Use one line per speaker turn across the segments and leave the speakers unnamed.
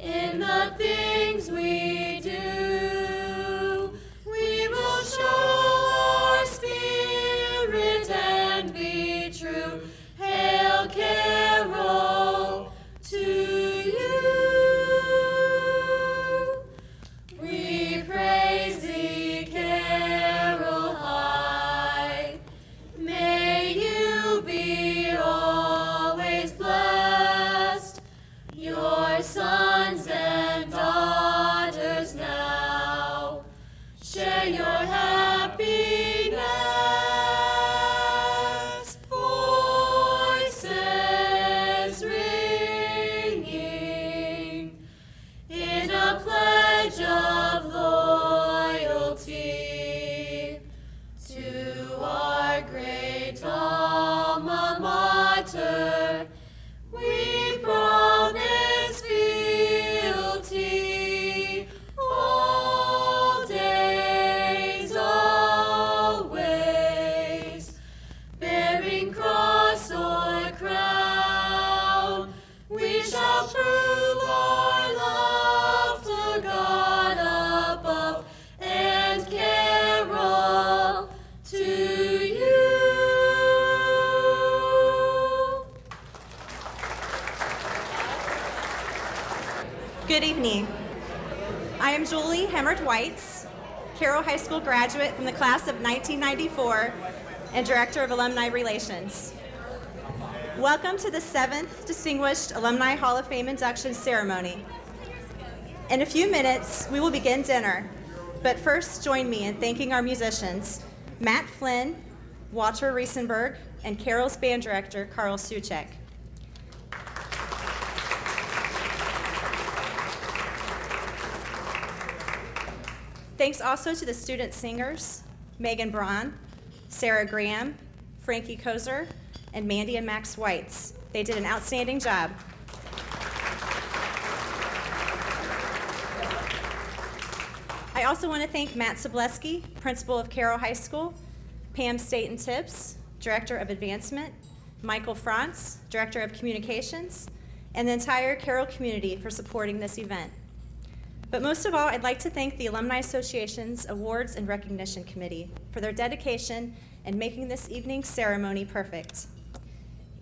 In the things we do, we will show our spirit and be true. Hail, Carroll, to you. We praise thee, Carroll high. May you be always blessed. Your sons and daughters now share your happiness. Voices ringing in a pledge of loyalty to our great alma mater. We promise fealty all days, always, bearing cross or crown. We shall prove our love to God above and Carroll to you.
Good evening. I am Julie Hemmert Whites, Carroll High School graduate from the class of 1994 and Director of Alumni Relations. Welcome to the 7th Distinguished Alumni Hall of Fame induction ceremony. In a few minutes, we will begin dinner, but first join me in thanking our musicians, Matt Flynn, Walter Riesenberg, and Carroll's band director, Carl Suchek. Thanks also to the student singers, Megan Braun, Sarah Graham, Frankie Kozer, and Mandy and Max Whites. They did an outstanding job. I also want to thank Matt Sobleski, principal of Carroll High School, Pam Staten-Tibbs, director of advancement, Michael Franz, director of communications, and the entire Carroll community for supporting this event. But most of all, I'd like to thank the Alumni Association's Awards and Recognition Committee for their dedication in making this evening's ceremony perfect.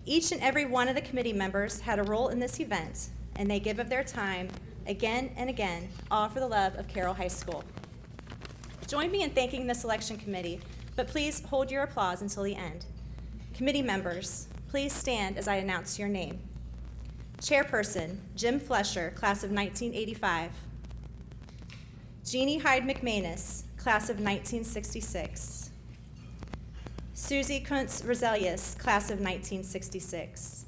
Each and every one of the committee members had a role in this event, and they give of their time again and again, all for the love of Carroll High School. Join me in thanking the selection committee, but please hold your applause until the end. Committee members, please stand as I announce your name. Chairperson, Jim Flesher, class of 1985. Jeannie Hyde McManus, class of 1966. Susie Kuntz Roselius, class of 1966.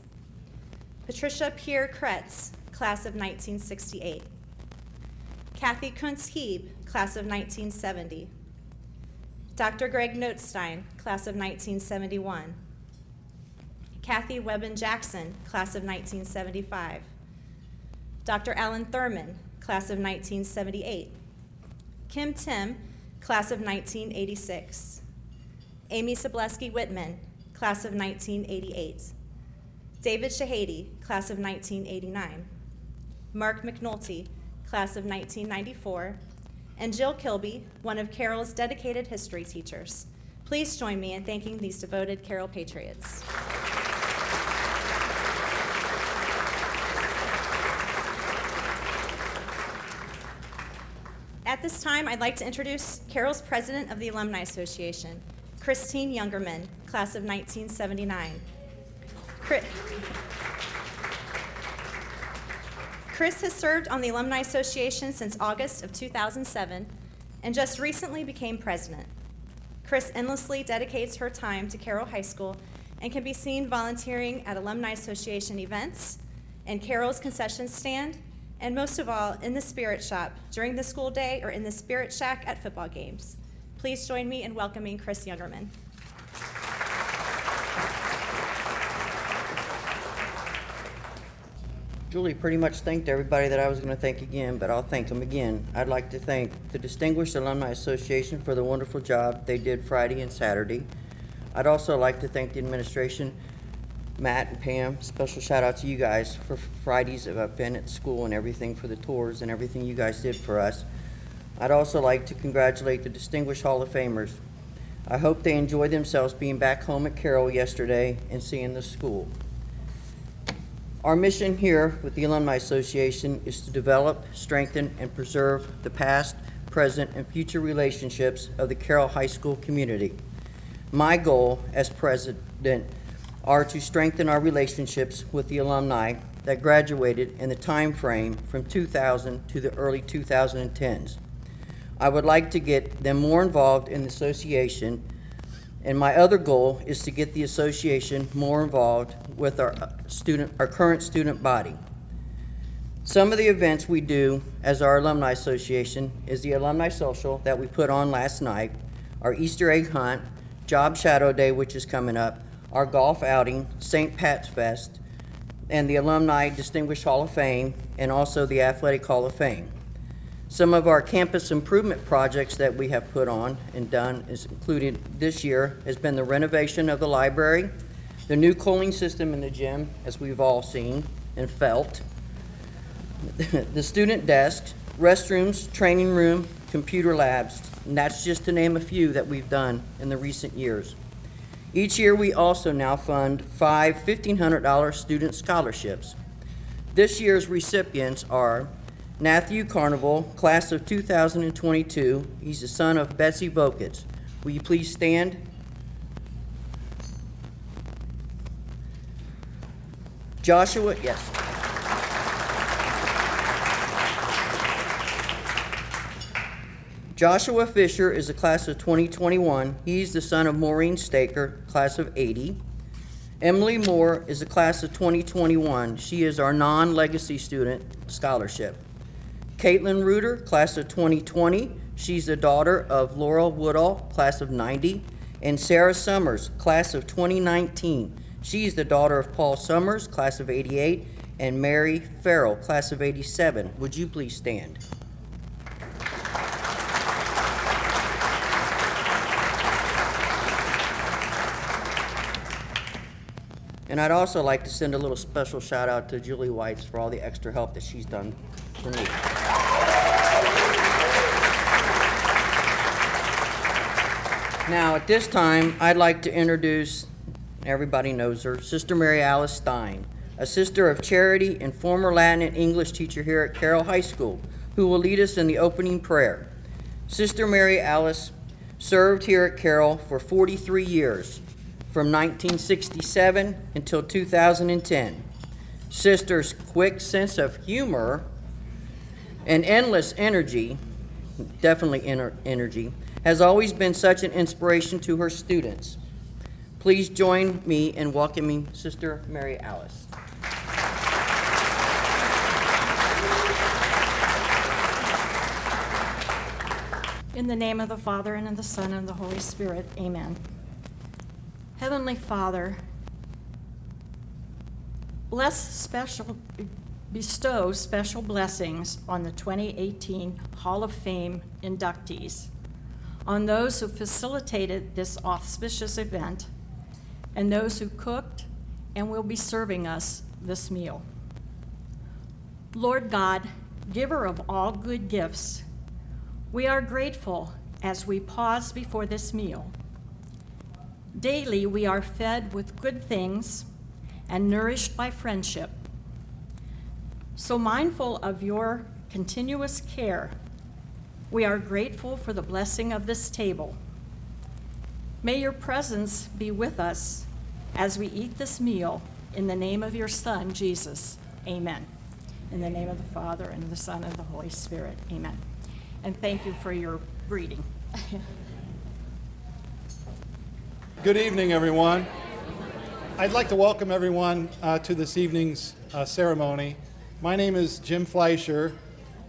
Patricia Pierre Kretz, class of 1968. Kathy Kuntz-Heeb, class of 1970. Dr. Greg Notstein, class of 1971. Kathy Webben Jackson, class of 1975. Dr. Alan Thurman, class of 1978. Kim Tim, class of 1986. Amy Sobleski Whitman, class of 1988. David Shahady, class of 1989. Mark McNulty, class of 1994. And Jill Kilby, one of Carroll's dedicated history teachers. Please join me in thanking these devoted Carroll Patriots. At this time, I'd like to introduce Carroll's president of the Alumni Association, Christine Youngerman, class of 1979. Chris has served on the Alumni Association since August of 2007 and just recently became president. Chris endlessly dedicates her time to Carroll High School and can be seen volunteering at Alumni Association events, and Carroll's concession stand, and most of all, in the Spirit Shop during the school day or in the Spirit Shack at football games. Please join me in welcoming Chris Youngerman.
Julie pretty much thanked everybody that I was going to thank again, but I'll thank them again. I'd like to thank the Distinguished Alumni Association for the wonderful job they did Friday and Saturday. I'd also like to thank the administration Matt and Pam, special shout out to you guys for Fridays of event at school and everything, for the tours and everything you guys did for us. I'd also like to congratulate the Distinguished Hall of Famers. I hope they enjoyed themselves being back home at Carroll yesterday and seeing the school. Our mission here with the Alumni Association is to develop, strengthen, and preserve the past, present, and future relationships of the Carroll High School community. My goal as president are to strengthen our relationships with the alumni that graduated in the time frame from 2000 to the early 2010s. I would like to get them more involved in the association, and my other goal is to get the association more involved with our current student body. Some of the events we do as our Alumni Association is the Alumni Social that we put on last night, our Easter egg hunt, Job Shadow Day, which is coming up, our golf outing, St. Pat's Fest, and the Alumni Distinguished Hall of Fame, and also the Athletic Hall of Fame. Some of our campus improvement projects that we have put on and done, is included this year, has been the renovation of the library, the new cooling system in the gym, as we've all seen and felt, the student desks, restrooms, training room, computer labs, and that's just to name a few that we've done in the recent years. Each year, we also now fund 5 $1,500 student scholarships. This year's recipients are Matthew Carnival, class of 2022. He's the son of Betsy Vokitz. Will you please stand? Joshua, yes. Joshua Fisher is the class of 2021. He's the son of Maureen Staker, class of 80. Emily Moore is the class of 2021. She is our non-legacy student scholarship. Caitlin Reuter, class of 2020. She's the daughter of Laurel Woodall, class of 90. And Sarah Summers, class of 2019. She's the daughter of Paul Summers, class of 88. And Mary Farrell, class of 87. Would you please stand? And I'd also like to send a little special shout out to Julie Whites for all the extra help that she's done for me. Now, at this time, I'd like to introduce, everybody knows her, Sister Mary Alice Stein, a sister of charity and former Latin and English teacher here at Carroll High School, who will lead us in the opening prayer. Sister Mary Alice served here at Carroll for 43 years, from 1967 until 2010. Sister's quick sense of humor and endless energy, definitely energy, has always been such an inspiration to her students. Please join me in welcoming Sister Mary Alice.
In the name of the Father, and of the Son, and of the Holy Spirit, amen. Heavenly Father, bestow special blessings on the 2018 Hall of Fame inductees, on those who facilitated this auspicious event, and those who cooked and will be serving us this meal. Lord God, giver of all good gifts, we are grateful as we pause before this meal. Daily we are fed with good things and nourished by friendship. So mindful of your continuous care, we are grateful for the blessing of this table. May your presence be with us as we eat this meal in the name of your Son, Jesus. Amen. In the name of the Father, and of the Son, and of the Holy Spirit. Amen. And thank you for your greeting.
Good evening, everyone. I'd like to welcome everyone to this evening's ceremony. My name is Jim Fleischer.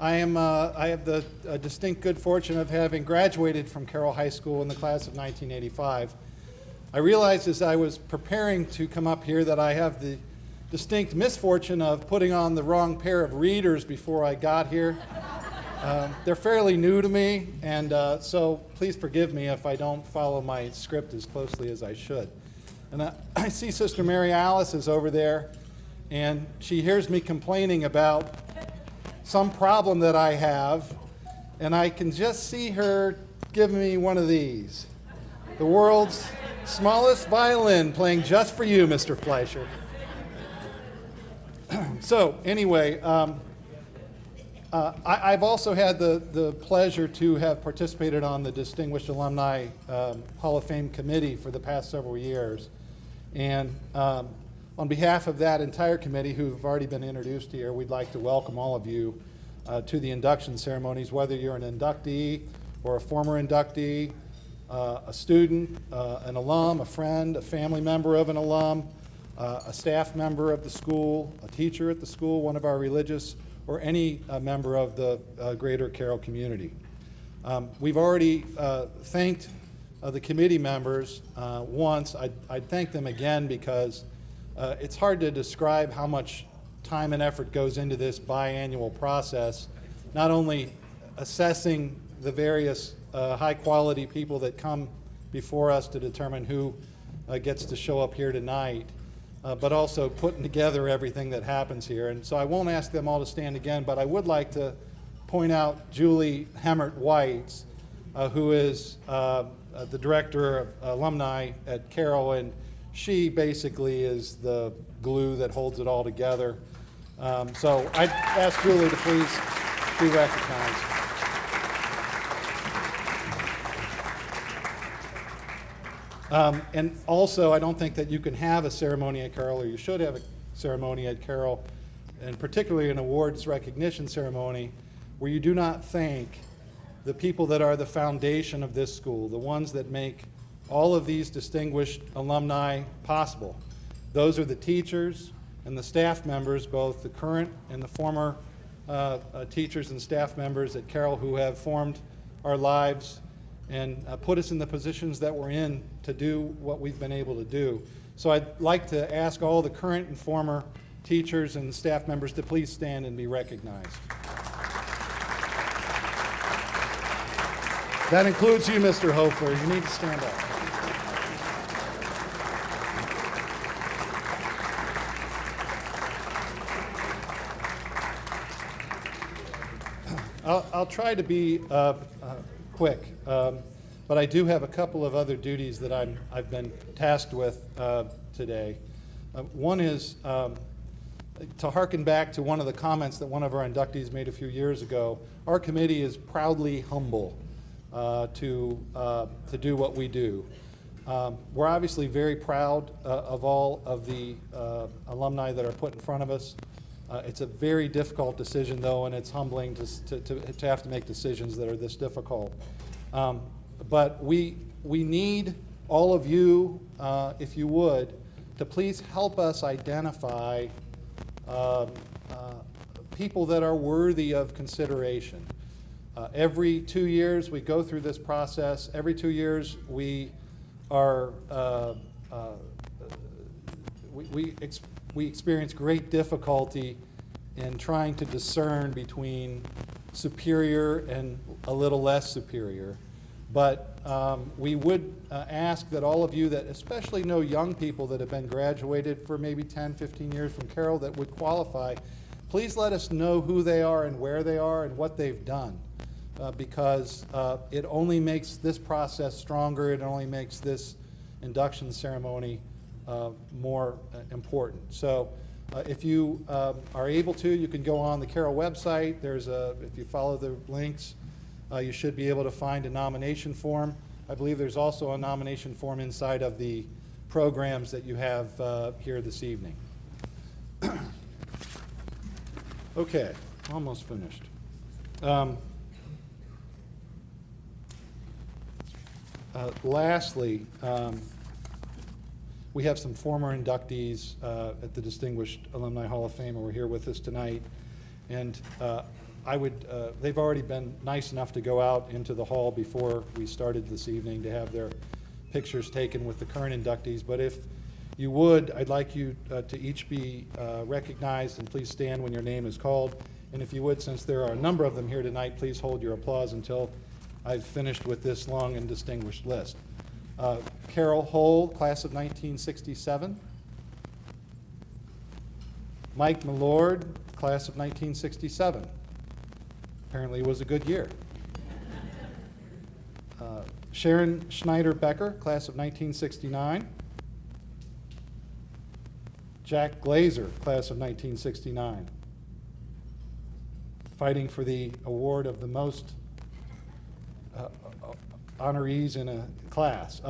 I have the distinct good fortune of having graduated from Carroll High School in the class of 1985. I realized as I was preparing to come up here that I have the distinct misfortune of putting on the wrong pair of readers before I got here. They're fairly new to me, and so please forgive me if I don't follow my script as closely as I should. And I see Sister Mary Alice is over there, and she hears me complaining about some problem that I have, and I can just see her giving me one of these. The world's smallest violin playing just for you, Mr. Fleischer. So anyway, I've also had the pleasure to have participated on the Distinguished Alumni Hall of Fame Committee for the past several years. And on behalf of that entire committee, who've already been introduced here, we'd like to welcome all of you to the induction ceremonies, whether you're an inductee or a former inductee, a student, an alum, a friend, a family member of an alum, a staff member of the school, a teacher at the school, one of our religious, or any member of the greater Carroll community. We've already thanked the committee members once. I'd thank them again because it's hard to describe how much time and effort goes into this biannual process, not only assessing the various high-quality people that come before us to determine who gets to show up here tonight, but also putting together everything that happens here. And so I won't ask them all to stand again, but I would like to point out Julie Hemmert White, who is the director of alumni at Carroll, and she basically is the glue that holds it all together. So I'd ask Julie to please be recognized. And also, I don't think that you can have a ceremony at Carroll, or you should have a ceremony at Carroll, and particularly an awards recognition ceremony, where you do not thank the people that are the foundation of this school, the ones that make all of these distinguished alumni possible. Those are the teachers and the staff members, both the current and the former teachers and staff members at Carroll, who have formed our lives and put us in the positions that we're in to do what we've been able to do. So I'd like to ask all the current and former teachers and staff members to please stand and be recognized. That includes you, Mr. Hofer. You need to stand up. I'll try to be quick, but I do have a couple of other duties that I've been tasked with today. One is to hearken back to one of the comments that one of our inductees made a few years ago. Our committee is proudly humble to do what we do. We're obviously very proud of all of the alumni that are put in front of us. It's a very difficult decision, though, and it's humbling to have to make decisions that are this difficult. But we need all of you, if you would, to please help us identify people that are worthy of consideration. Every 2 years we go through this process. Every 2 years we are we experience great difficulty in trying to discern between superior and a little less superior. But we would ask that all of you that especially know young people that have been graduated for maybe 10, 15 years from Carroll that would qualify, please let us know who they are and where they are and what they've done. Because it only makes this process stronger. It only makes this induction ceremony more important. So if you are able to, you can go on the Carroll website. If you follow the links, you should be able to find a nomination form. I believe there's also a nomination form inside of the programs that you have here this evening. Okay, almost finished. Lastly, we have some former inductees at the Distinguished Alumni Hall of Fame who are here with us tonight. And they've already been nice enough to go out into the hall before we started this evening to have their pictures taken with the current inductees. But if you would, I'd like you to each be recognized, and please stand when your name is called. And if you would, since there are a number of them here tonight, please hold your applause until I've finished with this long and distinguished list. Carroll Hull, class of 1967. Mike Millord, class of 1967. Apparently it was a good year. Sharon Schneider-Becker, class of 1969. Jack Glazer, class of 1969. Fighting for the award of the most honorees in a class.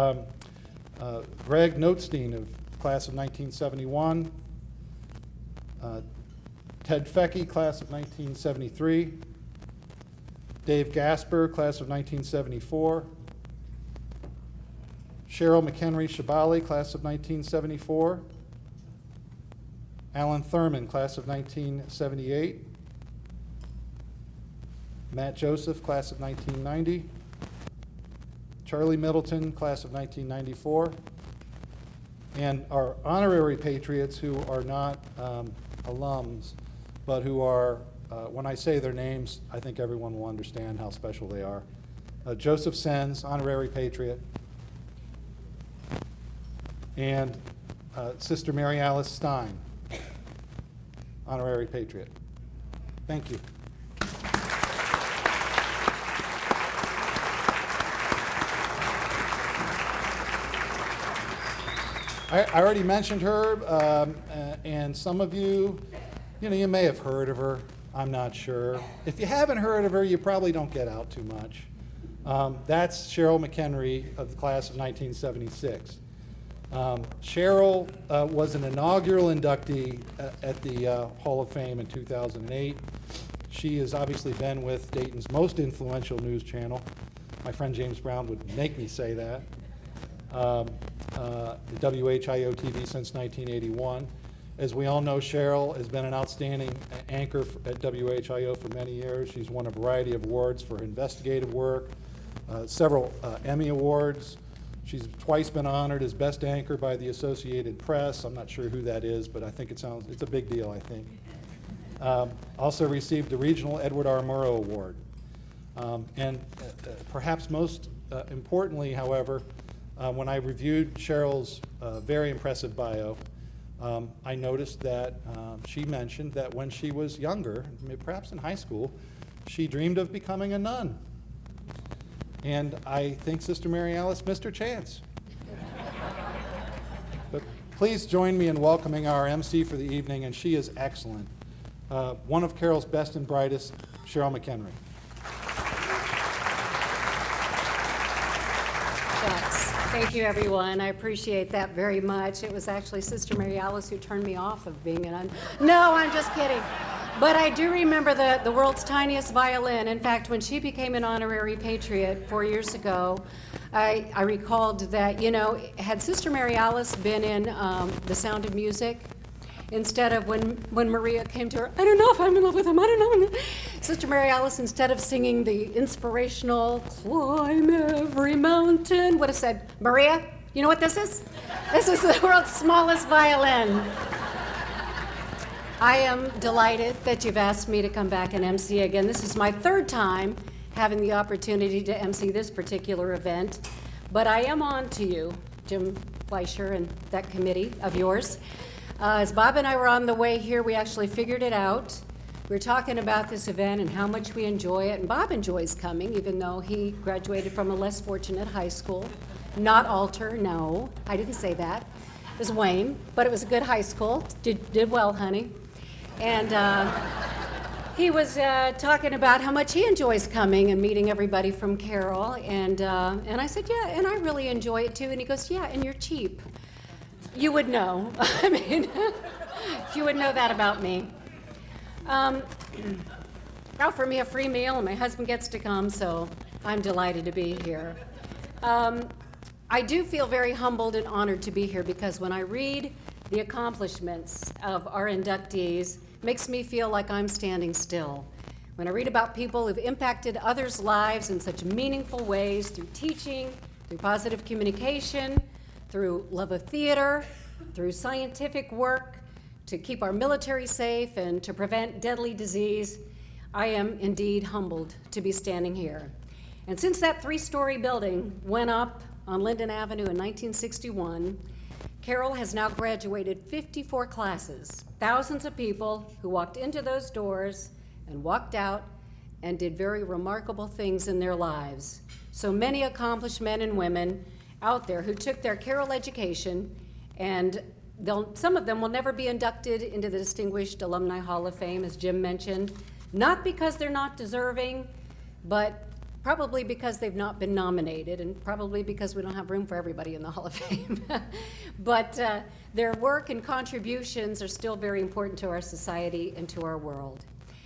Greg Notstein, of class of 1971. Ted Fecky, class of 1973. Dave Gasper, class of 1974. Cheryl McHenry Shabali, class of 1974. Alan Thurman, class of 1978. Matt Joseph, class of 1990. Charlie Middleton, class of 1994. And our honorary Patriots who are not alums, but who are, when I say their names, I think everyone will understand how special they are. Joseph Sens, honorary Patriot. And Sister Mary Alice Stein, honorary Patriot. Thank you. I already mentioned her, and some of you, you may have heard of her. I'm not sure. If you haven't heard of her, you probably don't get out too much. That's Cheryl McHenry of the class of 1976. Cheryl was an inaugural inductee at the Hall of Fame in 2008. She has obviously been with Dayton's most influential news channel. My friend James Brown would make me say that. WHIO TV since 1981. As we all know, Cheryl has been an outstanding anchor at WHIO for many years. She's won a variety of awards for investigative work, several Emmy Awards. She's twice been honored as Best Anchor by the Associated Press. I'm not sure who that is, but I think it's a big deal, I think. Also received the Regional Edward R. Murrow Award. Perhaps most importantly, however, when I reviewed Cheryl's very impressive bio, I noticed that she mentioned that when she was younger, perhaps in high school, she dreamed of becoming a nun. And I think Sister Mary Alice missed her chance. But please join me in welcoming our MC for the evening, and she is excellent. One of Carroll's best and brightest, Cheryl McHenry.
Thank you, everyone. I appreciate that very much. It was actually Sister Mary Alice who turned me off of being an No, I'm just kidding. But I do remember the world's tiniest violin. In fact, when she became an honorary Patriot 4 years ago, I recalled that, had Sister Mary Alice been in The Sound of Music, instead of when Maria came to her, I don't know if I'm in love with him, I don't know. Sister Mary Alice, instead of singing the inspirational, climb every mountain, would have said, Maria, you know what this is? This is the world's smallest violin. I am delighted that you've asked me to come back and MC again. This is my third time having the opportunity to MC this particular event, but I am on to you, Jim Fleischer and that committee of yours. As Bob and I were on the way here, we actually figured it out. We were talking about this event and how much we enjoy it, and Bob enjoys coming, even though he graduated from a less fortunate high school. Not Alter, no, I didn't say that. It was Wayne, but it was a good high school. Did well, honey. And he was talking about how much he enjoys coming and meeting everybody from Carroll, and I said, yeah, and I really enjoy it too. And he goes, yeah, and you're cheap. You would know. I mean, you would know that about me. Offer me a free meal, and my husband gets to come, so I'm delighted to be here. I do feel very humbled and honored to be here because when I read the accomplishments of our inductees, it makes me feel like I'm standing still. When I read about people who've impacted others' lives in such meaningful ways through teaching, through positive communication, through love of theater, through scientific work, to keep our military safe and to prevent deadly disease, I am indeed humbled to be standing here. And since that 3-story building went up on Linden Avenue in 1961, Carroll has now graduated 54 classes, thousands of people who walked into those doors and walked out and did very remarkable things in their lives. So many accomplished men and women out there who took their Carroll education, and some of them will never be inducted into the Distinguished Alumni Hall of Fame, as Jim mentioned, not because they're not deserving, but probably because they've not been nominated, and probably because we don't have room for everybody in the Hall of Fame. But their work and contributions are still very important to our society and to our world.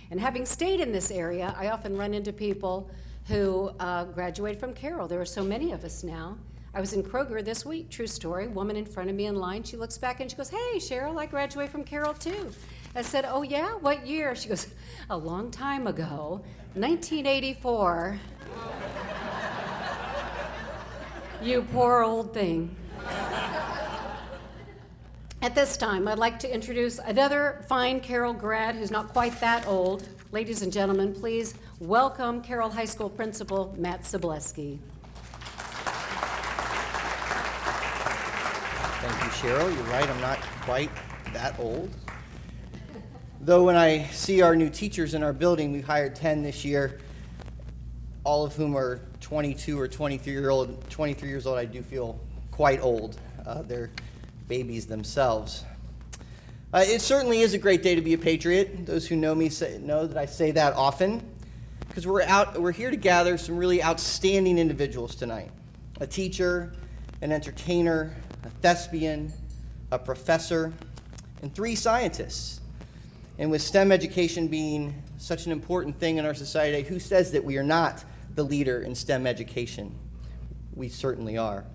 And having stayed in this area, I often run into people who graduate from Carroll. There are so many of us now. I was in Kroger this week, true story, woman in front of me in line, she looks back and she goes, "Hey, Cheryl, I graduated from Carroll too." I said, "Oh yeah, what year?" She goes, "A long time ago, 1984. You poor old thing. At this time, I'd like to introduce another fine Carroll grad who's not quite that old. Ladies and gentlemen, please welcome Carroll High School Principal Matt Sobleski.
Thank you, Cheryl. You're right, I'm not quite that old. Though when I see our new teachers in our building, we've hired 10 this year, all of whom are 22 or 23 years old, I do feel quite old. They're babies themselves. It certainly is a great day to be a Patriot. Those who know me know that I say that often, because we're here to gather some really outstanding individuals tonight. A teacher, an entertainer, a thespian, a professor, and 3 scientists. And with STEM education being such an important thing in our society, who says that we are not the leader in STEM education? We certainly are.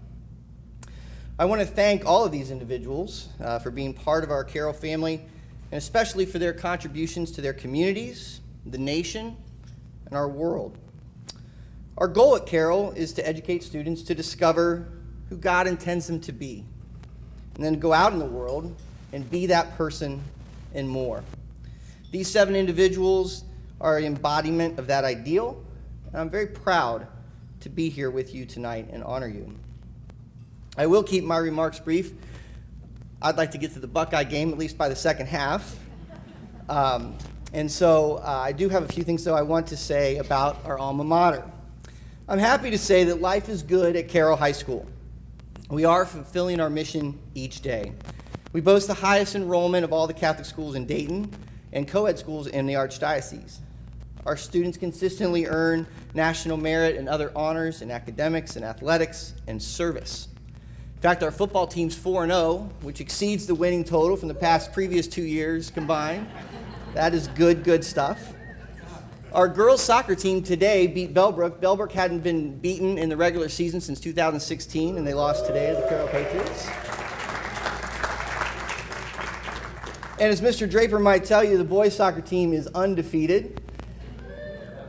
I want to thank all of these individuals for being part of our Carroll family, and especially for their contributions to their communities, the nation, and our world. Our goal at Carroll is to educate students to discover who God intends them to be, and then go out in the world and be that person and more. These 7 individuals are an embodiment of that ideal, and I'm very proud to be here with you tonight and honor you. I will keep my remarks brief. I'd like to get to the Buckeye game, at least by the second half. And so I do have a few things, though, I want to say about our alma mater. I'm happy to say that life is good at Carroll High School. We are fulfilling our mission each day. We boast the highest enrollment of all the Catholic schools in Dayton and co-ed schools in the Archdiocese. Our students consistently earn national merit and other honors in academics and athletics and service. In fact, our football team's 4-0, which exceeds the winning total from the previous 2 years combined. That is good stuff. Our girls' soccer team today beat Bellbrook. Bellbrook hadn't been beaten in the regular season since 2016, and they lost today to the Carroll Patriots. And as Mr. Draper might tell you, the boys' soccer team is undefeated,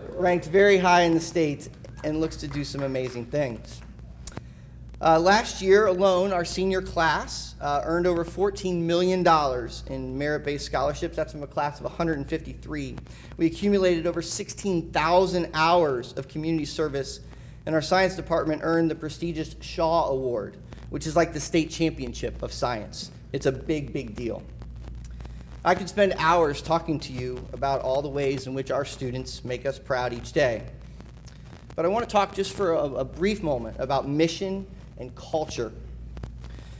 ranked very high in the state, and looks to do some amazing things. Last year alone, our senior class earned over $14 million in merit-based scholarships. That's from a class of 153. We accumulated over 16,000 hours of community service, and our science department earned the prestigious Shaw Award, which is like the state championship of science. It's a big deal. I could spend hours talking to you about all the ways in which our students make us proud each day. But I want to talk just for a brief moment about mission and culture.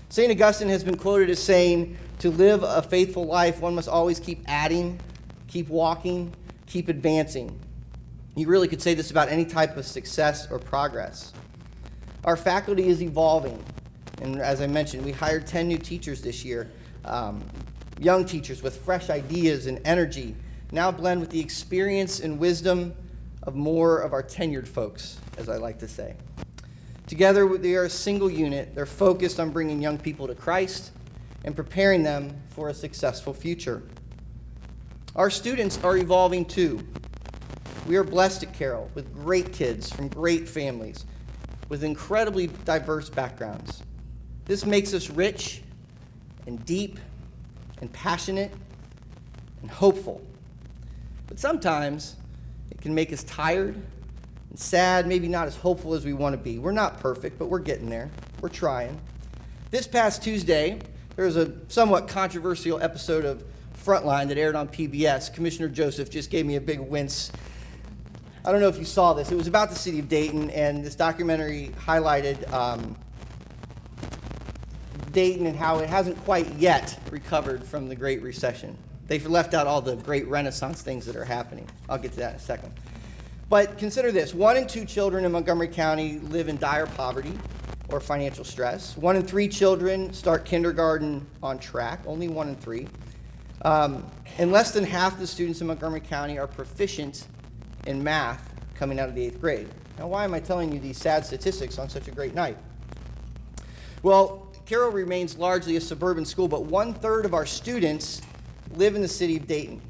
St. Augustine has been quoted as saying, "To live a faithful life, one must always keep adding, keep walking, keep advancing." You really could say this about any type of success or progress. Our faculty is evolving, and as I mentioned, we hired 10 new teachers this year. Young teachers with fresh ideas and energy now blend with the experience and wisdom of more of our tenured folks, as I like to say. Together, they are a single unit. They're focused on bringing young people to Christ and preparing them for a successful future. Our students are evolving too. We are blessed at Carroll with great kids from great families with incredibly diverse backgrounds. This makes us rich and deep and passionate and hopeful. But sometimes it can make us tired and sad, maybe not as hopeful as we want to be. We're not perfect, but we're getting there. We're trying. This past Tuesday, there was a somewhat controversial episode of Frontline that aired on PBS. Commissioner Joseph just gave me a big wince. I don't know if you saw this. It was about the city of Dayton, and this documentary highlighted Dayton and how it hasn't quite yet recovered from the Great Recession. They've left out all the great Renaissance things that are happening. I'll get to that in a second. But consider this. 1 in 2 children in Montgomery County live in dire poverty or financial stress. 1 in 3 children start kindergarten on track, only 1 in 3. And less than half the students in Montgomery County are proficient in math coming out of the 8th grade. Now, why am I telling you these sad statistics on such a great night? Well, Carroll remains largely a suburban school, but 1/3 of our students live in the city of Dayton,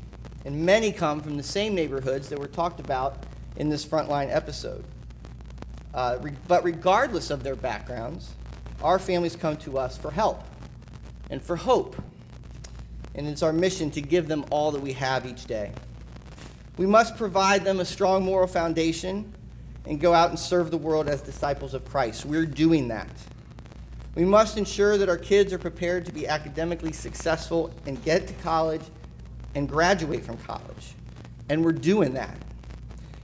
and many come from the same neighborhoods that were talked about in this Frontline episode. But regardless of their backgrounds, our families come to us for help and for hope, and it's our mission to give them all that we have each day. We must provide them a strong moral foundation and go out and serve the world as disciples of Christ. We're doing that. We must ensure that our kids are prepared to be academically successful and get to college and graduate from college. And we're doing that.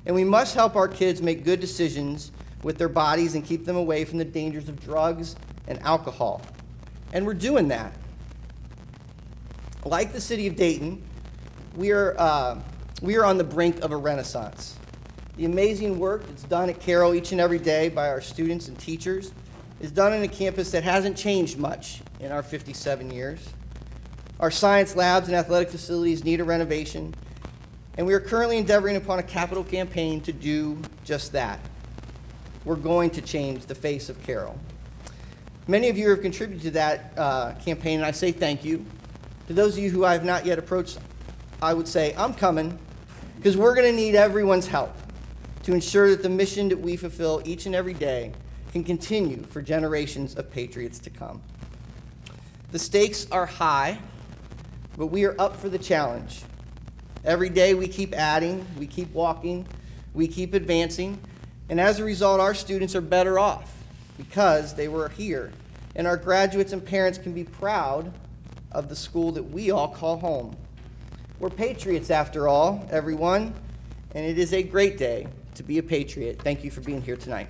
And we must help our kids make good decisions with their bodies and keep them away from the dangers of drugs and alcohol. And we're doing that. Like the city of Dayton, we are on the brink of a renaissance. The amazing work that's done at Carroll each and every day by our students and teachers is done on a campus that hasn't changed much in our 57 years. Our science labs and athletic facilities need a renovation, and we are currently endeavoring upon a capital campaign to do just that. We're going to change the face of Carroll. Many of you have contributed to that campaign, and I say thank you. To those of you who I have not yet approached, I would say, I'm coming, because we're going to need everyone's help to ensure that the mission that we fulfill each and every day can continue for generations of patriots to come. The stakes are high, but we are up for the challenge. Every day we keep adding, we keep walking, we keep advancing, and as a result, our students are better off because they were here, and our graduates and parents can be proud of the school that we all call home. We're patriots after all, everyone, and it is a great day to be a patriot. Thank you for being here tonight.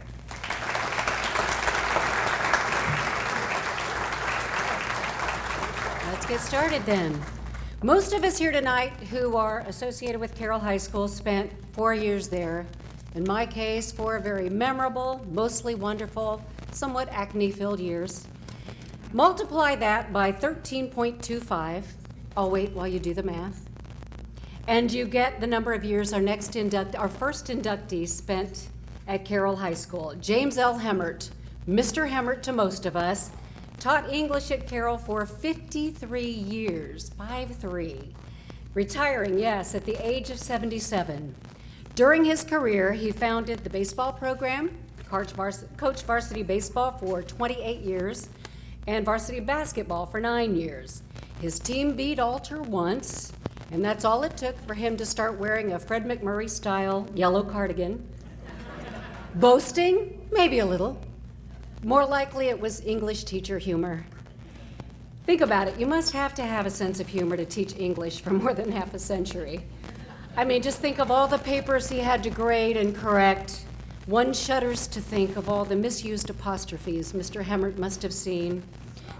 Let's get started then. Most of us here tonight who are associated with Carroll High School spent 4 years there. In my case, 4 very memorable, mostly wonderful, somewhat acne-filled years. Multiply that by 13.25. I'll wait while you do the math. And you get the number of years our first inductee spent at Carroll High School. James L. Hemmert, Mr. Hemmert to most of us, taught English at Carroll for 53 years, 5-3. Retiring, yes, at the age of 77. During his career, he founded the baseball program, coached varsity baseball for 28 years, and varsity basketball for 9 years. His team beat Alter once, and that's all it took for him to start wearing a Fred McMurray-style yellow cardigan. Boasting? Maybe a little. More likely it was English teacher humor. Think about it. You must have to have a sense of humor to teach English for more than half a century. I mean, just think of all the papers he had to grade and correct. One shudders to think of all the misused apostrophes Mr. Hemmert must have seen.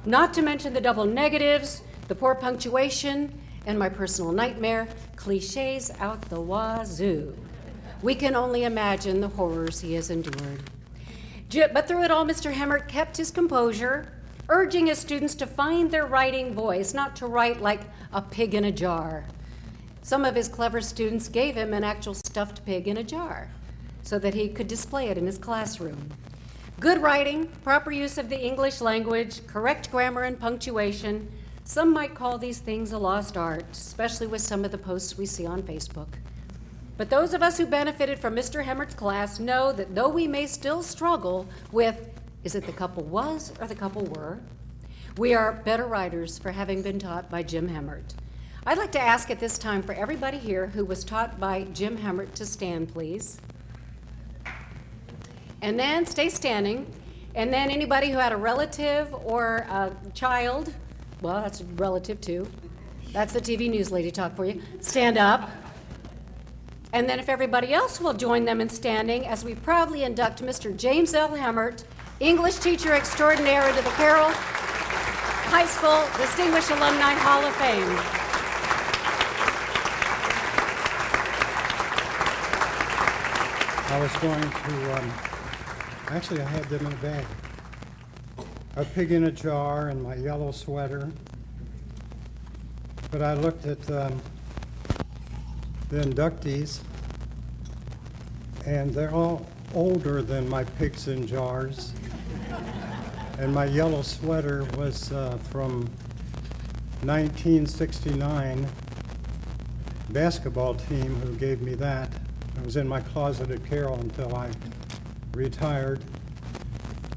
Not to mention the double negatives, the poor punctuation, and my personal nightmare, cliches out the wazoo. We can only imagine the horrors he has endured. But through it all, Mr. Hemmert kept his composure, urging his students to find their writing voice, not to write like a pig in a jar. Some of his clever students gave him an actual stuffed pig in a jar so that he could display it in his classroom. Good writing, proper use of the English language, correct grammar and punctuation. Some might call these things a lost art, especially with some of the posts we see on Facebook. But those of us who benefited from Mr. Hemmert's class know that though we may still struggle with, is it the couple was or the couple were, we are better writers for having been taught by Jim Hemmert. I'd like to ask at this time for everybody here who was taught by Jim Hemmert to stand, please. And then stay standing. And then anybody who had a relative or a child, well, that's a relative too. That's the TV news lady talk for you. Stand up. And then if everybody else will join them in standing as we proudly induct Mr. James L. Hemmert, English teacher extraordinaire, into the Carroll High School Distinguished Alumni Hall of Fame.
I was going to, actually I had them in a bag. A pig in a jar and my yellow sweater. But I looked at the inductees, and they're all older than my pigs in jars. And my yellow sweater was from 1969 basketball team who gave me that. It was in my closet at Carroll until I retired.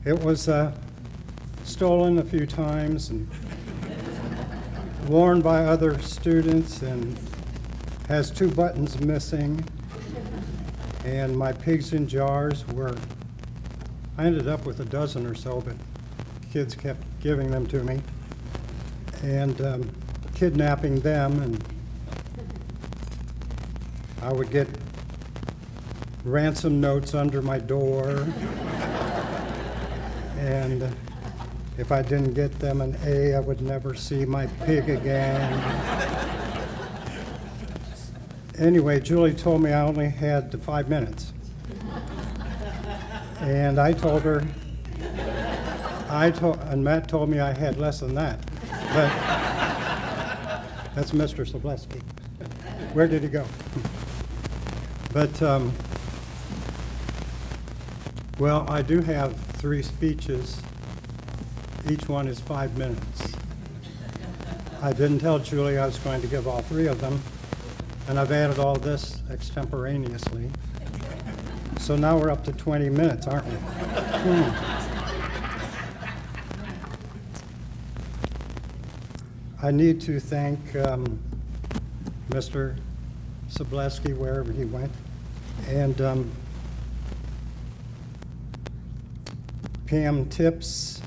It was stolen a few times and worn by other students and has 2 buttons missing. And my pigs in jars were, I ended up with a dozen or so, but kids kept giving them to me and kidnapping them, and I would get ransom notes under my door, and if I didn't get them an A, I would never see my pig again. Anyway, Julie told me I only had 5 minutes. And I told her, and Matt told me I had less than that. But that's Mr. Sobleski. Where did he go? But, well, I do have 3 speeches. Each one is 5 minutes. I didn't tell Julie I was going to give all 3 of them, and I've added all this extemporaneously. So now we're up to 20 minutes, aren't we? I need to thank Mr. Sobleski wherever he went, and Pam Tips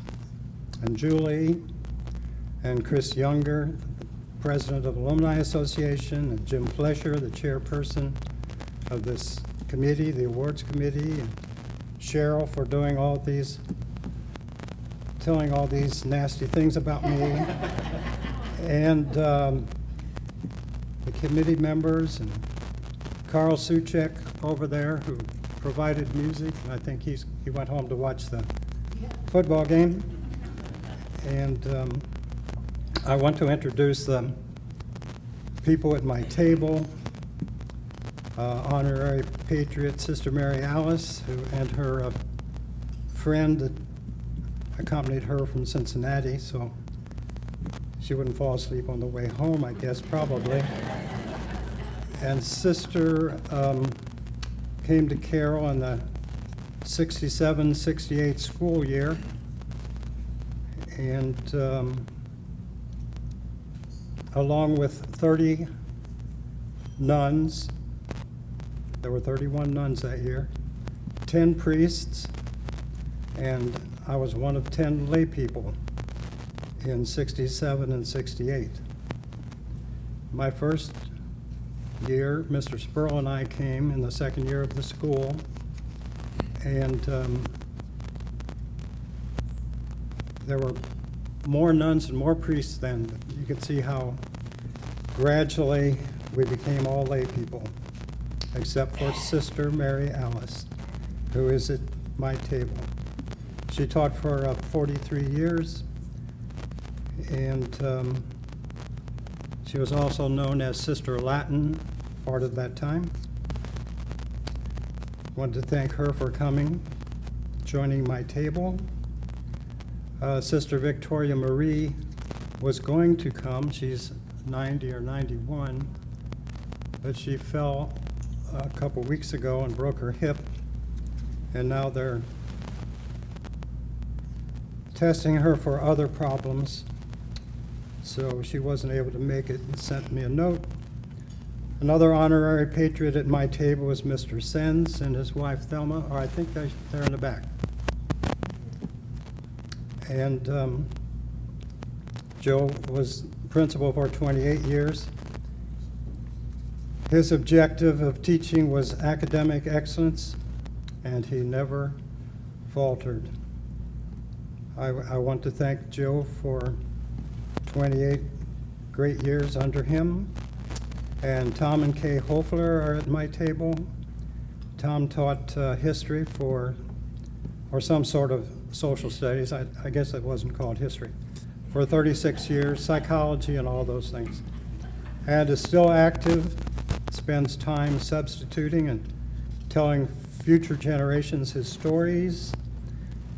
and Julie and Chris Younger, the president of Alumni Association, and Jim Fleischer, the chairperson of this committee, the awards committee, and Cheryl for doing all these, telling all these nasty things about me, and the committee members, and Carl Suchek over there who provided music, and I think he went home to watch the football game. And I want to introduce the people at my table. Honorary Patriot, Sister Mary Alice, and her friend that accompanied her from Cincinnati, so she wouldn't fall asleep on the way home, I guess, probably. And Sister came to Carroll in the 67-68 school year, and along with 30 nuns, there were 31 nuns that year, 10 priests, and I was one of 10 lay people in 67 and 68. My first year, Mr. Spurl and I came in the second year of the school, and there were more nuns and more priests then. You could see how gradually we became all lay people, except for Sister Mary Alice, who is at my table. She taught for 43 years, and she was also known as Sister Latin part of that time. Wanted to thank her for coming, joining my table. Sister Victoria Marie was going to come. She's 90 or 91, but she fell a couple weeks ago and broke her hip, and now they're testing her for other problems, so she wasn't able to make it and sent me a note. Another honorary patriot at my table is Mr. Sens and his wife Thelma, or I think they're in the back. And Joe was principal for 28 years. His objective of teaching was academic excellence, and he never faltered. I want to thank Joe for 28 great years under him. And Tom and Kay Hofler are at my table. Tom taught history or some sort of social studies. I guess it wasn't called history. For 36 years, psychology and all those things. And is still active, spends time substituting and telling future generations his stories.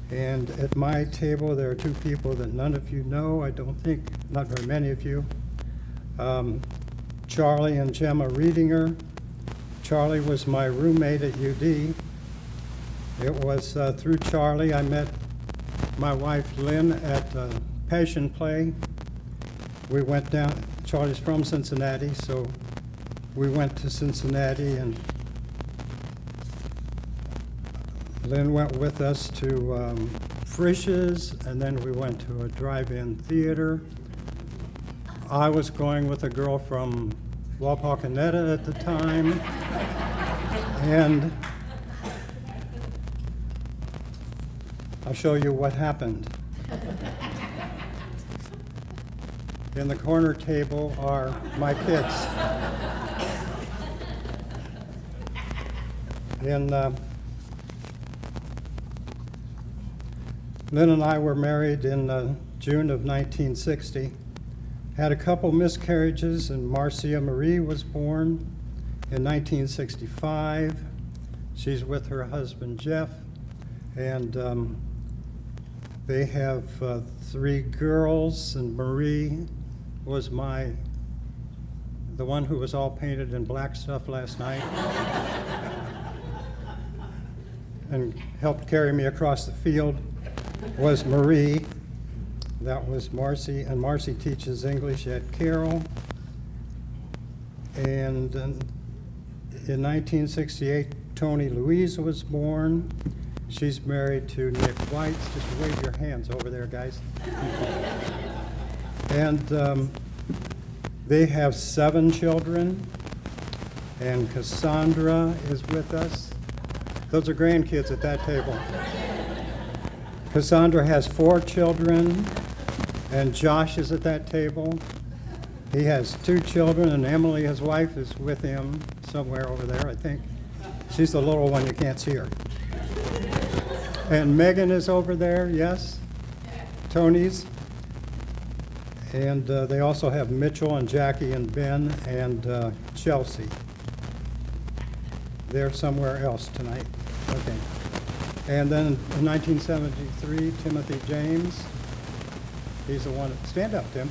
And at my table, there are two people that none of you know, I don't think, not very many of you. Charlie and Gemma Reedinger. Charlie was my roommate at UD. It was through Charlie I met my wife Lynn at Passion Play. We went down, Charlie's from Cincinnati, so we went to Cincinnati and Lynn went with us to Frisch's, and then we went to a drive-in theater. I was going with a girl from Wapakoneta at the time, and I'll show you what happened. In the corner table are my kids. Lynn and I were married in June of 1960. Had a couple miscarriages, and Marcia Marie was born in 1965. She's with her husband Jeff, and they have 3 girls, and Marie was the one who was all painted in black stuff last night and helped carry me across the field was Marie. That was Marcy, and Marcy teaches English at Carroll. And in 1968, Tony Louise was born. She's married to Nick White. Just wave your hands over there, guys. And they have 7 children, and Cassandra is with us. Those are grandkids at that table. Cassandra has 4 children, and Josh is at that table. He has 2 children, and Emily, his wife, is with him somewhere over there, I think. She's the little one, you can't see her. And Megan is over there, yes? Tony's. And they also have Mitchell and Jackie and Ben and Chelsea. They're somewhere else tonight. Okay. And then in 1973, Timothy James. He's the one that, stand up, Tim.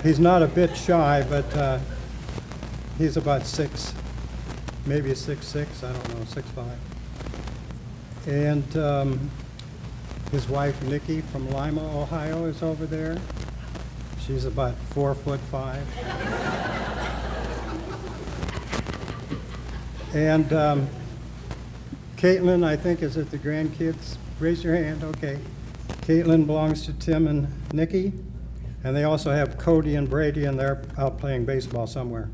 He's not a bit shy, but he's about 6, maybe 6'6", I don't know, 6'5". And his wife, Nikki, from Lima, Ohio, is over there. She's about 4'5". And Caitlin, I think, is at the grandkids. Raise your hand, okay. Caitlin belongs to Tim and Nikki. And they also have Cody and Brady, and they're out playing baseball somewhere.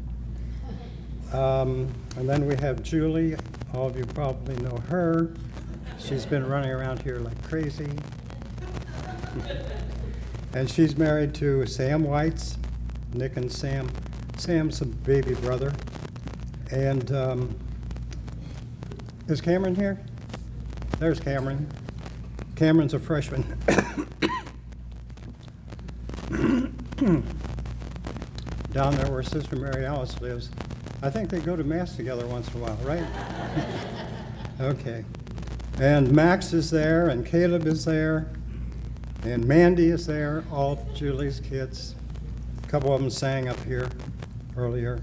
And then we have Julie. All of you probably know her. She's been running around here like crazy. And she's married to Sam Whites, Nick and Sam. Sam's a baby brother. And is Cameron here? There's Cameron. Cameron's a freshman. Down there where Sister Mary Alice lives. I think they go to Mass together once in a while, right? Okay. And Max is there, and Caleb is there, and Mandy is there, all Julie's kids. A couple of them sang up here earlier.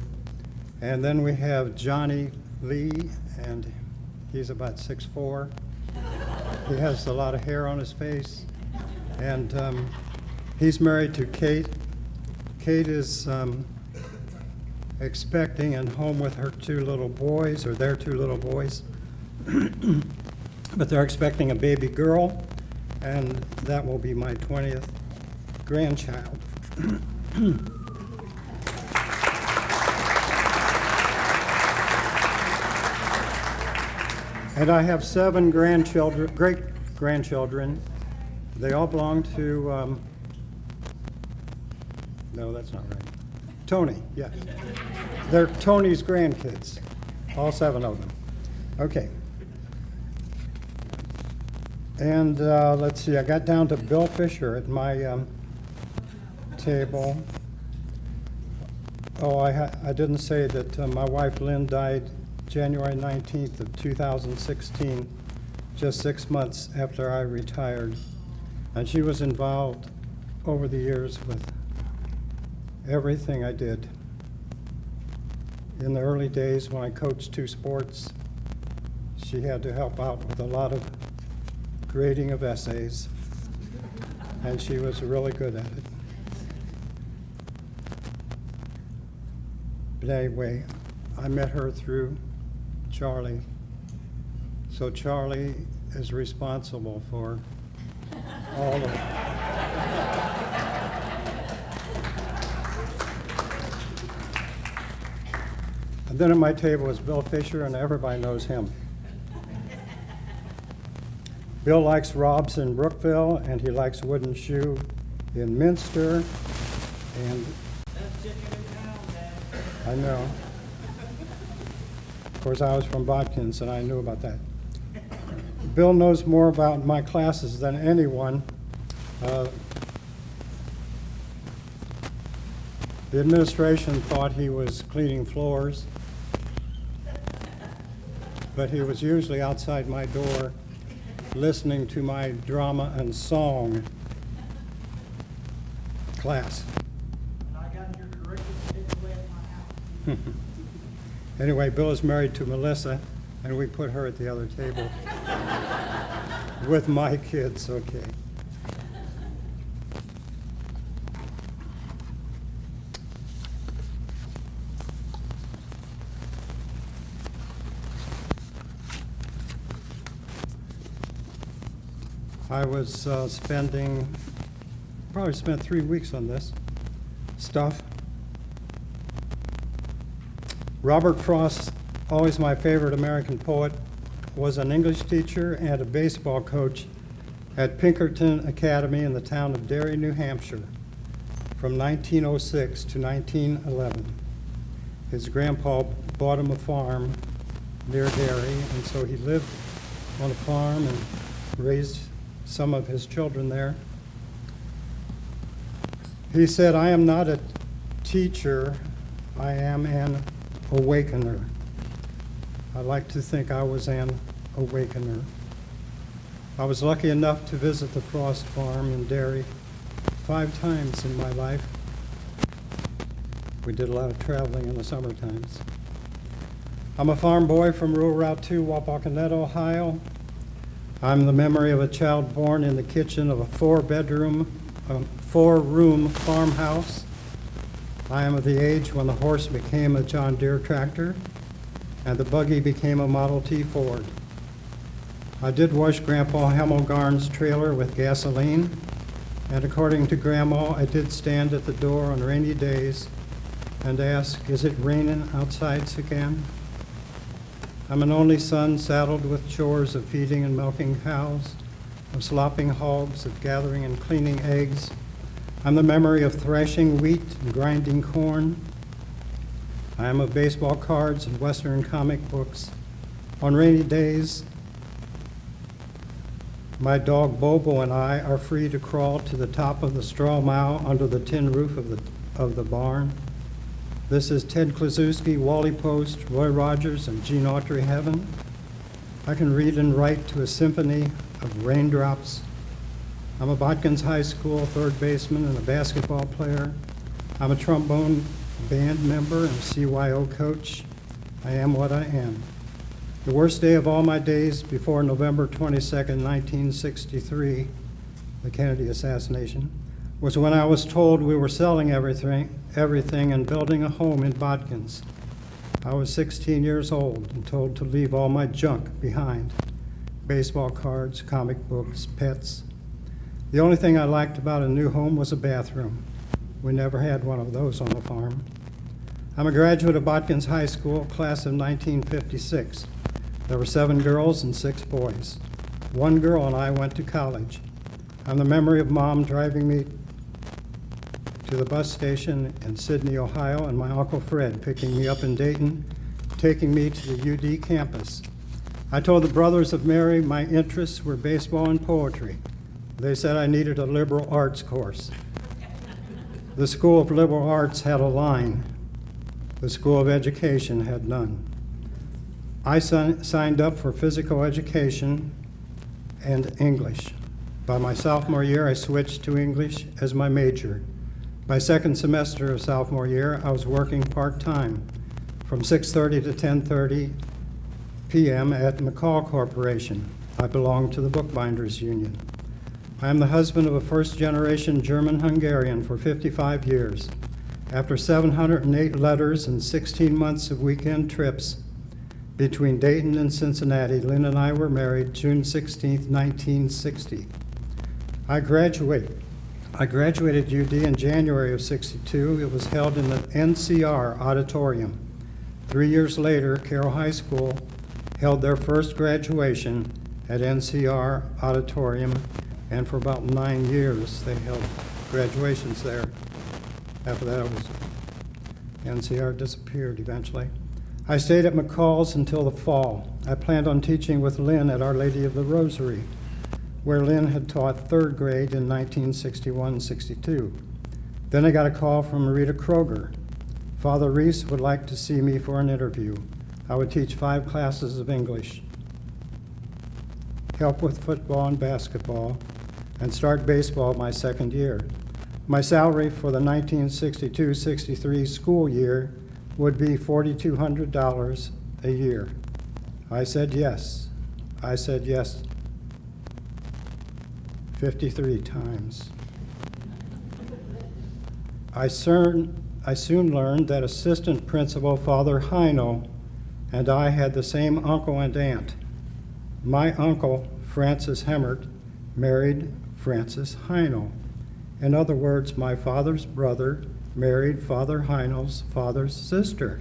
And then we have Johnny Lee, and he's about 6'4". He has a lot of hair on his face. And he's married to Kate Kate is expecting and home with her 2 little boys, or their 2 little boys. But they're expecting a baby girl, and that will be my 20th grandchild. And I have 7 grandchildren, great-grandchildren. They all belong to, no, that's not right. Tony, yes. They're Tony's grandkids, all 7 of them. Okay. And let's see, I got down to Bill Fisher at my table. Oh, I didn't say that my wife Lynn died January 19th of 2016, just 6 months after I retired. And she was involved over the years with everything I did. In the early days when I coached 2 sports, she had to help out with a lot of grading of essays, and she was really good at it. But anyway, I met her through Charlie. So Charlie is responsible for all of it. And then at my table is Bill Fisher, and everybody knows him. Bill likes Rob's in Brookville, and he likes Wooden Shoe in Minster, and I know. Of course, I was from Bodkins, and I knew about that. Bill knows more about my classes than anyone. The administration thought he was cleaning floors, but he was usually outside my door listening to my drama and song class.
I got your curriculum taken away at my house.
Anyway, Bill is married to Melissa, and we put her at the other table with my kids, okay. I was probably spent 3 weeks on this stuff. Robert Frost, always my favorite American poet, was an English teacher and a baseball coach at Pinkerton Academy in the town of Derry, New Hampshire, from 1906 to 1911. His grandpa bought him a farm near Derry, and so he lived on a farm and raised some of his children there. He said, "I am not a teacher, I am an awakener." I like to think I was an awakener. I was lucky enough to visit the Frost farm in Derry 5 times in my life. We did a lot of traveling in the summer times. I'm a farm boy from rural Route 2, Wapakoneta, Ohio. I'm the memory of a child born in the kitchen of a 4-room farmhouse. I am of the age when the horse became a John Deere tractor and the buggy became a Model T Ford. I did wash Grandpa Hemmelgarn's trailer with gasoline, and according to Grandma, I did stand at the door on rainy days and ask, "Is it raining outside again?" I'm an only son saddled with chores of feeding and milking cows, of slopping hogs, of gathering and cleaning eggs. I'm the memory of thrashing wheat and grinding corn. I am of baseball cards and Western comic books. On rainy days, my dog Bobo and I are free to crawl to the top of the straw mow under the tin roof of the barn. This is Ted Klazuski, Wally Post, Roy Rogers, and Gene Autry heaven. I can read and write to a symphony of raindrops. I'm a Bodkins High School 3rd baseman and a basketball player. I'm a trombone band member and CYO coach. I am what I am. The worst day of all my days before November 22nd, 1963, the Kennedy assassination, was when I was told we were selling everything and building a home in Bodkins. I was 16 years old and told to leave all my junk behind. Baseball cards, comic books, pets. The only thing I liked about a new home was a bathroom. We never had one of those on the farm. I'm a graduate of Bodkins High School, class of 1956. There were 7 girls and 6 boys. 1 girl and I went to college. I'm the memory of Mom driving me to the bus station in Sydney, Ohio, and my Uncle Fred picking me up in Dayton, taking me to the UD campus. I told the brothers of Mary my interests were baseball and poetry. They said I needed a liberal arts course. The School of Liberal Arts had a line. The School of Education had none. I signed up for physical education and English. By my sophomore year, I switched to English as my major. My second semester of sophomore year, I was working part-time from 6:30 to 10:30 p.m. at McCall Corporation. I belonged to the Bookbinders Union. I am the husband of a first-generation German-Hungarian for 55 years. After 708 letters and 16 months of weekend trips between Dayton and Cincinnati, Lynn and I were married June 16, 1960. I graduated UD in January of '62. It was held in the NCR auditorium. 3 years later, Carroll High School held their first graduation at NCR auditorium, and for about 9 years they held graduations there. After that, NCR disappeared eventually. I stayed at McCall's until the fall. I planned on teaching with Lynn at Our Lady of the Rosary, where Lynn had taught 3rd grade in 1961-62. Then I got a call from Rita Kroger. Father Reese would like to see me for an interview. I would teach 5 classes of English, help with football and basketball, and start baseball my 2nd year. My salary for the 1962-63 school year would be $4,200 a year. I said yes. I said yes 53 times. I soon learned that Assistant Principal Father Heino and I had the same uncle and aunt. My uncle, Francis Hemmert, married Francis Heino. In other words, my father's brother married Father Heino's father's sister.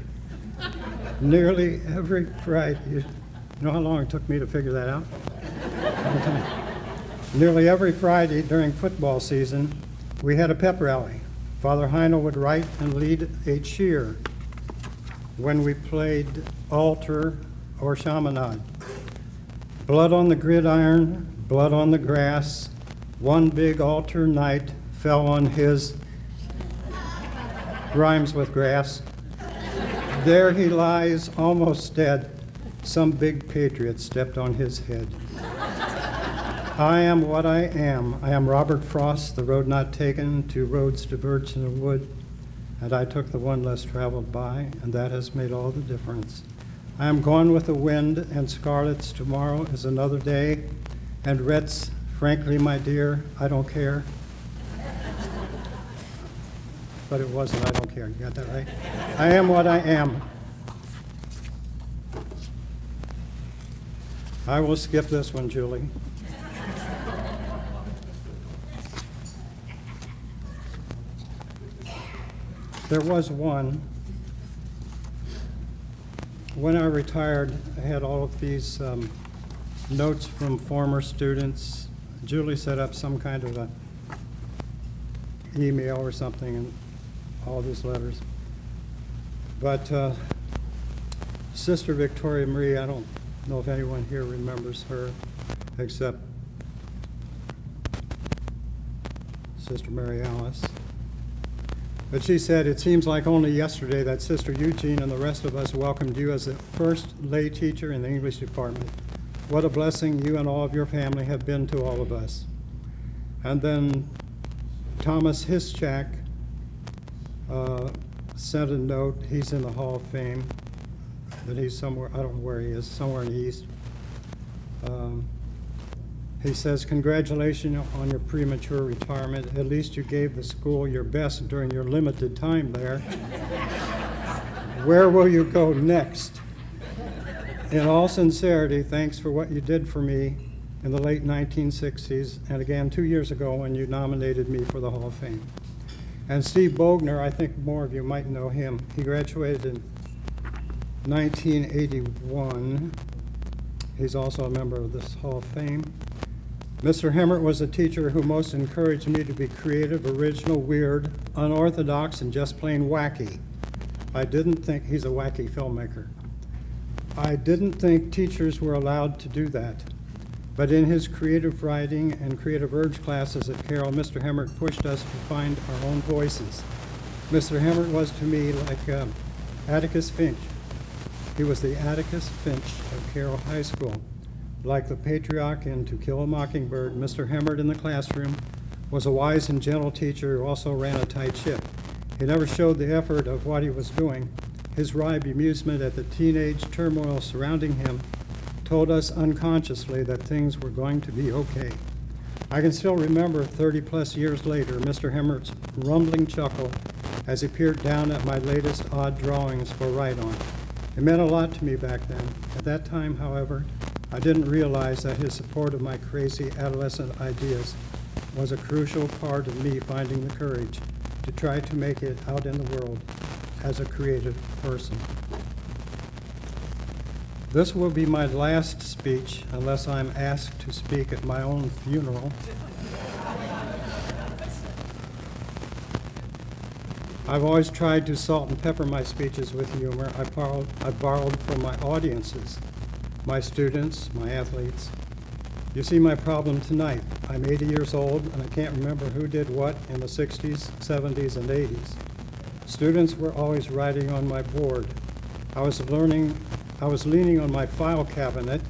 Nearly every Friday, you know how long it took me to figure that out? Nearly every Friday during football season, we had a pep rally. Father Heino would write and lead a cheer when we played altar or chaminade. Blood on the gridiron, blood on the grass, one big altar night fell on his, rhymes with grass. There he lies, almost dead. Some big patriot stepped on his head. I am what I am. I am Robert Frost, the road not taken, 2 roads diverged in a wood, and I took the one less traveled by, and that has made all the difference. I am gone with the wind, and scarlet's tomorrow is another day, and red's, frankly, my dear, I don't care. But it wasn't, I don't care. You got that right? I am what I am. I will skip this one, Julie. There was one. When I retired, I had all of these notes from former students. Julie set up some kind of a email or something and all these letters. But Sister Victoria Marie, I don't know if anyone here remembers her except Sister Mary Alice. But she said, it seems like only yesterday that Sister Eugene and the rest of us welcomed you as the first lay teacher in the English department. What a blessing you and all of your family have been to all of us. And then Thomas Hischak sent a note. He's in the Hall of Fame, but he's somewhere, I don't know where he is, somewhere in the East. He says, congratulations on your premature retirement. At least you gave the school your best during your limited time there. Where will you go next? In all sincerity, thanks for what you did for me in the late 1960s and again 2 years ago when you nominated me for the Hall of Fame. And Steve Bogner, I think more of you might know him. He graduated in 1981. He's also a member of this Hall of Fame. Mr. Hemmert was a teacher who most encouraged me to be creative, original, weird, unorthodox, and just plain wacky. I didn't think he's a wacky filmmaker. I didn't think teachers were allowed to do that. But in his creative writing and creative urge classes at Carroll, Mr. Hemmert pushed us to find our own voices. Mr. Hemmert was to me like Atticus Finch. He was the Atticus Finch of Carroll High School. Like the Patriot in To Kill a Mockingbird, Mr. Hemmert in the classroom was a wise and gentle teacher who also ran a tight ship. He never showed the effort of what he was doing. His wry bemusement at the teenage turmoil surrounding him told us unconsciously that things were going to be okay. I can still remember 30-plus years later, Mr. Hemmert's rumbling chuckle as he peered down at my latest odd drawings for write-on. It meant a lot to me back then. At that time, however, I didn't realize that his support of my crazy adolescent ideas was a crucial part of me finding the courage to try to make it out in the world as a creative person. This will be my last speech unless I'm asked to speak at my own funeral. I've always tried to salt and pepper my speeches with humor. I borrowed from my audiences, my students, my athletes. You see my problem tonight. I'm 80 years old and I can't remember who did what in the 60s, 70s, and 80s. Students were always writing on my board. I was leaning on my file cabinet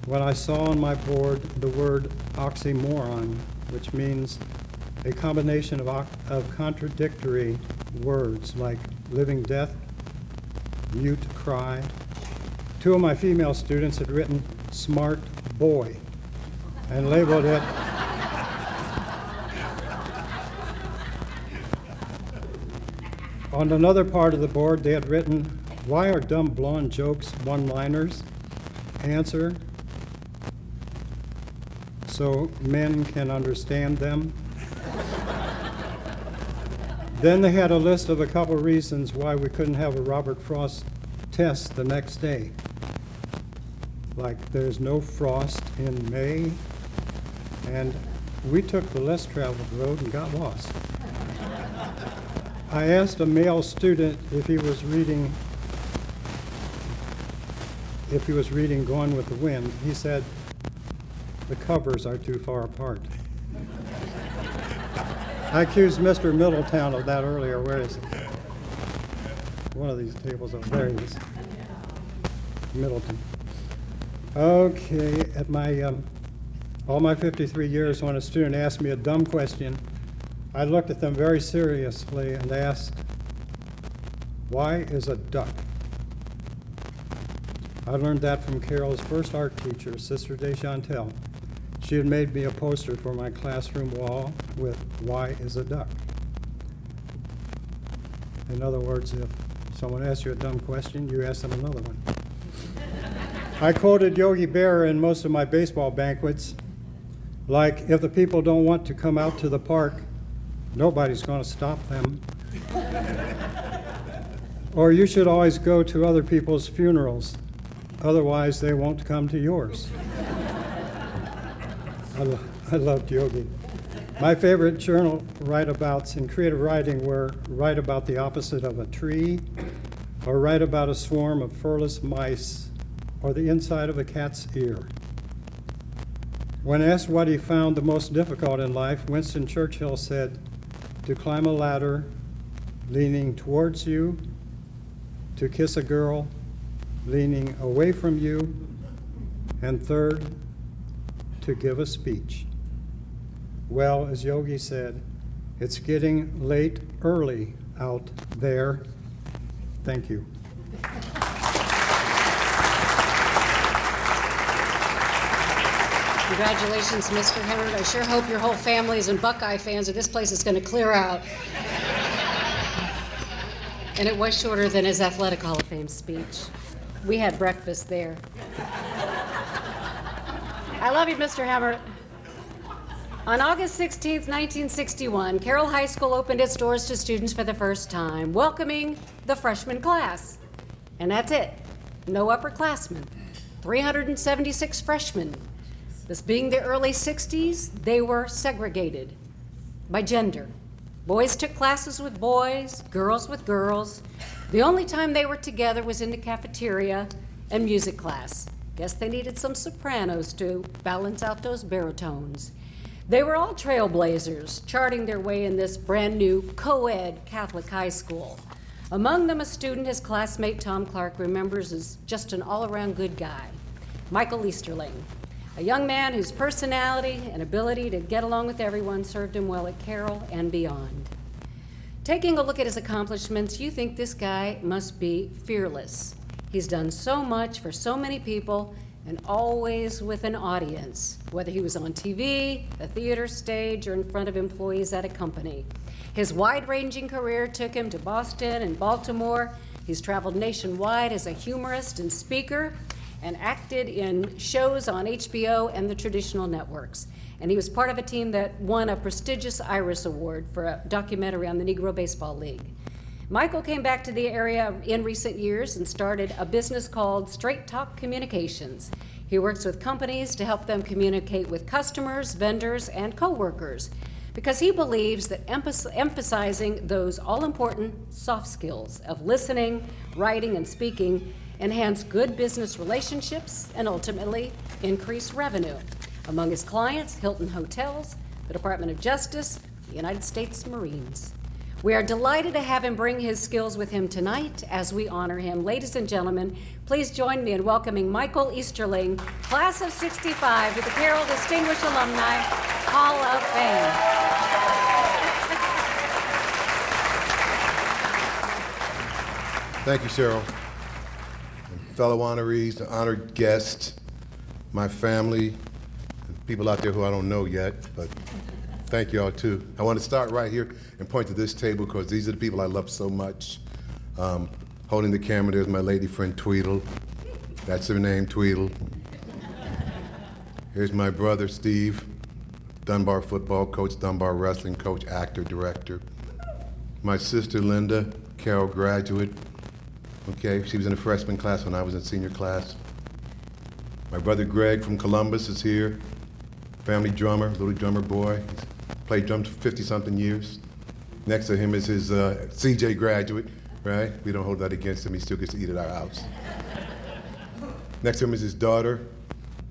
when I saw on my board the word oxymoron, which means a combination of contradictory words like living death, mute cry. Two of my female students had written smart boy and labeled it on another part of the board they had written, why are dumb blonde jokes one-liners? Answer, so men can understand them. Then they had a list of a couple reasons why we couldn't have a Robert Frost test the next day. Like there's no frost in May, and we took the less traveled road and got lost. I asked a male student if he was reading Gone with the Wind. He said, the covers are too far apart. I accused Mr. Middletown of that earlier. Where is it? One of these tables over there. He is. Middleton. Okay, at my all my 53 years, when a student asked me a dumb question, I looked at them very seriously and asked, why is a duck? I learned that from Carroll's first art teacher, Sister DeChantel. She had made me a poster for my classroom wall with, why is a duck? In other words, if someone asks you a dumb question, you ask them another one. I quoted Yogi Berra in most of my baseball banquets, like, if the people don't want to come out to the park, nobody's going to stop them. Or you should always go to other people's funerals, otherwise they won't come to yours. I loved Yogi. My favorite journal write-abouts in creative writing were write about the opposite of a tree, or write about a swarm of furless mice, or the inside of a cat's ear. When asked what he found the most difficult in life, Winston Churchill said, to climb a ladder leaning towards you, to kiss a girl leaning away from you, and third, to give a speech. Well, as Yogi said, it's getting late early out there. Thank you.
Congratulations, Mr. Hemmert. I sure hope your whole family's and Buckeye fans, or this place is going to clear out. And it was shorter than his Athletic Hall of Fame speech. We had breakfast there. I love you, Mr. Hemmert. On August 16, 1961, Carroll High School opened its doors to students for the first time, welcoming the freshman class. And that's it. No upperclassmen. 376 freshmen. This being the early 60s, they were segregated by gender. Boys took classes with boys, girls with girls. The only time they were together was in the cafeteria and music class. Guess they needed some sopranos to balance out those baritones. They were all trailblazers, charting their way in this brand new co-ed Catholic high school. Among them, a student his classmate Tom Clark remembers as just an all-around good guy, Michael Easterling, a young man whose personality and ability to get along with everyone served him well at Carroll and beyond. Taking a look at his accomplishments, you think this guy must be fearless. He's done so much for so many people and always with an audience, whether he was on TV, the theater stage, or in front of employees at a company. His wide-ranging career took him to Boston and Baltimore. He's traveled nationwide as a humorist and speaker and acted in shows on HBO and the traditional networks. And he was part of a team that won a prestigious Iris Award for a documentary on the Negro Baseball League. Michael came back to the area in recent years and started a business called Straight Talk Communications. He works with companies to help them communicate with customers, vendors, and coworkers because he believes that emphasizing those all-important soft skills of listening, writing, and speaking enhance good business relationships and ultimately increase revenue. Among his clients, Hilton Hotels, the Department of Justice, the United States Marines. We are delighted to have him bring his skills with him tonight as we honor him. Ladies and gentlemen, please join me in welcoming Michael Easterling, class of '65, to the Carroll Distinguished Alumni Hall of Fame.
Thank you, Cheryl. Fellow honorees, the honored guests, my family, and people out there who I don't know yet, but thank you all too. I want to start right here and point to this table because these are the people I love so much. Holding the camera, there's my lady friend Tweedle. That's her name, Tweedle. Here's my brother Steve, Dunbar football coach, Dunbar wrestling coach, actor, director. My sister Linda, Carroll graduate. Okay, she was in the freshman class when I was in senior class. My brother Greg from Columbus is here. Family drummer, little drummer boy. He's played drums for 50-something years. Next to him is his CJ graduate, right? We don't hold that against him. He still gets to eat at our house. Next to him is his daughter,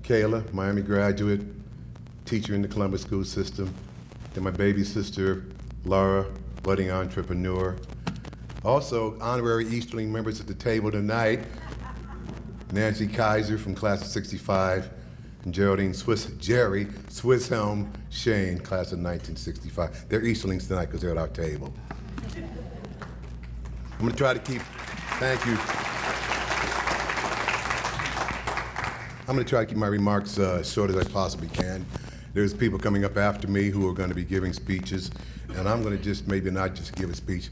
Kayla, Miami graduate, teacher in the Columbus school system. Then my baby sister, Laura, budding entrepreneur. Also, honorary Easterling members at the table tonight, Nancy Kaiser from class of '65, and Geraldine Swisshelm Shane, class of 1965. They're Easterlings tonight because they're at our table. I'm gonna try to keep, thank you. I'm gonna try to keep my remarks as short as I possibly can. There's people coming up after me who are gonna be giving speeches, and I'm gonna just maybe not just give a speech.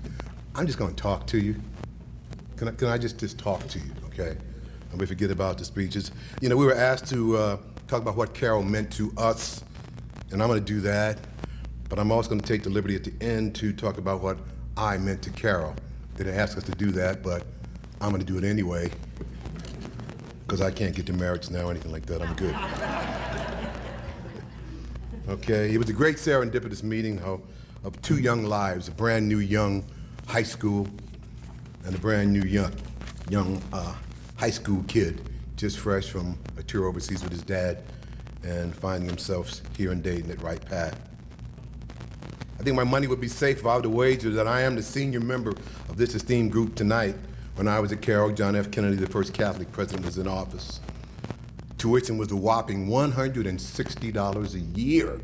I'm just gonna talk to you. Can I just talk to you, okay? And we forget about the speeches. You know, we were asked to talk about what Carroll meant to us, and I'm gonna do that, but I'm also gonna take the liberty at the end to talk about what I meant to Carroll. They didn't ask us to do that, but I'm gonna do it anyway, because I can't get demerits now or anything like that, I'm good. Okay, it was a great serendipitous meeting of two young lives, a brand new young high school and a brand new young high school kid, just fresh from a tour overseas with his dad and finding himself here in Dayton at Wright Pat. I think my money would be safe if I were to wager that I am the senior member of this esteemed group tonight. When I was at Carroll, John F. Kennedy, the first Catholic president, was in office. Tuition was a whopping $160 a year,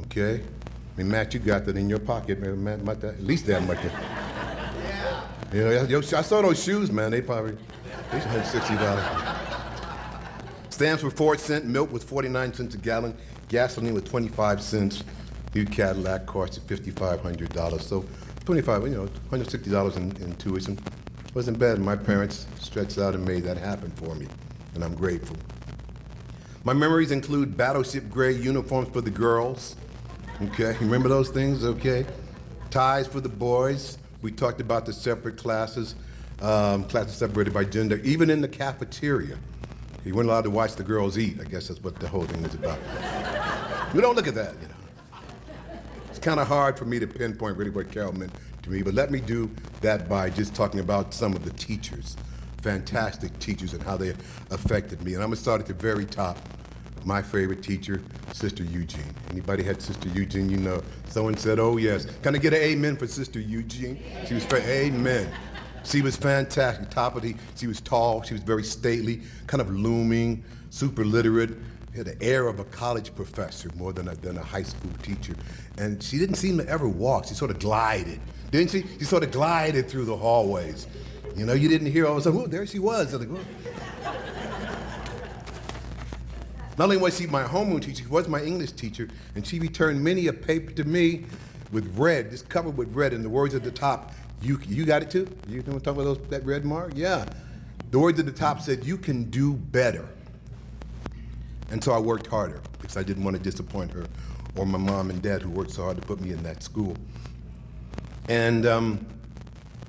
okay? I mean, Matt, you got that in your pocket, man. Matt, at least that much. Yeah. You know, I saw those shoes, man. They probably, $160. Stamps were 4 cents, milk was 49 cents a gallon, gasoline was 25 cents. New Cadillac cost $5,500. So $160 in tuition. Wasn't bad. My parents stretched out and made that happen for me, and I'm grateful. My memories include battleship gray uniforms for the girls. Okay, remember those things? Okay. Ties for the boys. We talked about the separate classes, classes separated by gender, even in the cafeteria. You weren't allowed to watch the girls eat. I guess that's what the whole thing was about. We don't look at that, you know. It's kind of hard for me to pinpoint really what Carroll meant to me, but let me do that by just talking about some of the teachers, fantastic teachers, and how they affected me. And I'm gonna start at the very top. My favorite teacher, Sister Eugene. Anybody had Sister Eugene, you know? Someone said, oh yes. Can I get an amen for Sister Eugene? She was, amen. She was fantastic, she was tall, she was very stately, kind of looming, super literate, had the air of a college professor more than a high school teacher. And she didn't seem to ever walk, she sort of glided, didn't she? She sort of glided through the hallways. You know, you didn't hear all of a sudden, oh, there she was. Like, oh. Not only was she my homeroom teacher, she was my English teacher, and she returned many a paper to me with red, just covered with red, and the words at the top, you got it too? You know what I'm talking about, that red mark? Yeah. The words at the top said, you can do better. And so I worked harder because I didn't want to disappoint her or my mom and dad who worked so hard to put me in that school. And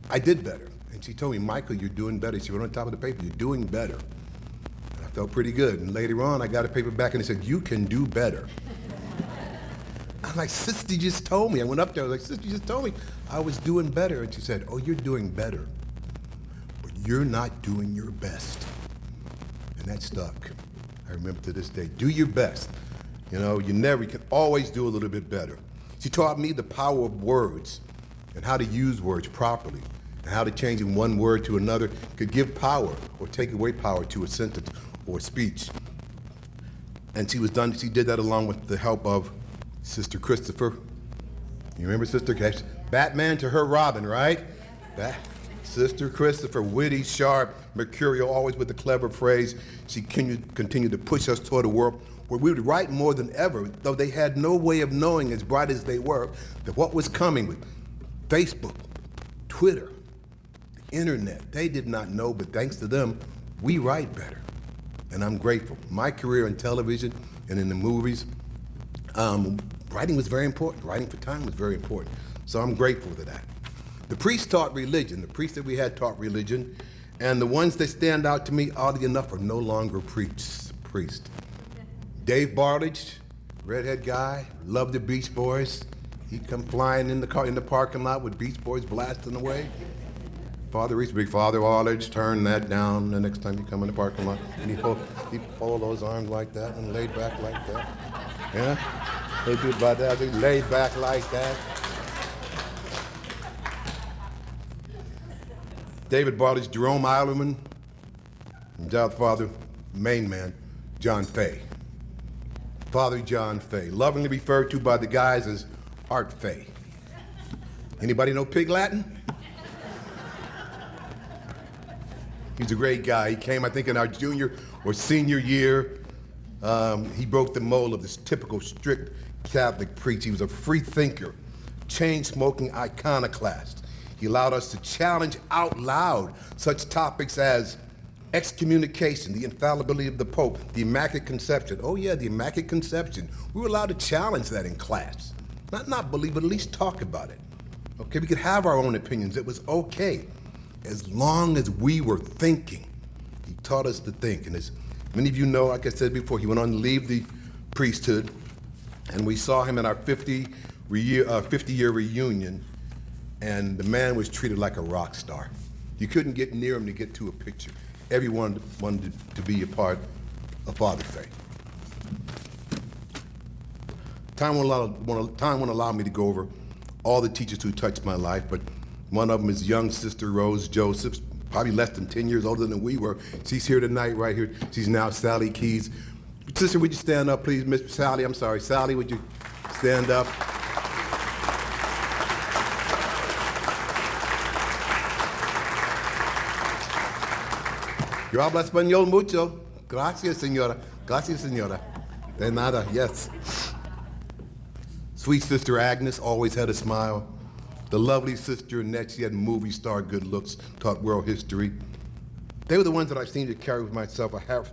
I did better. And she told me, Michael, you're doing better. She wrote on top of the paper, you're doing better. And I felt pretty good. And later on, I got a paper back and it said, you can do better. I'm like, Sister just told me. I went up there, I was like, Sister just told me I was doing better. And she said, oh, you're doing better, but you're not doing your best. And that stuck. I remember to this day, do your best. You know, you can always do a little bit better. She taught me the power of words and how to use words properly and how to changing one word to another could give power or take away power to a sentence or speech. And she did that along with the help of Sister Christopher. You remember Sister Cash? Batman to her Robin, right? Sister Christopher, witty, sharp, mercurial, always with the clever phrase. She continued to push us toward a world where we would write more than ever, though they had no way of knowing, as bright as they were, that what was coming with Facebook, Twitter, the internet. They did not know, but thanks to them, we write better. And I'm grateful. My career in television and in the movies, writing was very important. Writing for time was very important. So I'm grateful for that. The priests taught religion. The priests that we had taught religion. And the ones that stand out to me, oddly enough, are no longer priests. Dave Bartlage, redhead guy, loved the Beach Boys. He'd come flying in the parking lot with Beach Boys blasting away. Father Reese, big Father Bartlage, turn that down the next time you come in the parking lot. And he'd fold those arms like that and laid back like that. Yeah? They do about that, they laid back like that. David Bartlage, Jerome Eilerman, and Godfather, main man, John Fay. Father John Fay, lovingly referred to by the guys as Art Fay. Anybody know Pig Latin? He's a great guy. He came, I think, in our junior or senior year. He broke the mold of this typical strict Catholic priest. He was a free thinker, chain-smoking iconoclast. He allowed us to challenge out loud such topics as excommunication, the infallibility of the Pope, the Immaculate Conception. Oh yeah, the Immaculate Conception. We were allowed to challenge that in class. Not believe, but at least talk about it. Okay, we could have our own opinions. It was okay, as long as we were thinking. He taught us to think, and as many of you know, like I said before, he went on to leave the priesthood, and we saw him at our 50-year reunion, and the man was treated like a rock star. You couldn't get near him to get to a picture. Everyone wanted to be a part of Father Fay. Time won't allow me to go over all the teachers who touched my life, but one of them is young Sister Rose Joseph, probably less than 10 years older than we were. She's here tonight, right here. She's now Sally Keys. Sister, would you stand up, please? Miss Sally, I'm sorry. Sally, would you stand up? Yo habla español mucho. Gracias, señora. Gracias, señora. De nada, yes. Sweet sister Agnes always had a smile. The lovely sister Annette, she had movie star good looks, taught world history. They were the ones that I seemed to carry with myself a half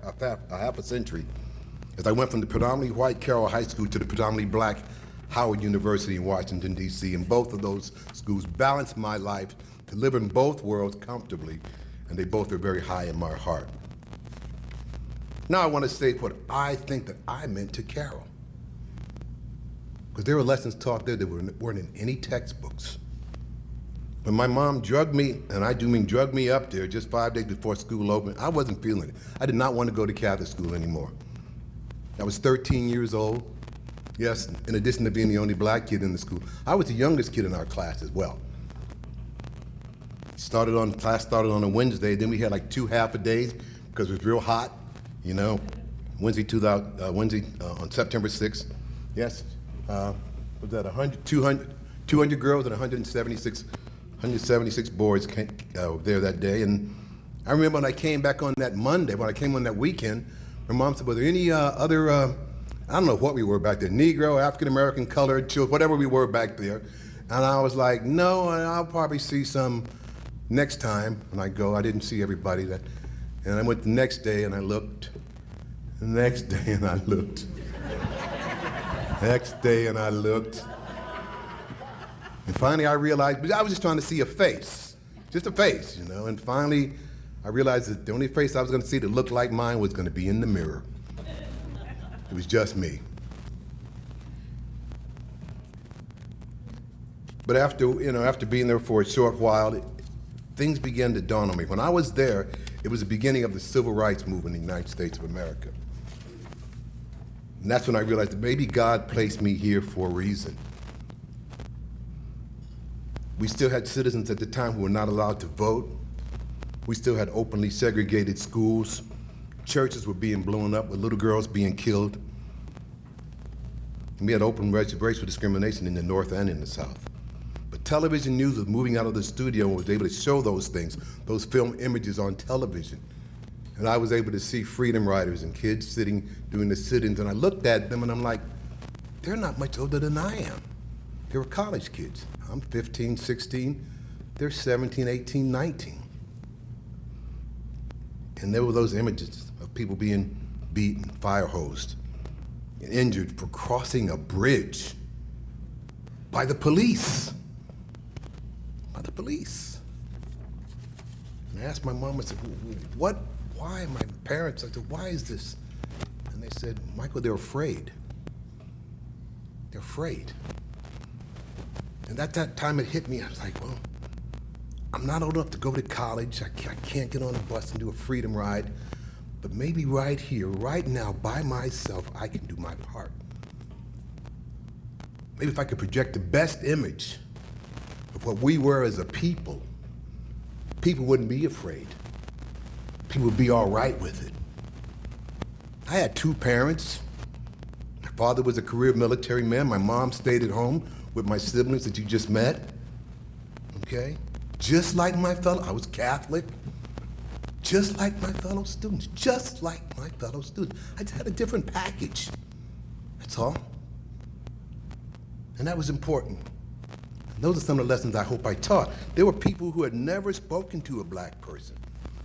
a century, as I went from the predominantly white Carroll High School to the predominantly black Howard University in Washington, D.C., and both of those schools balanced my life to live in both worlds comfortably, and they both are very high in my heart. Now I want to say what I think that I meant to Carroll, because there were lessons taught there that weren't in any textbooks. When my mom drugged me, and I do mean drugged me up there just 5 days before school opened, I wasn't feeling it. I did not want to go to Catholic school anymore. I was 13 years old. Yes, in addition to being the only black kid in the school, I was the youngest kid in our class as well. Class started on a Wednesday, then we had like 2 half-a-days because it was real hot, you know. Wednesday on September 6th. Yes, was that 200 girls and 176 boys came there that day. And I remember when I came back on that Monday, when I came on that weekend, my mom said, were there any other, I don't know what we were back there, Negro, African-American, colored, children, whatever we were back there. And I was like, no, I'll probably see some next time. And I go, I didn't see everybody. And I went the next day and I looked. The next day and I looked. Next day and I looked. And finally I realized, but I was just trying to see a face, just a face, you know. And finally I realized that the only face I was going to see that looked like mine was going to be in the mirror. It was just me. But after being there for a short while, things began to dawn on me. When I was there, it was the beginning of the civil rights movement in the United States of America. And that's when I realized that maybe God placed me here for a reason. We still had citizens at the time who were not allowed to vote. We still had openly segregated schools. Churches were being blown up with little girls being killed. And we had open racial discrimination in the North and in the South. But television news was moving out of the studio and was able to show those things, those film images on television. And I was able to see freedom riders and kids sitting, doing the sit-ins, and I looked at them and I'm like, they're not much older than I am. They were college kids. I'm 15, 16, they're 17, 18, 19. And there were those images of people being beaten, fire hosed, and injured for crossing a bridge by the police. By the police. And I asked my mom, I said, why my parents, I said, why is this? And they said, Michael, they're afraid. They're afraid. And at that time it hit me, I was like, well, I'm not old enough to go to college. I can't get on a bus and do a freedom ride. But maybe right here, right now, by myself, I can do my part. Maybe if I could project the best image of what we were as a people, people wouldn't be afraid. People would be all right with it. I had 2 parents. My father was a career military man. My mom stayed at home with my siblings that you just met, okay? Just like I was Catholic, just like my fellow students, just like my fellow students. I just had a different package, that's all. And that was important. And those are some of the lessons I hope I taught. There were people who had never spoken to a black person,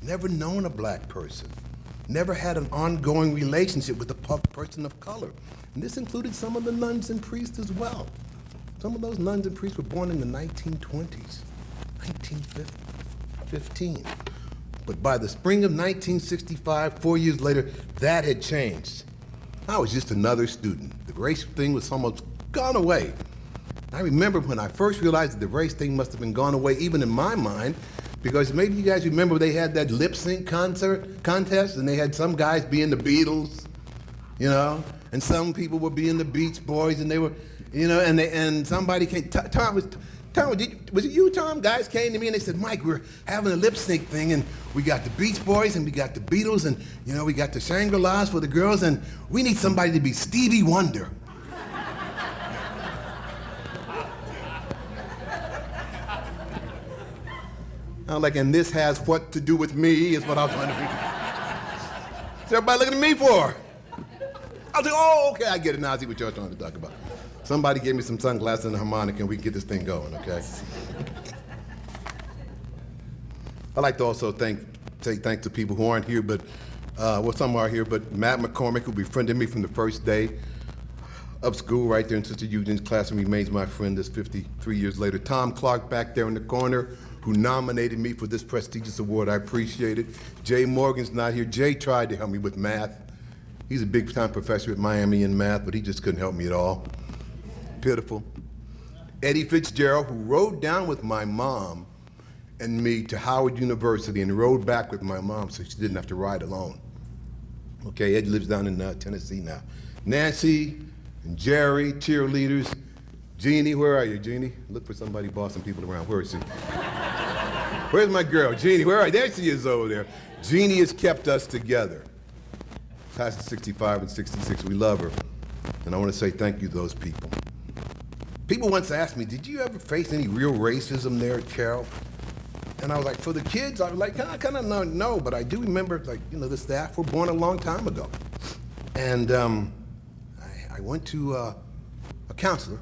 never known a black person, never had an ongoing relationship with a person of color. And this included some of the nuns and priests as well. Some of those nuns and priests were born in the 1920s, 1915. But by the spring of 1965, 4 years later, that had changed. I was just another student. The race thing was almost gone away. I remember when I first realized that the race thing must have been gone away, even in my mind, because maybe you guys remember they had that lip sync contest, and they had some guys being the Beatles, you know, and some people were being the Beach Boys, and they were, you know, and somebody came, Tom, was it you, Tom? Guys came to me and they said, Mike, we're having a lip sync thing, and we got the Beach Boys and we got the Beatles, and, you know, we got the Shangri-Las for the girls, and we need somebody to be Stevie Wonder. I'm like, and this has what to do with me, is what I was wondering. What's everybody looking at me for? I was like, oh, okay, I get it now. I see what y'all trying to talk about. Somebody gave me some sunglasses and a harmonica and we can get this thing going, okay? I'd like to also say thanks to people who aren't here, but, well, some are here, but Matt McCormick, who befriended me from the first day of school right there in Sister Eugene's classroom, remains my friend this 53 years later. Tom Clark back there in the corner, who nominated me for this prestigious award. I appreciate it. Jay Morgan's not here. Jay tried to help me with math. He's a big-time professor at Miami in math, but he just couldn't help me at all. Pitiful. Eddie Fitzgerald, who rode down with my mom and me to Howard University and rode back with my mom so she didn't have to ride alone. Okay, Eddie lives down in Tennessee now. Nancy and Jerry, cheerleaders. Jeannie, where are you, Jeannie? Look for somebody bossing people around. Where is she? Where's my girl? Jeannie, where are you? There she is over there. Jeannie has kept us together. Class of 65 and 66, we love her. And I want to say thank you to those people. People once asked me, did you ever face any real racism there at Carroll? And I was like, for the kids, I was like, I kind of no, but I do remember, like, you know, the staff were born a long time ago. And I went to a counselor.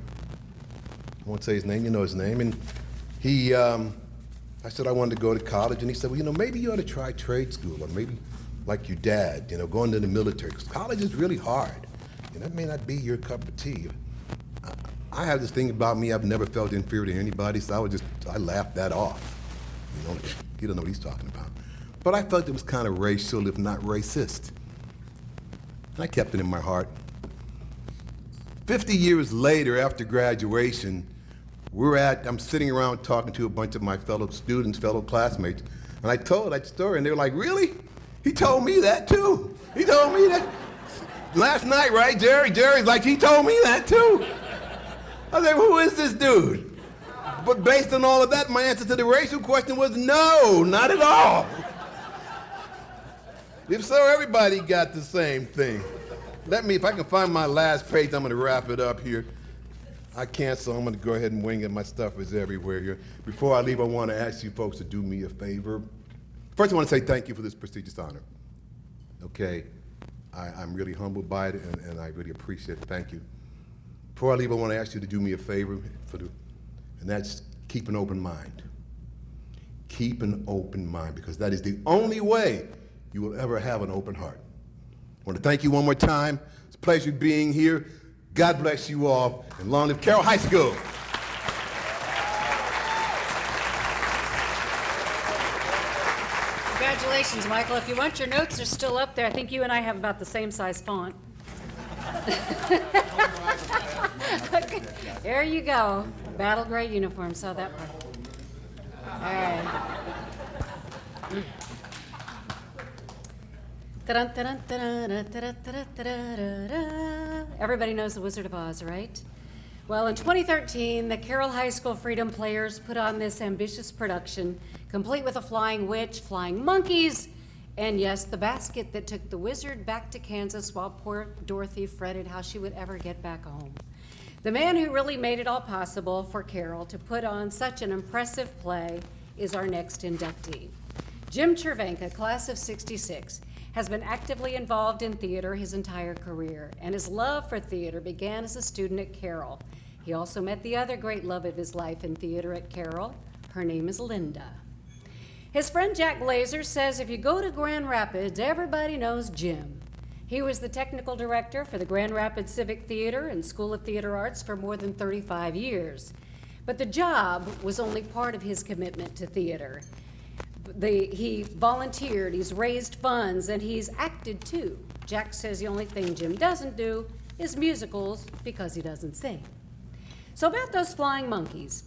I won't say his name, you know his name. And he, I said I wanted to go to college, and he said, well, you know, maybe you ought to try trade school, or maybe like your dad, you know, going to the military, because college is really hard. And that may not be your cup of tea. I have this thing about me, I've never felt inferior to anybody, so I laughed that off. You know, he don't know what he's talking about. But I felt it was kind of racial, if not racist. And I kept it in my heart. 50 years later, after graduation, I'm sitting around talking to a bunch of my fellow students, fellow classmates, and I told that story, and they were like, really? He told me that too. He told me that. Last night, right, Jerry? Jerry's like, he told me that too. I was like, who is this dude? But based on all of that, my answer to the racial question was no, not at all. If so, everybody got the same thing. If I can find my last page, I'm gonna wrap it up here. I can't, so I'm gonna go ahead and wing it. My stuff is everywhere here. Before I leave, I wanna ask you folks to do me a favor. First, I wanna say thank you for this prestigious honor. Okay, I'm really humbled by it, and I really appreciate it. Thank you. Before I leave, I wanna ask you to do me a favor, and that's keep an open mind. Keep an open mind, because that is the only way you will ever have an open heart. I want to thank you one more time. It's a pleasure being here. God bless you all, and long live Carroll High School.
Congratulations, Michael. If you want, your notes are still up there. I think you and I have about the same size font. Okay. There you go. Battle gray uniform, saw that part. All right. Everybody knows the Wizard of Oz, right? Well, in 2013, the Carroll High School Freedom Players put on this ambitious production, complete with a flying witch, flying monkeys, and yes, the basket that took the wizard back to Kansas while poor Dorothy fretted how she would ever get back home. The man who really made it all possible for Carroll to put on such an impressive play is our next inductee. Jim Chervenka, class of 66, has been actively involved in theater his entire career, and his love for theater began as a student at Carroll. He also met the other great love of his life in theater at Carroll. Her name is Linda. His friend Jack Glazer says if you go to Grand Rapids, everybody knows Jim. He was the technical director for the Grand Rapids Civic Theater and School of Theater Arts for more than 35 years. But the job was only part of his commitment to theater. He volunteered, he's raised funds, and he's acted too. Jack says the only thing Jim doesn't do is musicals because he doesn't sing. So about those flying monkeys.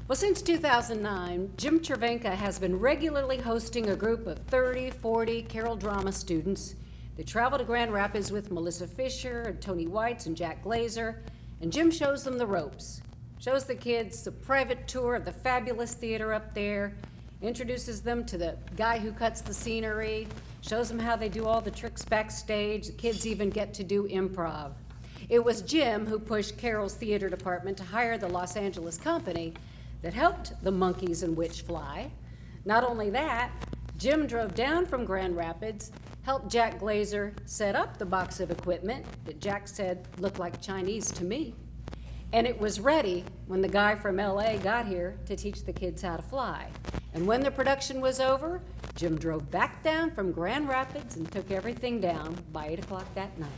Well, since 2009, Jim Chervenka has been regularly hosting a group of 30, 40 Carroll drama students. They travel to Grand Rapids with Melissa Fisher and Tony Whites and Jack Glazer, and Jim shows them the ropes. Shows the kids the private tour of the fabulous theater up there, introduces them to the guy who cuts the scenery, shows them how they do all the tricks backstage. The kids even get to do improv. It was Jim who pushed Carroll's theater department to hire the Los Angeles company that helped the monkeys and witch fly. Not only that, Jim drove down from Grand Rapids, helped Jack Glazer set up the box of equipment that Jack said looked like Chinese to me. And it was ready when the guy from LA got here to teach the kids how to fly. And when the production was over, Jim drove back down from Grand Rapids and took everything down by 8 o'clock that night.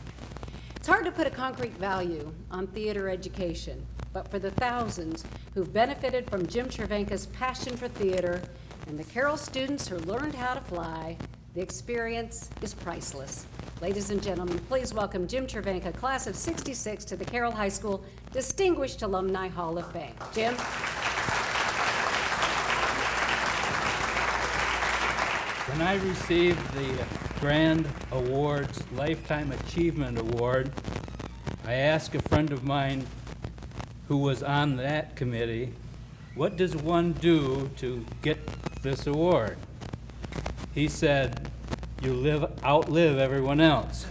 It's hard to put a concrete value on theater education, but for the thousands who've benefited from Jim Chervenka's passion for theater and the Carroll students who learned how to fly, the experience is priceless. Ladies and gentlemen, please welcome Jim Chervenka, class of '66, to the Carroll High School Distinguished Alumni Hall of Fame. Jim?
When I received the Grand Awards Lifetime Achievement Award, I asked a friend of mine who was on that committee, what does one do to get this award? He said, you outlive everyone else.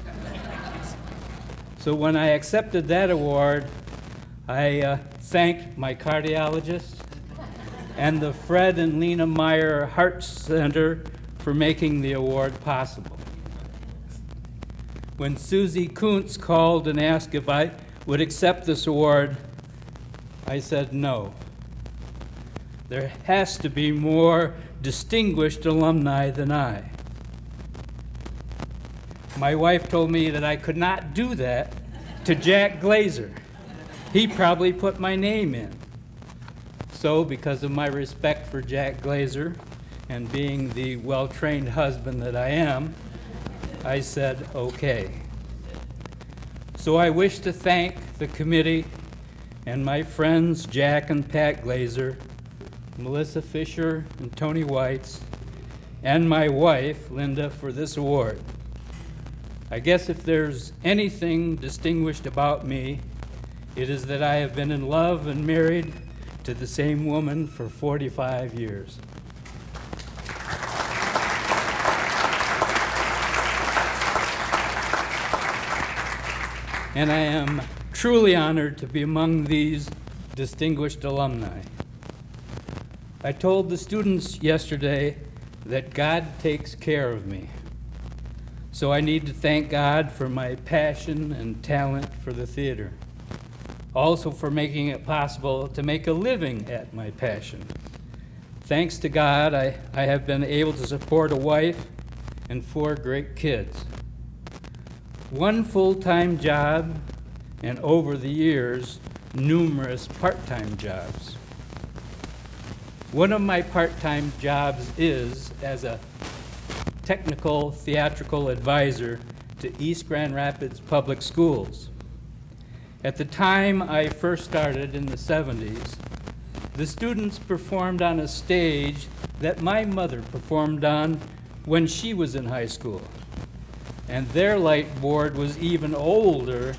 So when I accepted that award, I thanked my cardiologist and the Fred and Lena Meyer Heart Center for making the award possible. When Susie Kuntz called and asked if I would accept this award, I said no. There has to be more distinguished alumni than I. My wife told me that I could not do that to Jack Glazer. He probably put my name in. So, because of my respect for Jack Glazer and being the well-trained husband that I am, I said, okay. So I wish to thank the committee and my friends Jack and Pat Glazer, Melissa Fisher and Tony Weitz, and my wife, Linda, for this award. I guess if there's anything distinguished about me, it is that I have been in love and married to the same woman for 45 years. And I am truly honored to be among these distinguished alumni. I told the students yesterday that God takes care of me. So I need to thank God for my passion and talent for the theater. Also for making it possible to make a living at my passion. Thanks to God, I have been able to support a wife and 4 great kids. 1 full-time job, and over the years, numerous part-time jobs. One of my part-time jobs is as a technical theatrical advisor to East Grand Rapids Public Schools. At the time I first started in the 70s, the students performed on a stage that my mother performed on when she was in high school. And their light board was even older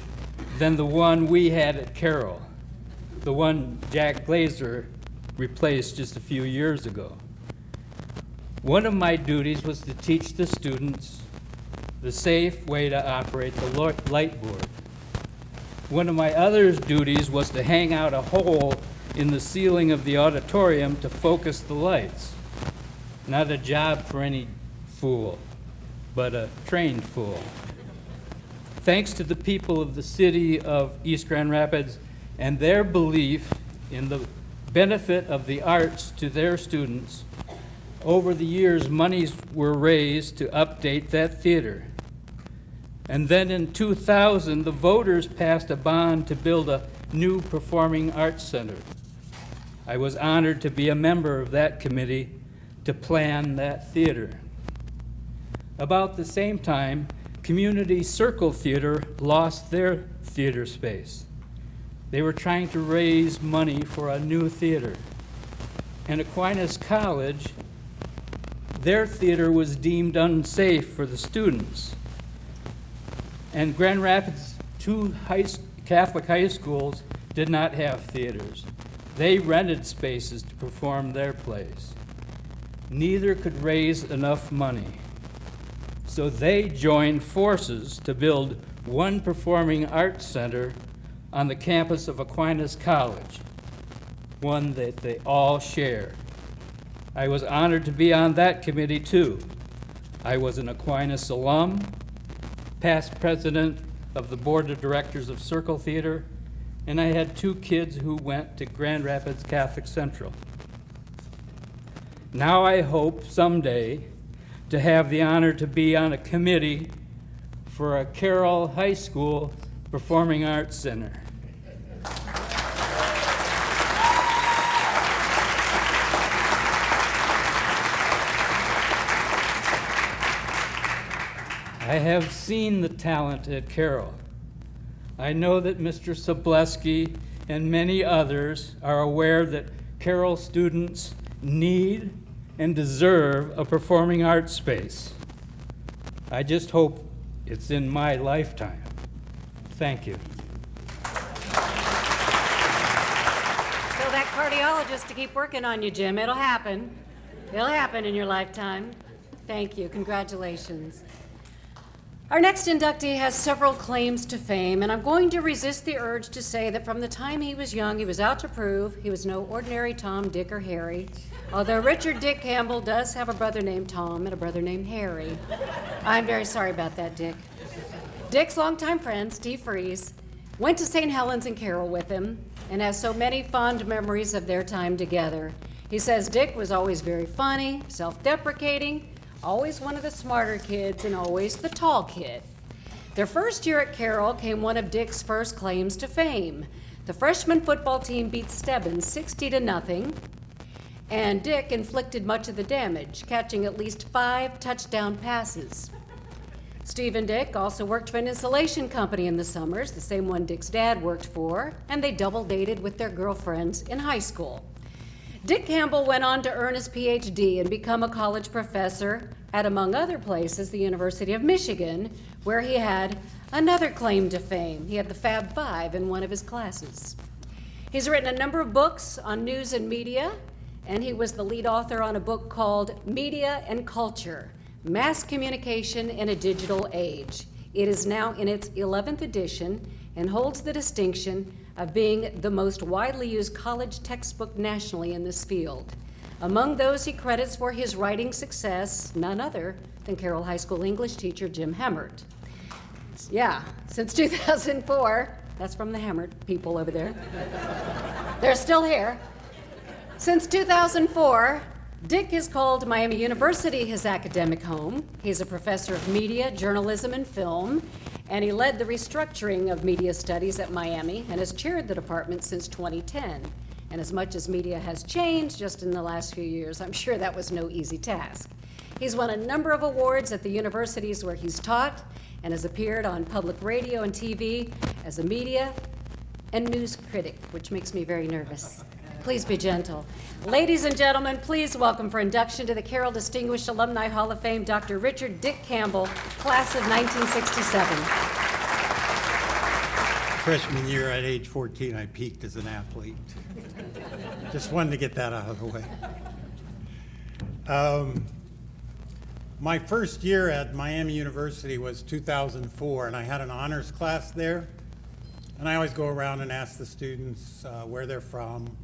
than the one we had at Carroll, the one Jack Glazer replaced just a few years ago. One of my duties was to teach the students the safe way to operate the light board. One of my other duties was to hang out a hole in the ceiling of the auditorium to focus the lights. Not a job for any fool, but a trained fool. Thanks to the people of the city of East Grand Rapids and their belief in the benefit of the arts to their students, over the years, monies were raised to update that theater. And then in 2000, the voters passed a bond to build a new performing arts center. I was honored to be a member of that committee to plan that theater. About the same time, Community Circle Theater lost their theater space. They were trying to raise money for a new theater. And Aquinas College, their theater was deemed unsafe for the students. And Grand Rapids, 2 Catholic high schools did not have theaters. They rented spaces to perform their plays. Neither could raise enough money. So they joined forces to build one performing arts center on the campus of Aquinas College, one that they all shared. I was honored to be on that committee too. I was an Aquinas alum, past president of the board of directors of Circle Theater, and I had 2 kids who went to Grand Rapids Catholic Central. Now I hope someday to have the honor to be on a committee for a Carroll High School Performing Arts Center. I have seen the talent at Carroll. I know that Mr. Sobleski and many others are aware that Carroll students need and deserve a performing arts space. I just hope it's in my lifetime. Thank you.
Tell that cardiologist to keep working on you, Jim. It'll happen. It'll happen in your lifetime. Thank you. Congratulations. Our next inductee has several claims to fame, and I'm going to resist the urge to say that from the time he was young, he was out to prove he was no ordinary Tom, Dick, or Harry, although Richard Dick Campbell does have a brother named Tom and a brother named Harry. I'm very sorry about that, Dick. Dick's longtime friend, Steve Freese, went to St. Helens and Carroll with him and has so many fond memories of their time together. He says Dick was always very funny, self-deprecating, always one of the smarter kids, and always the tall kid. Their first year at Carroll came one of Dick's first claims to fame. The freshman football team beat Stebbins 60-0, and Dick inflicted much of the damage, catching at least 5 touchdown passes. Steve and Dick also worked for an insulation company in the summers, the same one Dick's dad worked for, and they double dated with their girlfriends in high school. Dick Campbell went on to earn his PhD and become a college professor at, among other places, the University of Michigan, where he had another claim to fame. He had the Fab Five in one of his classes. He's written a number of books on news and media, and he was the lead author on a book called Media and Culture, Mass Communication in a Digital Age. It is now in its 11th edition and holds the distinction of being the most widely used college textbook nationally in this field. Among those he credits for his writing success, none other than Carroll High School English teacher Jim Hemmert. Yeah, since 2004, that's from the Hemmert people over there. They're still here. Since 2004, Dick has called Miami University his academic home. He's a professor of media, journalism, and film, and he led the restructuring of media studies at Miami and has chaired the department since 2010. And as much as media has changed just in the last few years, I'm sure that was no easy task. He's won a number of awards at the universities where he's taught and has appeared on public radio and TV as a media and news critic, which makes me very nervous. Please be gentle. Ladies and gentlemen, please welcome for induction to the Carroll Distinguished Alumni Hall of Fame, Dr. Richard Dick Campbell, class of 1967.
Freshman year at age 14, I peaked as an athlete. Just wanted to get that out of the way. My first year at Miami University was 2004, and I had an honors class there. And I always go around and ask the students where they're from.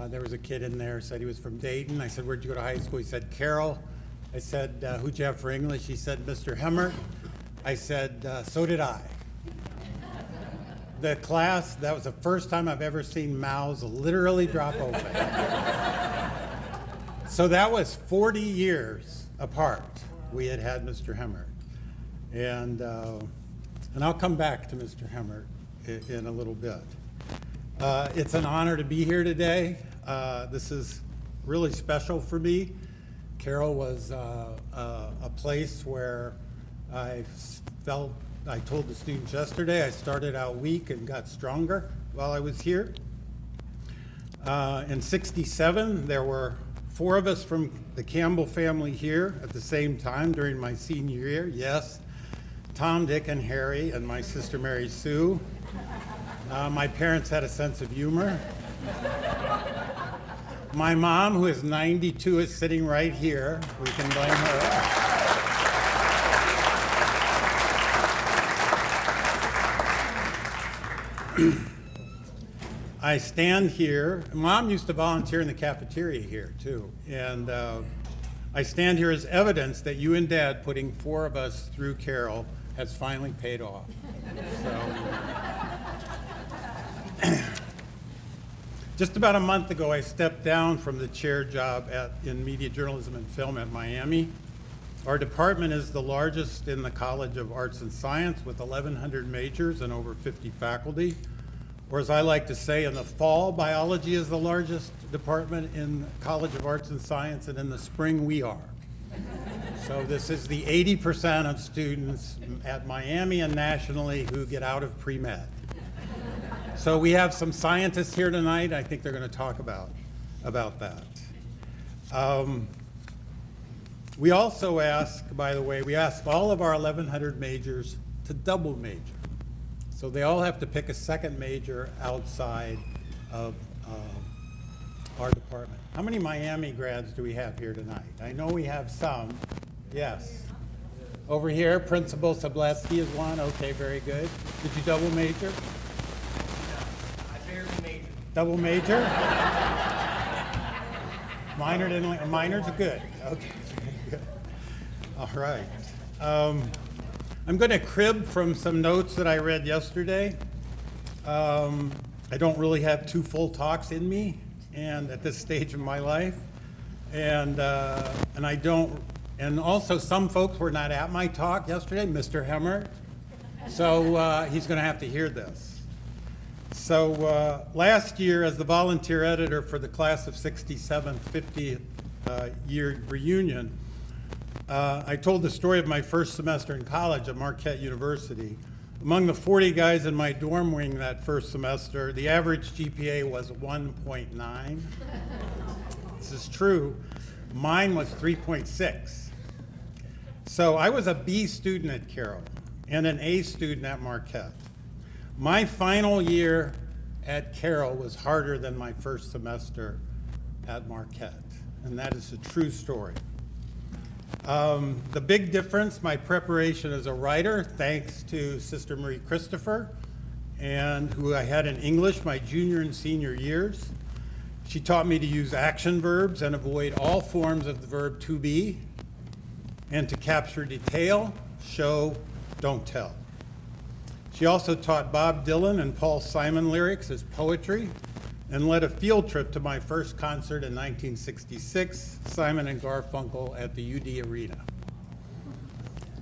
There was a kid in there, said he was from Dayton. I said, where'd you go to high school? He said, Carroll. I said, who'd you have for English? He said, Mr. Hemmert. I said, so did I. The class, that was the first time I've ever seen mouths literally drop open. So that was 40 years apart we had Mr. Hemmert. And I'll come back to Mr. Hemmert in a little bit. It's an honor to be here today. This is really special for me. Carroll was a place where I felt, I told the students yesterday, I started out weak and got stronger while I was here. In '67, there were 4 of us from the Campbell family here at the same time during my senior year. Yes, Tom, Dick, and Harry, and my sister Mary Sue. My parents had a sense of humor. My mom, who is 92, is sitting right here. We can blame her. I stand here. Mom used to volunteer in the cafeteria here, too. And I stand here as evidence that you and Dad putting 4 of us through Carroll has finally paid off. So, just about a month ago, I stepped down from the chair job in media journalism and film at Miami. Our department is the largest in the College of Arts and Science with 1,100 majors and over 50 faculty. Or as I like to say, in the fall, biology is the largest department in College of Arts and Science, and in the spring, we are. So this is the 80% of students at Miami and nationally who get out of pre-med. So we have some scientists here tonight. I think they're going to talk about that. We also ask, by the way, we ask all of our 1,100 majors to double major. So they all have to pick a second major outside of our department. How many Miami grads do we have here tonight? I know we have some. Yes. Over here, Principal Sableski is one. Okay, very good. Did you double major?
I barely majored.
Double major? Minors are good. Okay, very good. All right. I'm going to crib from some notes that I read yesterday. I don't really have 2 full talks in me, and at this stage of my life, and I don't. And also, some folks were not at my talk yesterday, Mr. Hemmert, so he's going to have to hear this. So last year, as the volunteer editor for the class of '67 50th year reunion, I told the story of my first semester in college at Marquette University. Among the 40 guys in my dorm wing that first semester, the average GPA was 1.9. This is true. Mine was 3.6. So I was a B student at Carroll and an A student at Marquette. My final year at Carroll was harder than my first semester at Marquette, and that is a true story. The big difference, my preparation as a writer, thanks to Sister Marie Christopher, and who I had in English my junior and senior years. She taught me to use action verbs and avoid all forms of the verb to be, and to capture detail, show, don't tell. She also taught Bob Dylan and Paul Simon lyrics as poetry, and led a field trip to my first concert in 1966, Simon and Garfunkel at the UD Arena.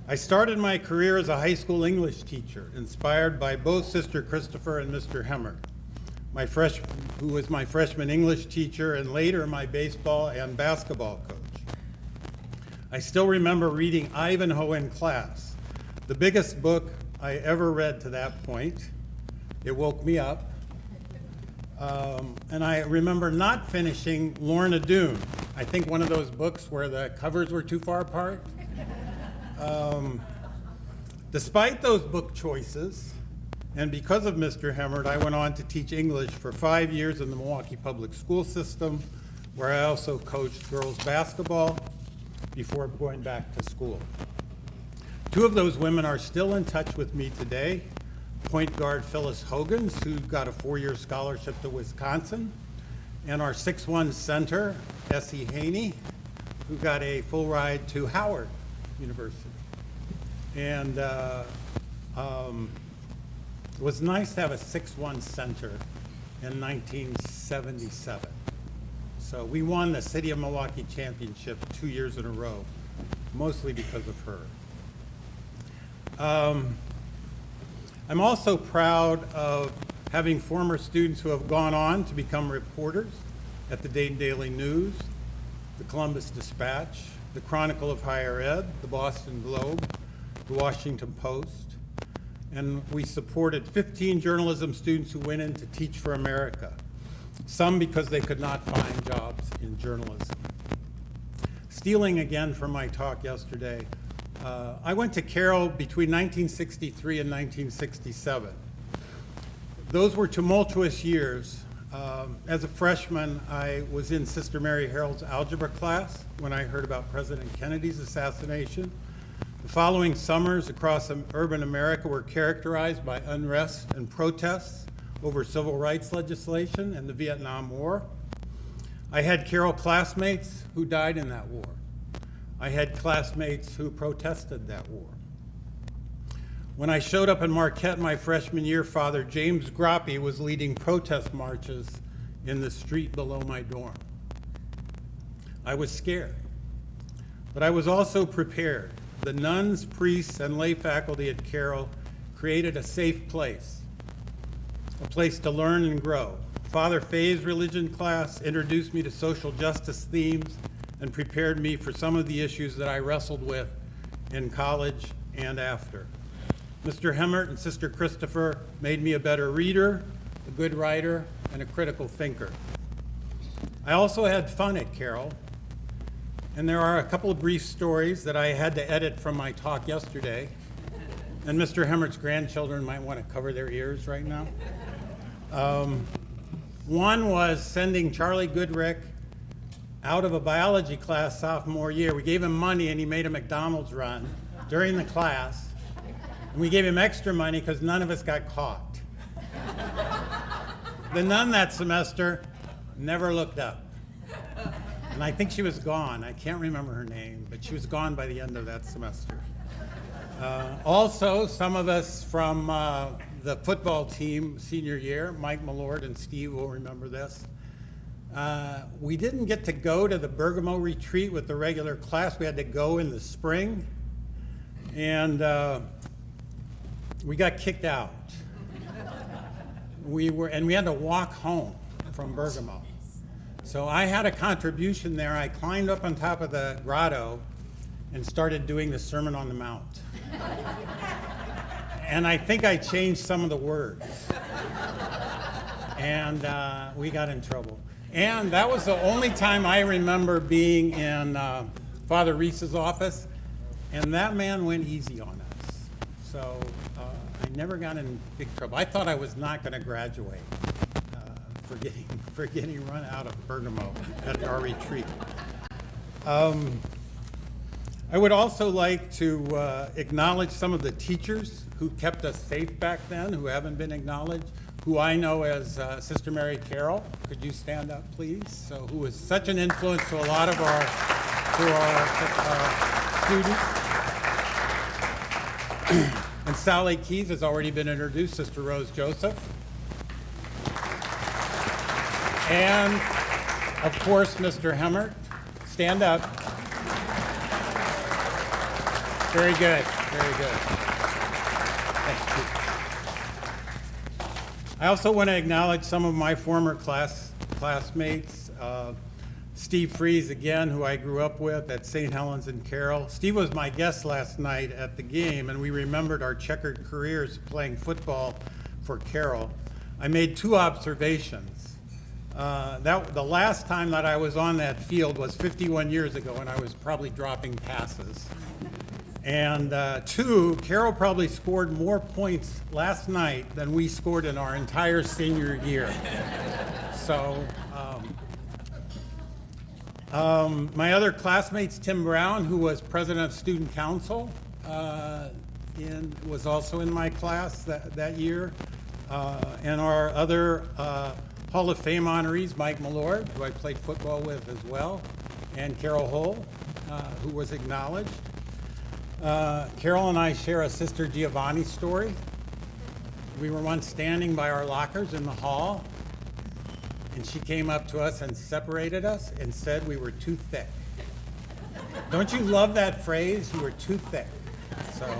I started my career as a high school English teacher, inspired by both Sister Christopher and Mr. Hemmert, who was my freshman English teacher and later my baseball and basketball coach. I still remember reading Ivanhoe in class, the biggest book I ever read to that point. It woke me up. And I remember not finishing Lorna Doone. I think one of those books where the covers were too far apart. Despite those book choices, and because of Mr. Hemmert, I went on to teach English for 5 years in the Milwaukee public school system, where I also coached girls basketball before going back to school. 2 of those women are still in touch with me today. Point guard Phyllis Hogans, who got a 4-year scholarship to Wisconsin, and our 6'1" center, Essie Haney, who got a full ride to Howard University. And it was nice to have a 6'1" center in 1977. So we won the City of Milwaukee Championship 2 years in a row, mostly because of her. I'm also proud of having former students who have gone on to become reporters at the Dayton Daily News, the Columbus Dispatch, the Chronicle of Higher Ed, the Boston Globe, the Washington Post, and we supported 15 journalism students who went in to teach for America, some because they could not find jobs in journalism. Stealing again from my talk yesterday, I went to Carroll between 1963 and 1967. Those were tumultuous years. As a freshman, I was in Sister Mary Harold's algebra class when I heard about President Kennedy's assassination. The following summers across urban America were characterized by unrest and protests over civil rights legislation and the Vietnam War. I had Carroll classmates who died in that war. I had classmates who protested that war. When I showed up in Marquette my freshman year, Father James Groppe was leading protest marches in the street below my dorm. I was scared, but I was also prepared. The nuns, priests, and lay faculty at Carroll created a safe place, a place to learn and grow. Father Fay's religion class introduced me to social justice themes and prepared me for some of the issues that I wrestled with in college and after. Mr. Hemmert and Sister Christopher made me a better reader, a good writer, and a critical thinker. I also had fun at Carroll, and there are a couple of brief stories that I had to edit from my talk yesterday, and Mr. Hemmert's grandchildren might want to cover their ears right now. One was sending Charlie Goodrick out of a biology class sophomore year. We gave him money and he made a McDonald's run during the class. And we gave him extra money because none of us got caught. The nun that semester never looked up. And I think she was gone. I can't remember her name, but she was gone by the end of that semester. Also, some of us from the football team senior year, Mike Millord and Steve will remember this. We didn't get to go to the Bergamo retreat with the regular class. We had to go in the spring. And we got kicked out. We had to walk home from Bergamo. So I had a contribution there. I climbed up on top of the grotto and started doing the Sermon on the Mount. And I think I changed some of the words. And we got in trouble. And that was the only time I remember being in Father Reese's office, and that man went easy on us. So I never got in big trouble. I thought I was not going to graduate for getting run out of Bergamo at our retreat. I would also like to acknowledge some of the teachers who kept us safe back then, who haven't been acknowledged, who I know as Sister Mary Carroll. Could you stand up, please? So, who was such an influence to a lot of our students. And Sally Keys has already been introduced, Sister Rose Joseph. And, of course, Mr. Hemmert. Stand up. Very good, very good. Thank you. I also want to acknowledge some of my former classmates. Steve Freeze, again, who I grew up with at St. Helens in Carroll. Steve was my guest last night at the game, and we remembered our checkered careers playing football for Carroll. I made two observations. The last time that I was on that field was 51 years ago, and I was probably dropping passes. And two, Carroll probably scored more points last night than we scored in our entire senior year. So, my other classmates, Tim Brown, who was president of student council, was also in my class that year. And our other Hall of Fame honorees, Mike Millord, who I played football with as well, and Carol Hull, who was acknowledged. Carol and I share a Sister Giovanni story. We were once standing by our lockers in the hall, and she came up to us and separated us and said we were too thick. Don't you love that phrase? You were too thick. So,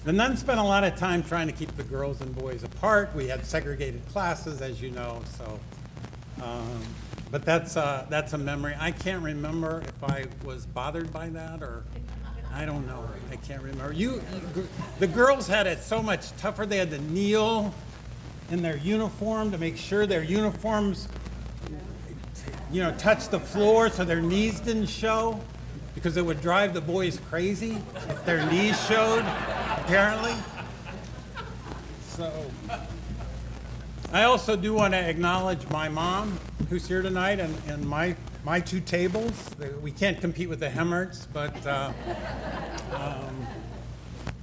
the nuns spent a lot of time trying to keep the girls and boys apart. We had segregated classes, as you know, so. But that's a memory. I can't remember if I was bothered by that or I don't know. I can't remember. The girls had it so much tougher. They had to kneel in their uniform to make sure their uniforms, touched the floor so their knees didn't show, because it would drive the boys crazy if their knees showed, apparently. So. I also do want to acknowledge my mom, who's here tonight, and my two tables. We can't compete with the Hemmerts, but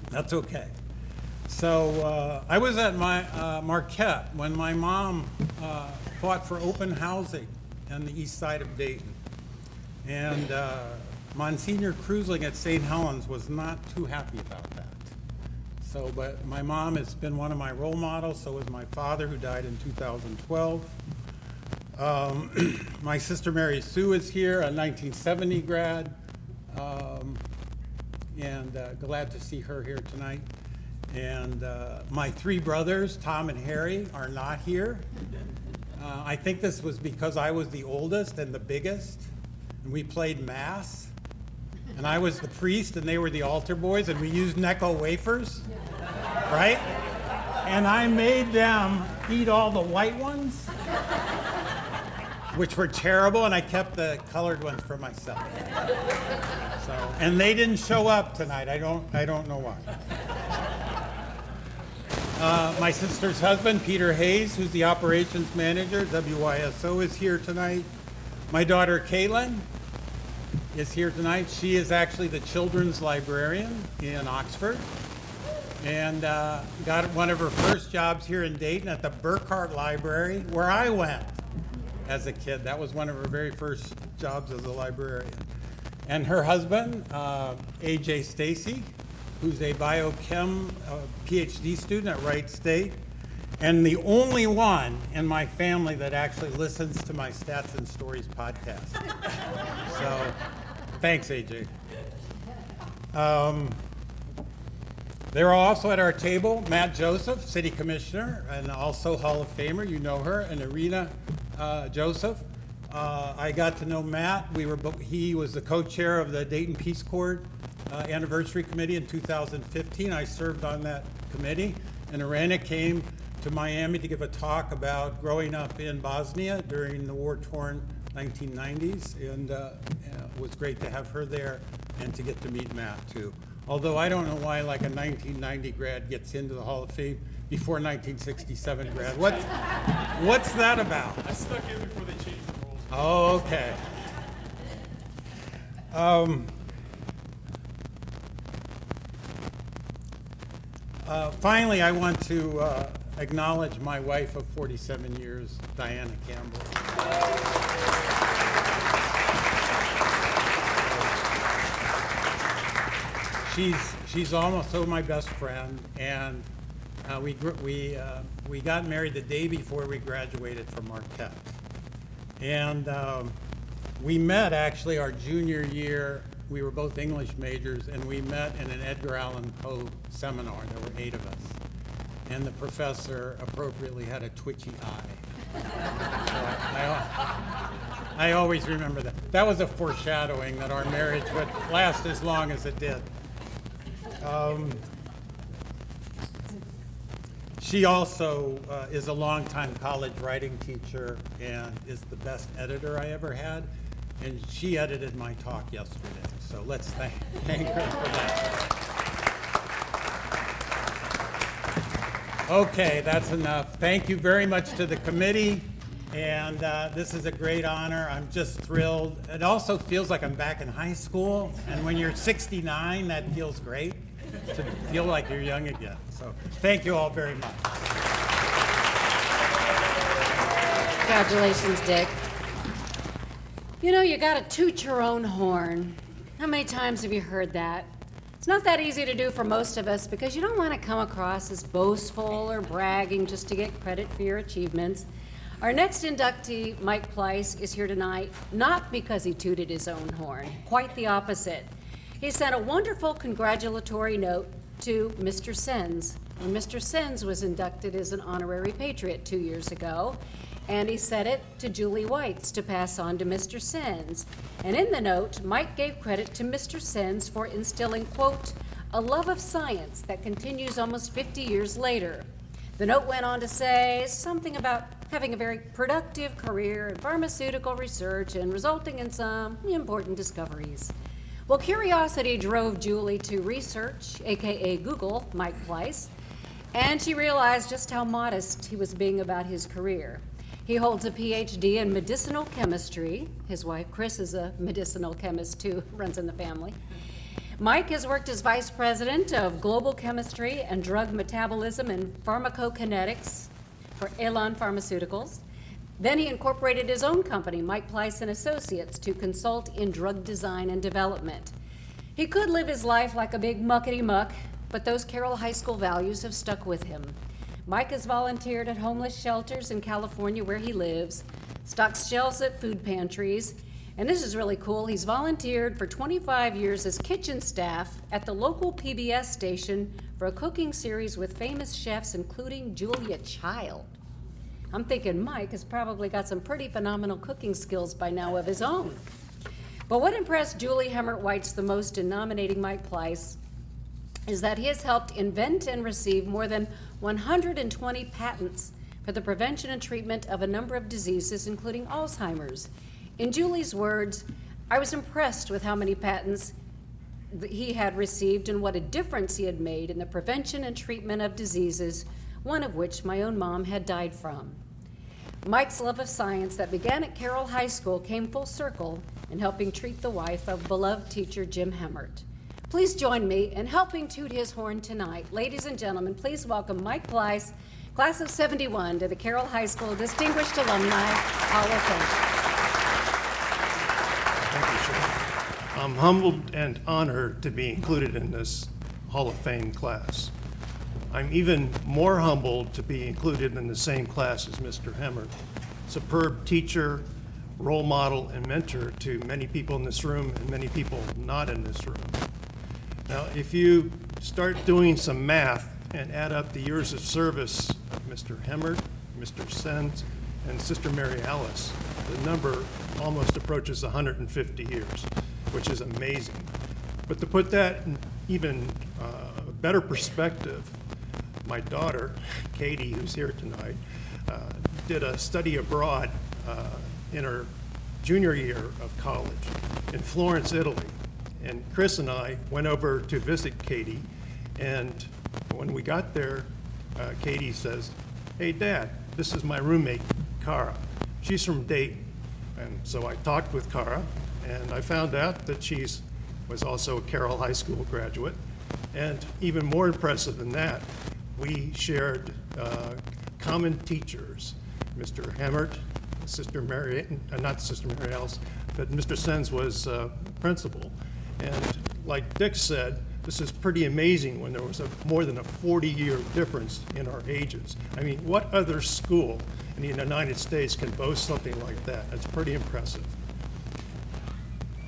that's okay. So I was at Marquette when my mom fought for open housing on the east side of Dayton. And Monsignor Cruisling at St. Helens was not too happy about that. So, but my mom has been one of my role models, so was my father, who died in 2012. My sister Mary Sue is here, a 1970 grad, and glad to see her here tonight. And my three brothers, Tom and Harry, are not here. I think this was because I was the oldest and the biggest, and we played Mass. And I was the priest and they were the altar boys, and we used Necco wafers, right? And I made them eat all the white ones, which were terrible, and I kept the colored ones for myself. So, and they didn't show up tonight. I don't know why. My sister's husband, Peter Hayes, who's the operations manager, WYSO, is here tonight. My daughter, Kaylin, is here tonight. She is actually the children's librarian in Oxford, and got one of her first jobs here in Dayton at the Burkhart Library, where I went as a kid. That was one of her very first jobs as a librarian. And her husband, A.J. Stacy, who's a biochem PhD student at Wright State, and the only one in my family that actually listens to my Stats and Stories podcast. So, thanks, AJ. They're also at our table, Matt Joseph, City Commissioner, and also Hall of Famer, you know her, and Irina Joseph. I got to know Matt. He was the co-chair of the Dayton Peace Corps Anniversary Committee in 2015. I served on that committee, and Irina came to Miami to give a talk about growing up in Bosnia during the war-torn 1990s, and it was great to have her there and to get to meet Matt too. Although I don't know why like a 1990 grad gets into the Hall of Fame before 1967 grad. What's that about?
I snuck in before they changed the rules.
Oh, okay. Finally, I want to acknowledge my wife of 47 years, Diana Campbell. She's also my best friend, and we got married the day before we graduated from Marquette. And we met actually our junior year. We were both English majors, and we met in an Edgar Allan Poe seminar. There were 8 of us. And the professor appropriately had a twitchy eye. So I always remember that. That was a foreshadowing that our marriage would last as long as it did. She also is a longtime college writing teacher and is the best editor I ever had. And she edited my talk yesterday. So let's thank her for that. Okay, that's enough. Thank you very much to the committee. And this is a great honor. I'm just thrilled. It also feels like I'm back in high school. And when you're 69, that feels great, to feel like you're young again. So thank you all very much.
Congratulations, Dick. You know, you gotta toot your own horn. How many times have you heard that? It's not that easy to do for most of us because you don't want to come across as boastful or bragging just to get credit for your achievements. Our next inductee, Mike Pleiss, is here tonight, not because he tooted his own horn, quite the opposite. He sent a wonderful congratulatory note to Mr. Sens when Mr. Sens was inducted as an Honorary Patriot 2 years ago. And he sent it to Julie Whites to pass on to Mr. Sens. And in the note, Mike gave credit to Mr. Sens for instilling, quote, a love of science that continues almost 50 years later. The note went on to say something about having a very productive career in pharmaceutical research and resulting in some important discoveries. Well, curiosity drove Julie to research, AKA Google, Mike Pleiss, and she realized just how modest he was being about his career. He holds a PhD in medicinal chemistry. His wife, Chris, is a medicinal chemist too, runs in the family. Mike has worked as vice president of global chemistry and drug metabolism and pharmacokinetics for Elan Pharmaceuticals. Then he incorporated his own company, Mike Pleiss and Associates, to consult in drug design and development. He could live his life like a big muckety-muck, but those Carroll High School values have stuck with him. Mike has volunteered at homeless shelters in California where he lives, stocks shelves at food pantries, and this is really cool, he's volunteered for 25 years as kitchen staff at the local PBS station for a cooking series with famous chefs, including Julia Child. I'm thinking Mike has probably got some pretty phenomenal cooking skills by now of his own. But what impressed Julie Hemmert-Whites the most in nominating Mike Pleiss is that he has helped invent and receive more than 120 patents for the prevention and treatment of a number of diseases, including Alzheimer's. In Julie's words, I was impressed with how many patents he had received and what a difference he had made in the prevention and treatment of diseases, one of which my own mom had died from. Mike's love of science that began at Carroll High School came full circle in helping treat the wife of beloved teacher Jim Hemmert. Please join me in helping toot his horn tonight. Ladies and gentlemen, please welcome Mike Pleiss, class of 71, to the Carroll High School Distinguished Alumni Hall of Fame.
Thank you, Sharon. I'm humbled and honored to be included in this Hall of Fame class. I'm even more humbled to be included in the same class as Mr. Hemmert, superb teacher, role model, and mentor to many people in this room and many people not in this room. Now, if you start doing some math and add up the years of service of Mr. Hemmert, Mr. Sens, and Sister Mary Alice, the number almost approaches 150 years, which is amazing. But to put that in even better perspective, my daughter, Katie, who's here tonight, did a study abroad in her junior year of college in Florence, Italy. And Chris and I went over to visit Katie, and when we got there, Katie says, "Hey, Dad, this is my roommate, Cara. She's from Dayton." And so I talked with Cara, and I found out that she was also a Carroll High School graduate. And even more impressive than that, we shared common teachers, Mr. Hemmert, Sister Mary, not Sister Mary Alice, but Mr. Sens was principal. And like Dick said, this is pretty amazing when there was more than a 40-year difference in our ages. I mean, what other school in the United States can boast something like that? It's pretty impressive.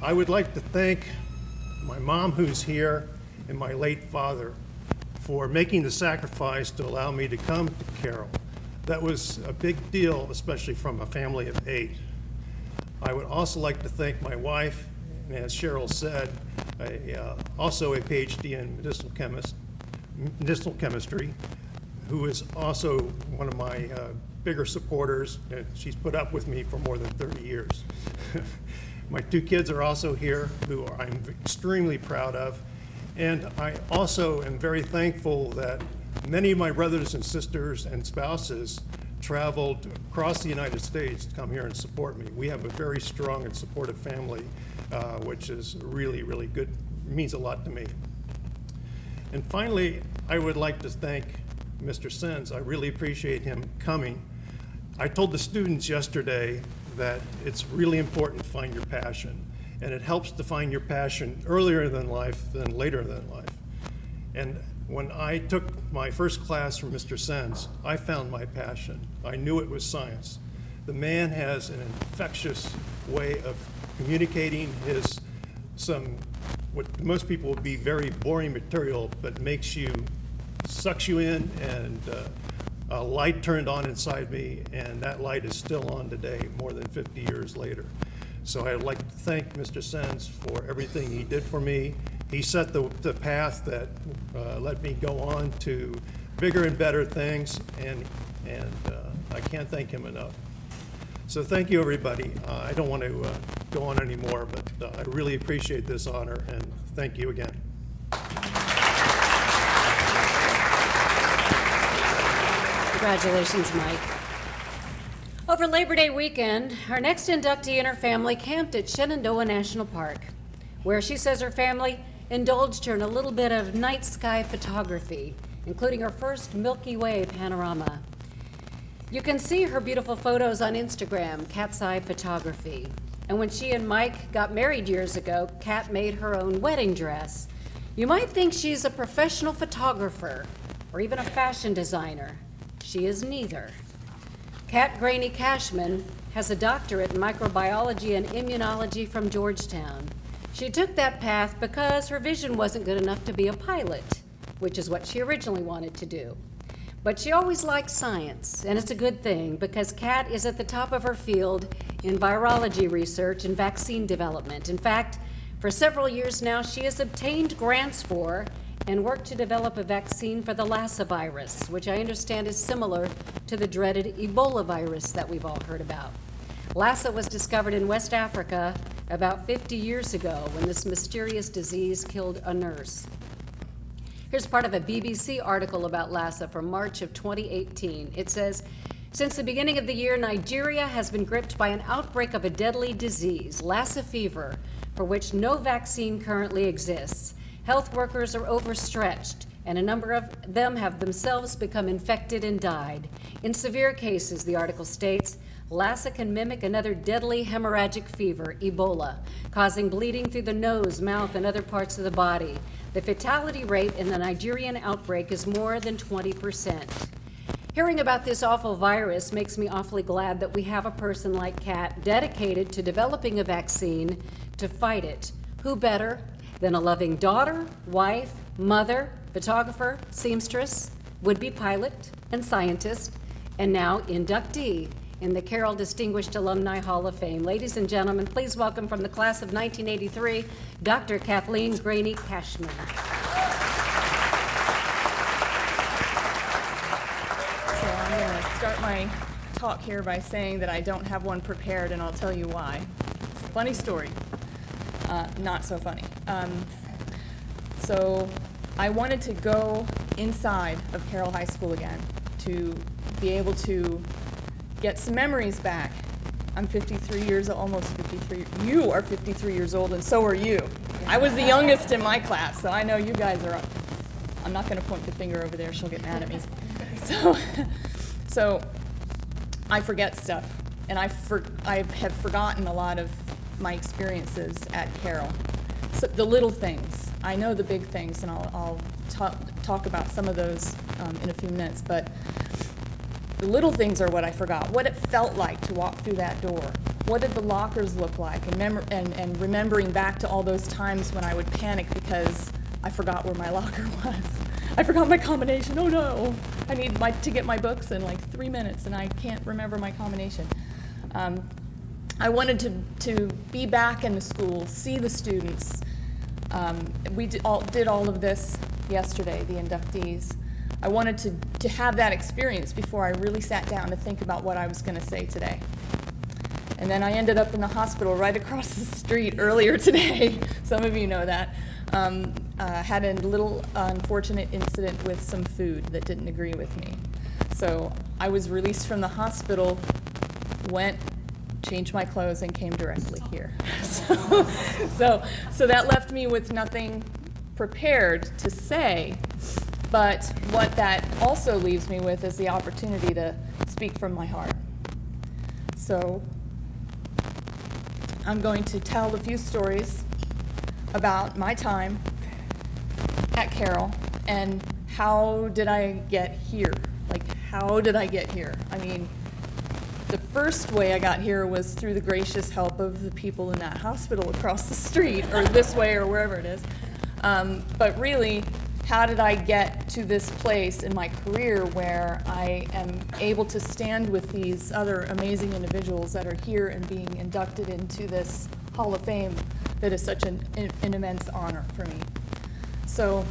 I would like to thank my mom, who's here, and my late father for making the sacrifice to allow me to come to Carroll. That was a big deal, especially from a family of 8. I would also like to thank my wife, and as Cheryl said, also a PhD in medicinal chemistry, who is also one of my bigger supporters. She's put up with me for more than 30 years. My 2 kids are also here, who I'm extremely proud of. And I also am very thankful that many of my brothers and sisters and spouses traveled across the United States to come here and support me. We have a very strong and supportive family, which is really, really good, means a lot to me. And finally, I would like to thank Mr. Sens. I really appreciate him coming. I told the students yesterday that it's really important to find your passion. And it helps to find your passion earlier than life than later than life. And when I took my first class from Mr. Sens, I found my passion. I knew it was science. The man has an infectious way of communicating what most people would be very boring material, but sucks you in, and a light turned on inside me, and that light is still on today, more than 50 years later. So I'd like to thank Mr. Sens for everything he did for me. He set the path that let me go on to bigger and better things, and I can't thank him enough. So thank you, everybody. I don't want to go on anymore, but I really appreciate this honor, and thank you again.
Congratulations, Mike. Over Labor Day weekend, our next inductee and her family camped at Shenandoah National Park, where she says her family indulged her in a little bit of night sky photography, including her first Milky Way panorama. You can see her beautiful photos on Instagram, Cat's Eye Photography. And when she and Mike got married years ago, Cat made her own wedding dress. You might think she's a professional photographer or even a fashion designer. She is neither. Cat Greaney Cashman has a doctorate in microbiology and immunology from Georgetown. She took that path because her vision wasn't good enough to be a pilot, which is what she originally wanted to do. But she always liked science, and it's a good thing because Cat is at the top of her field in virology research and vaccine development. In fact, for several years now, she has obtained grants for and worked to develop a vaccine for the Lassa virus, which I understand is similar to the dreaded Ebola virus that we've all heard about. Lassa was discovered in West Africa about 50 years ago when this mysterious disease killed a nurse. Here's part of a BBC article about Lassa from March of 2018. It says, since the beginning of the year, Nigeria has been gripped by an outbreak of a deadly disease, Lassa fever, for which no vaccine currently exists. Health workers are overstretched, and a number of them have themselves become infected and died. In severe cases, the article states, Lassa can mimic another deadly hemorrhagic fever, Ebola, causing bleeding through the nose, mouth, and other parts of the body. The fatality rate in the Nigerian outbreak is more than 20%. Hearing about this awful virus makes me awfully glad that we have a person like Kat dedicated to developing a vaccine to fight it. Who better than a loving daughter, wife, mother, photographer, seamstress, would-be pilot, and scientist, and now inductee in the Carroll Distinguished Alumni Hall of Fame. Ladies and gentlemen, please welcome from the class of 1983, Dr. Kathleen Greaney Cashman.
So I'm going to start my talk here by saying that I don't have one prepared, and I'll tell you why. It's a funny story. Not so funny. So I wanted to go inside of Carroll High School again to be able to get some memories back. I'm 53 years old, almost 53. You are 53 years old, and so are you. I was the youngest in my class, so I know you guys are. I'm not going to point the finger over there. She'll get mad at me. So I forget stuff, and I have forgotten a lot of my experiences at Carroll. So the little things. I know the big things, and I'll talk about some of those in a few minutes, but the little things are what I forgot. What it felt like to walk through that door. What did the lockers look like? And remembering back to all those times when I would panic because I forgot where my locker was. I forgot my combination. Oh no! I need to get my books in like 3 minutes, and I can't remember my combination. I wanted to be back in the school, see the students. We did all of this yesterday, the inductees. I wanted to have that experience before I really sat down to think about what I was going to say today. And then I ended up in the hospital right across the street earlier today. Some of you know that. Had a little unfortunate incident with some food that didn't agree with me. So I was released from the hospital, went, changed my clothes, and came directly here. So that left me with nothing prepared to say. But what that also leaves me with is the opportunity to speak from my heart. So I'm going to tell a few stories about my time at Carroll and how did I get here? Like, how did I get here? I mean, the first way I got here was through the gracious help of the people in that hospital across the street, or this way, or wherever it is. But really, how did I get to this place in my career where I am able to stand with these other amazing individuals that are here and being inducted into this Hall of Fame that is such an immense honor for me? So,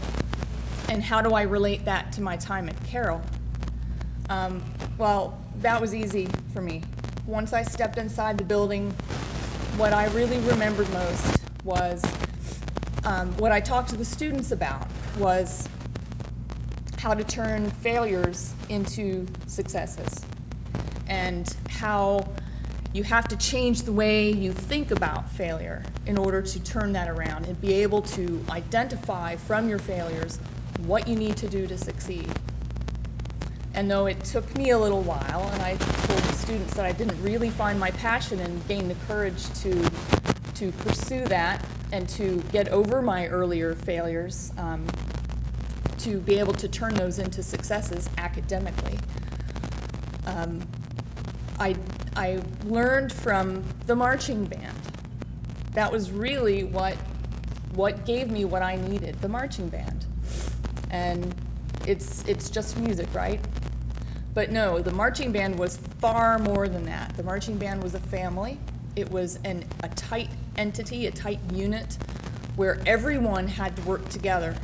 and how do I relate that to my time at Carroll? Well, that was easy for me. Once I stepped inside the building, what I really remembered most was what I talked to the students about was how to turn failures into successes, and how you have to change the way you think about failure in order to turn that around and be able to identify from your failures what you need to do to succeed. And though it took me a little while, and I told the students that I didn't really find my passion and gain the courage to pursue that and to get over my earlier failures, to be able to turn those into successes academically. I learned from the marching band. That was really what gave me what I needed, the marching band. And it's just music, right? But no, the marching band was far more than that. The marching band was a family. It was a tight entity, a tight unit, where everyone had to work together.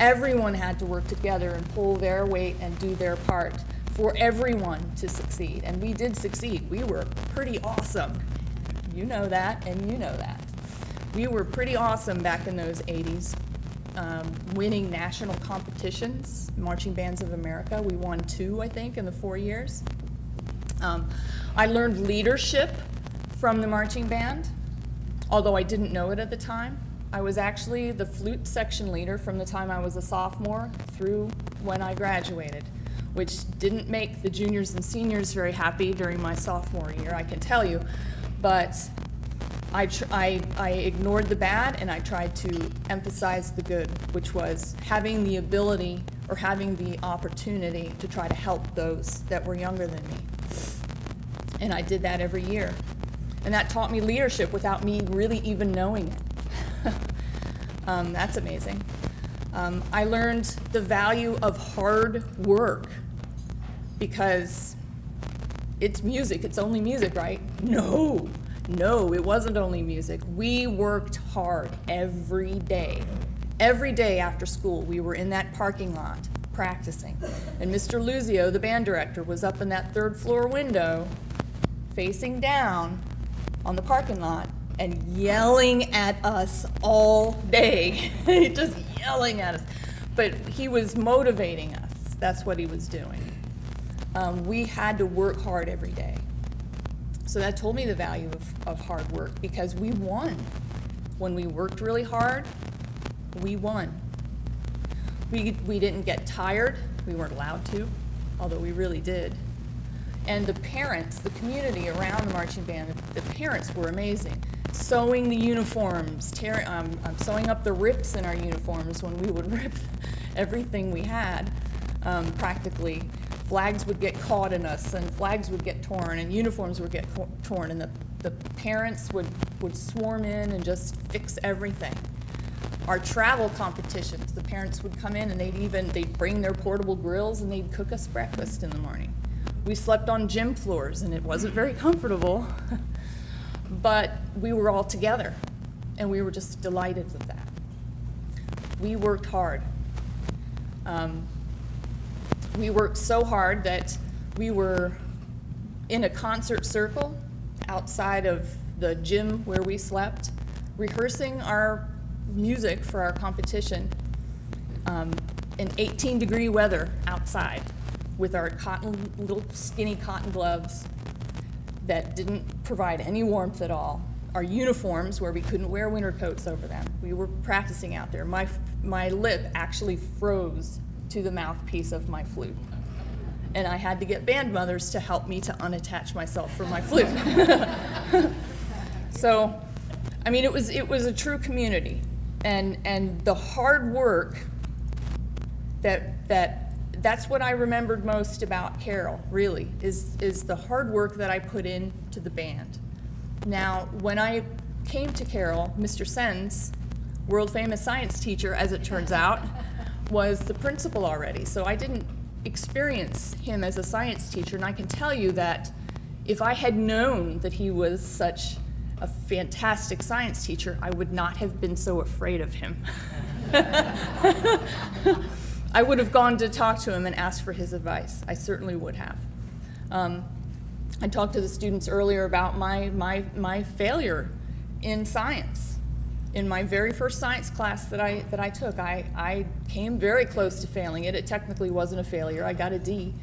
Everyone had to work together and pull their weight and do their part for everyone to succeed. And we did succeed. We were pretty awesome. You know that, and you know that. We were pretty awesome back in those 80s. Winning national competitions, Marching Bands of America. We won 2, I think, in the 4 years. I learned leadership from the marching band, although I didn't know it at the time. I was actually the flute section leader from the time I was a sophomore through when I graduated, which didn't make the juniors and seniors very happy during my sophomore year, I can tell you. But I ignored the bad and I tried to emphasize the good, which was having the ability or having the opportunity to try to help those that were younger than me. And I did that every year. And that taught me leadership without me really even knowing it. That's amazing. I learned the value of hard work because it's music, it's only music, right? No, it wasn't only music. We worked hard every day. Every day after school, we were in that parking lot practicing. And Mr. Luzio, the band director, was up in that 3rd floor window facing down on the parking lot and yelling at us all day. Just yelling at us. But he was motivating us. That's what he was doing. We had to work hard every day. So that told me the value of hard work because we won. When we worked really hard, we won. We didn't get tired. We weren't allowed to, although we really did. And the parents, the community around the marching band, the parents were amazing. Sewing the uniforms, sewing up the rips in our uniforms when we would rip everything we had, practically. Flags would get caught in us, and flags would get torn, and uniforms would get torn, and the parents would swarm in and just fix everything. Our travel competitions, the parents would come in and they'd bring their portable grills and they'd cook us breakfast in the morning. We slept on gym floors, and it wasn't very comfortable, but we were all together, and we were just delighted with that. We worked hard. We worked so hard that we were in a concert circle outside of the gym where we slept, rehearsing our music for our competition in 18-degree weather outside with our little skinny cotton gloves that didn't provide any warmth at all. Our uniforms where we couldn't wear winter coats over them. We were practicing out there. My lip actually froze to the mouthpiece of my flute. And I had to get band mothers to help me to unattach myself from my flute. So, I mean, it was a true community. And the hard work that's what I remembered most about Carroll, really, is the hard work that I put into the band. Now, when I came to Carroll, Mr. Sens, world-famous science teacher, as it turns out, was the principal already. So I didn't experience him as a science teacher, and I can tell you that if I had known that he was such a fantastic science teacher, I would not have been so afraid of him. I would have gone to talk to him and asked for his advice. I certainly would have. I talked to the students earlier about my failure in science. In my very first science class that I took, I came very close to failing it. It technically wasn't a failure. I got a D,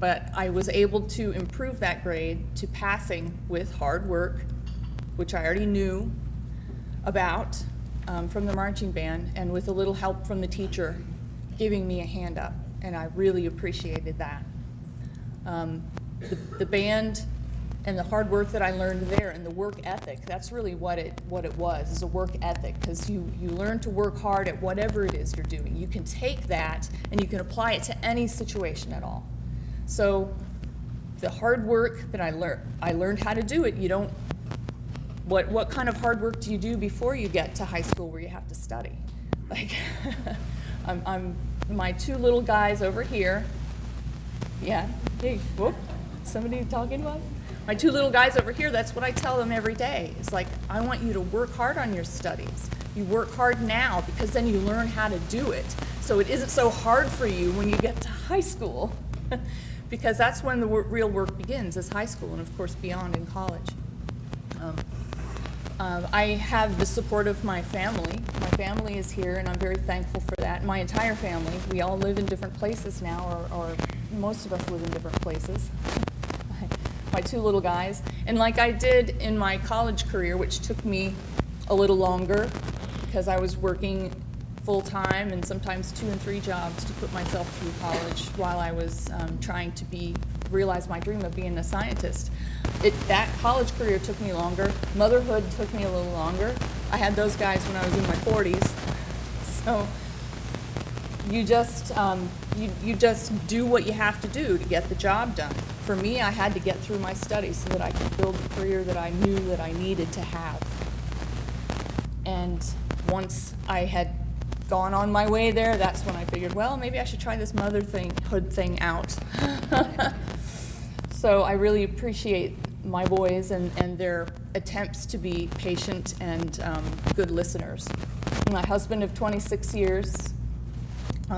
but I was able to improve that grade to passing with hard work, which I already knew about from the marching band, and with a little help from the teacher giving me a hand up. and I really appreciated that. The band and the hard work that I learned there, and the work ethic, that's really what it was, is a work ethic, because you learn to work hard at whatever it is you're doing. You can take that and you can apply it to any situation at all. So the hard work that I learned how to do it. You don't, what kind of hard work do you do before you get to high school where you have to study? Like, I'm my two little guys over here. Yeah, hey, whoop, somebody talking to us? My two little guys over here, that's what I tell them every day. It's like, I want you to work hard on your studies. You work hard now because then you learn how to do it. So it isn't so hard for you when you get to high school because that's when the real work begins, is high school, and of course beyond in college. I have the support of my family. My family is here, and I'm very thankful for that. My entire family, we all live in different places now, or most of us live in different places. My two little guys. And like I did in my college career, which took me a little longer because I was working full-time and sometimes 2 and 3 jobs to put myself through college while I was trying to realize my dream of being a scientist. That college career took me longer. Motherhood took me a little longer. I had those guys when I was in my 40s. So you just do what you have to do to get the job done. For me, I had to get through my studies so that I could build the career that I knew that I needed to have. And once I had gone on my way there, that's when I figured, well, maybe I should try this motherhood thing out. So I really appreciate my boys and their attempts to be patient and good listeners. My husband of 26 years,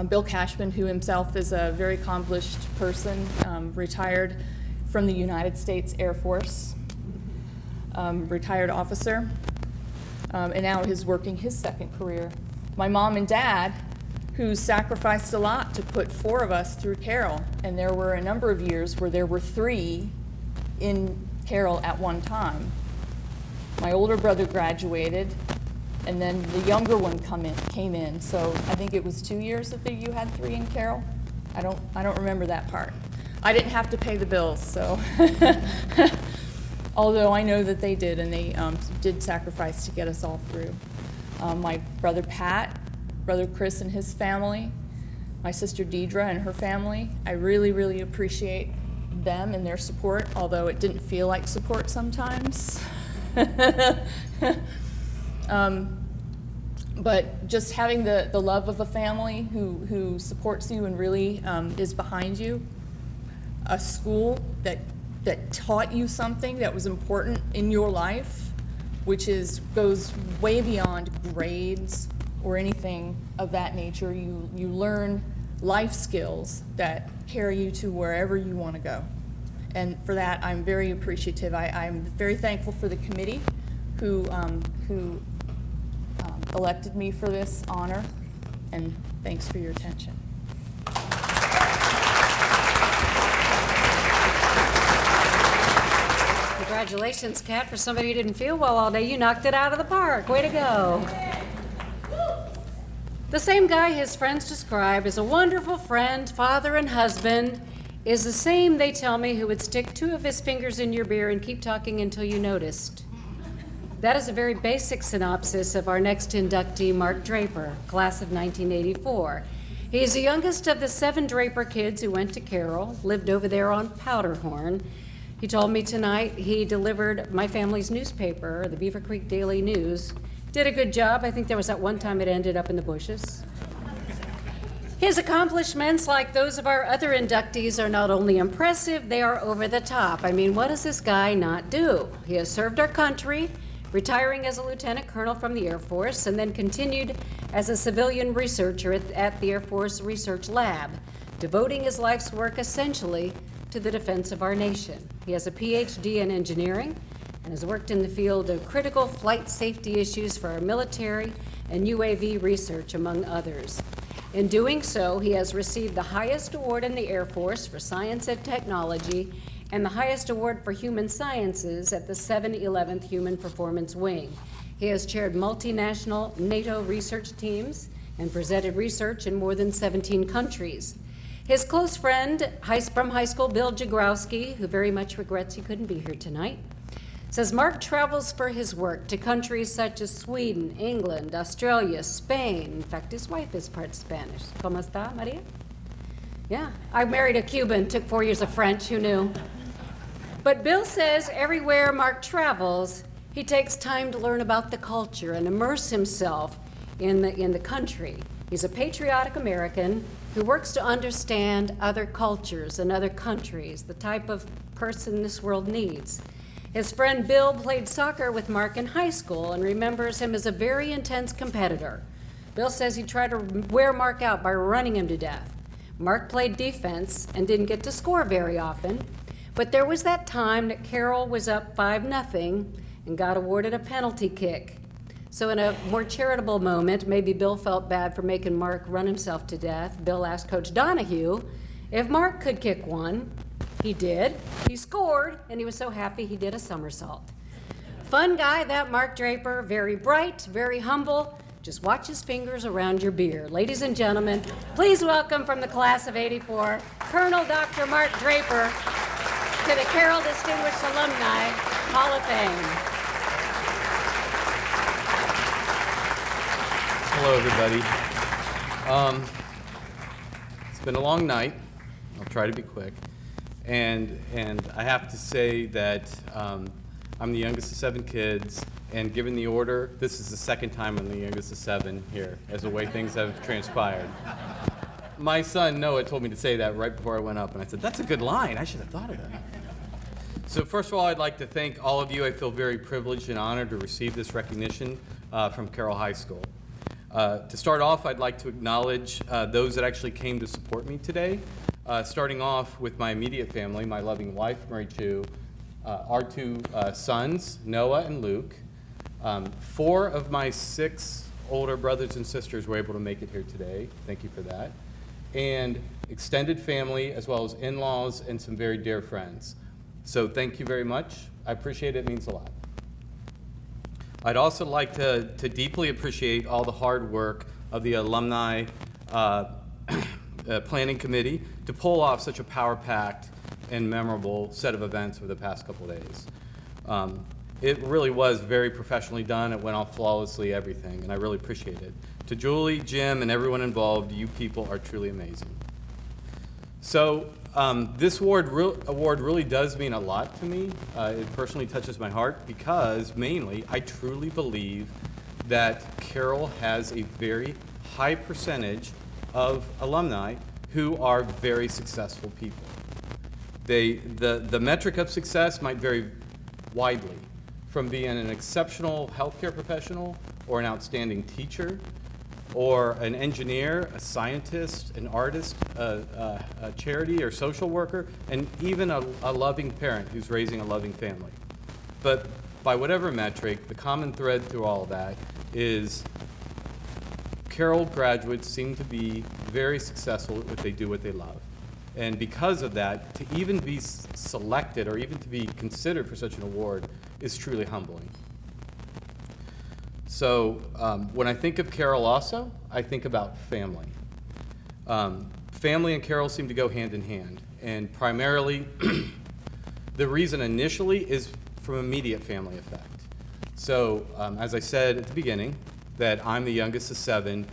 Bill Cashman, who himself is a very accomplished person, retired from the United States Air Force, retired officer, and now is working his second career. My mom and dad, who sacrificed a lot to put 4 of us through Carroll, and there were a number of years where there were 3 in Carroll at one time. My older brother graduated, and then the younger one came in. So I think it was 2 years that you had 3 in Carroll. I don't remember that part. I didn't have to pay the bills, so although I know that they did, and they did sacrifice to get us all through. My brother Pat, brother Chris and his family, my sister Deidre and her family. I really, really appreciate them and their support, although it didn't feel like support sometimes. But just having the love of a family who supports you and really is behind you, a school that taught you something that was important in your life, which goes way beyond grades or anything of that nature. You learn life skills that carry you to wherever you want to go. And for that, I'm very appreciative. I'm very thankful for the committee who elected me for this honor, and thanks for your attention.
Congratulations, Kat. For somebody who didn't feel well all day, you knocked it out of the park. Way to go. The same guy his friends describe as a wonderful friend, father, and husband is the same, they tell me, who would stick 2 of his fingers in your beer and keep talking until you noticed. That is a very basic synopsis of our next inductee, Mark Draper, class of 1984. He is the youngest of the 7 Draper kids who went to Carroll, lived over there on Powderhorn. He told me tonight he delivered my family's newspaper, the Beaver Creek Daily News. Did a good job. I think there was that one time it ended up in the bushes. His accomplishments, like those of our other inductees, are not only impressive, they are over the top. I mean, what does this guy not do? He has served our country, retiring as a lieutenant colonel from the Air Force, and then continued as a civilian researcher at the Air Force Research Lab, devoting his life's work essentially to the defense of our nation. He has a PhD in engineering and has worked in the field of critical flight safety issues for our military and UAV research, among others. In doing so, he has received the highest award in the Air Force for science and technology and the highest award for human sciences at the 711th Human Performance Wing. He has chaired multinational NATO research teams and presented research in more than 17 countries. His close friend from high school, Bill Jagrowski, who very much regrets he couldn't be here tonight, says Mark travels for his work to countries such as Sweden, England, Australia, Spain. In fact, his wife is part Spanish. ¿Cómo está, Maria? Yeah, I married a Cuban, took 4 years of French, who knew? But Bill says everywhere Mark travels, he takes time to learn about the culture and immerse himself in the country. He's a patriotic American who works to understand other cultures and other countries, the type of person this world needs. His friend Bill played soccer with Mark in high school and remembers him as a very intense competitor. Bill says he tried to wear Mark out by running him to death. Mark played defense and didn't get to score very often, but there was that time that Carroll was up 5-0 and got awarded a penalty kick. So in a more charitable moment, maybe Bill felt bad for making Mark run himself to death. Bill asked Coach Donahue if Mark could kick one. He did. He scored, and he was so happy he did a somersault. Fun guy, that Mark Draper, very bright, very humble. Just watch his fingers around your beer. Ladies and gentlemen, please welcome from the class of '84, Colonel Dr. Mark Draper to the Carroll Distinguished Alumni Hall of Fame.
Hello, everybody. It's been a long night. I'll try to be quick. And I have to say that I'm the youngest of 7 kids, and given the order, this is the second time I'm the youngest of 7 here, as the way things have transpired. My son, Noah, told me to say that right before I went up, and I said, that's a good line. I should have thought of that. So first of all, I'd like to thank all of you. I feel very privileged and honored to receive this recognition from Carroll High School. To start off, I'd like to acknowledge those that actually came to support me today, starting off with my immediate family, my loving wife, Mary Chu, our 2 sons, Noah and Luke. 4 of my 6 older brothers and sisters were able to make it here today. Thank you for that. And extended family, as well as in-laws and some very dear friends. So thank you very much. I appreciate it. It means a lot. I'd also like to deeply appreciate all the hard work of the alumni planning committee to pull off such a power-packed and memorable set of events over the past couple of days. It really was very professionally done. It went off flawlessly, everything, and I really appreciate it. To Julie, Jim, and everyone involved, you people are truly amazing. So this award really does mean a lot to me. It personally touches my heart because, mainly, I truly believe that Carroll has a very high percentage of alumni who are very successful people. The metric of success might vary widely, from being an exceptional healthcare professional or an outstanding teacher or an engineer, a scientist, an artist, a charity or social worker, and even a loving parent who's raising a loving family. But by whatever metric, the common thread through all of that is Carroll graduates seem to be very successful if they do what they love. And because of that, to even be selected or even to be considered for such an award is truly humbling. So when I think of Carroll also, I think about family. Family and Carroll seem to go hand in hand. And primarily, the reason initially is from immediate family effect. So as I said at the beginning, that I'm the youngest of 7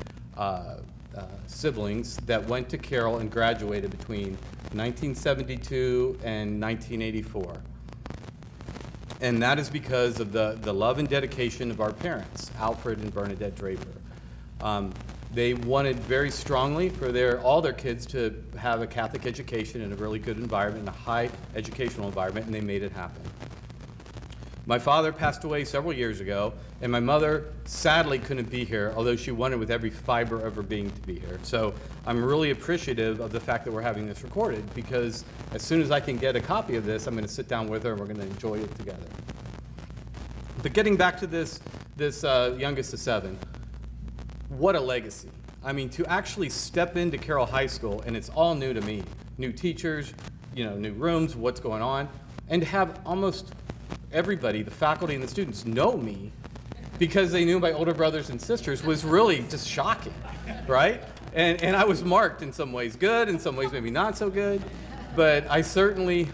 siblings that went to Carroll and graduated between 1972 and 1984. And that is because of the love and dedication of our parents, Alfred and Bernadette Draper. They wanted very strongly for all their kids to have a Catholic education in a really good environment, in a high educational environment, and they made it happen. My father passed away several years ago, and my mother sadly couldn't be here, although she wanted with every fiber of her being to be here. So I'm really appreciative of the fact that we're having this recorded, because as soon as I can get a copy of this, I'm going to sit down with her and we're going to enjoy it together. But getting back to this youngest of 7, what a legacy. I mean, to actually step into Carroll High School, and it's all new to me, new teachers, new rooms, what's going on, and to have almost everybody, the faculty and the students, know me because they knew my older brothers and sisters was really just shocking, right? And I was marked in some ways good, in some ways maybe not so good. But I certainly,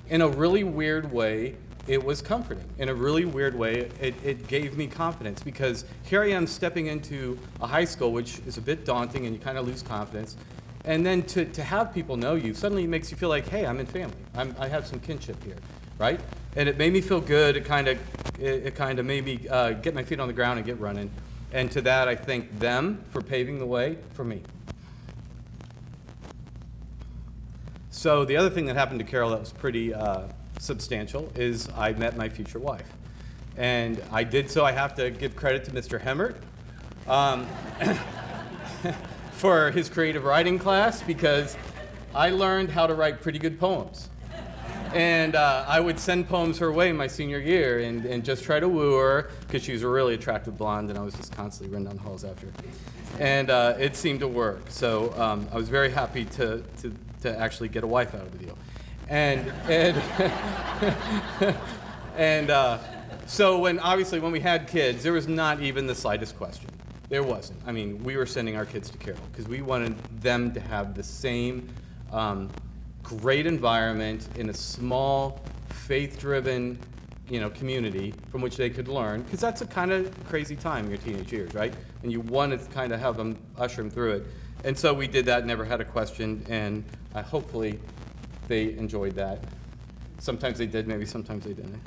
in a really weird way, it was comforting. In a really weird way, it gave me confidence, because here I am stepping into a high school, which is a bit daunting and you kind of lose confidence. And then to have people know you suddenly makes you feel like, hey, I'm in family. I have some kinship here, right? And it made me feel good. It kind of made me get my feet on the ground and get running. And to that, I thank them for paving the way for me. So the other thing that happened to Carroll that was pretty substantial is I met my future wife. And I did so, I have to give credit to Mr. Hemmert for his creative writing class, because I learned how to write pretty good poems. And I would send poems her way my senior year and just try to woo her, because she was a really attractive blonde and I was just constantly running down the halls after her. And it seemed to work. So I was very happy to actually get a wife out of the deal. So when we had kids, there was not even the slightest question. There wasn't. I mean, we were sending our kids to Carroll because we wanted them to have the same great environment in a small, faith-driven, community from which they could learn, because that's a kind of crazy time in your teenage years, right? And you want to kind of have them, usher them through it. And so we did that, never had a question, and hopefully they enjoyed that. Sometimes they did, maybe sometimes they didn't.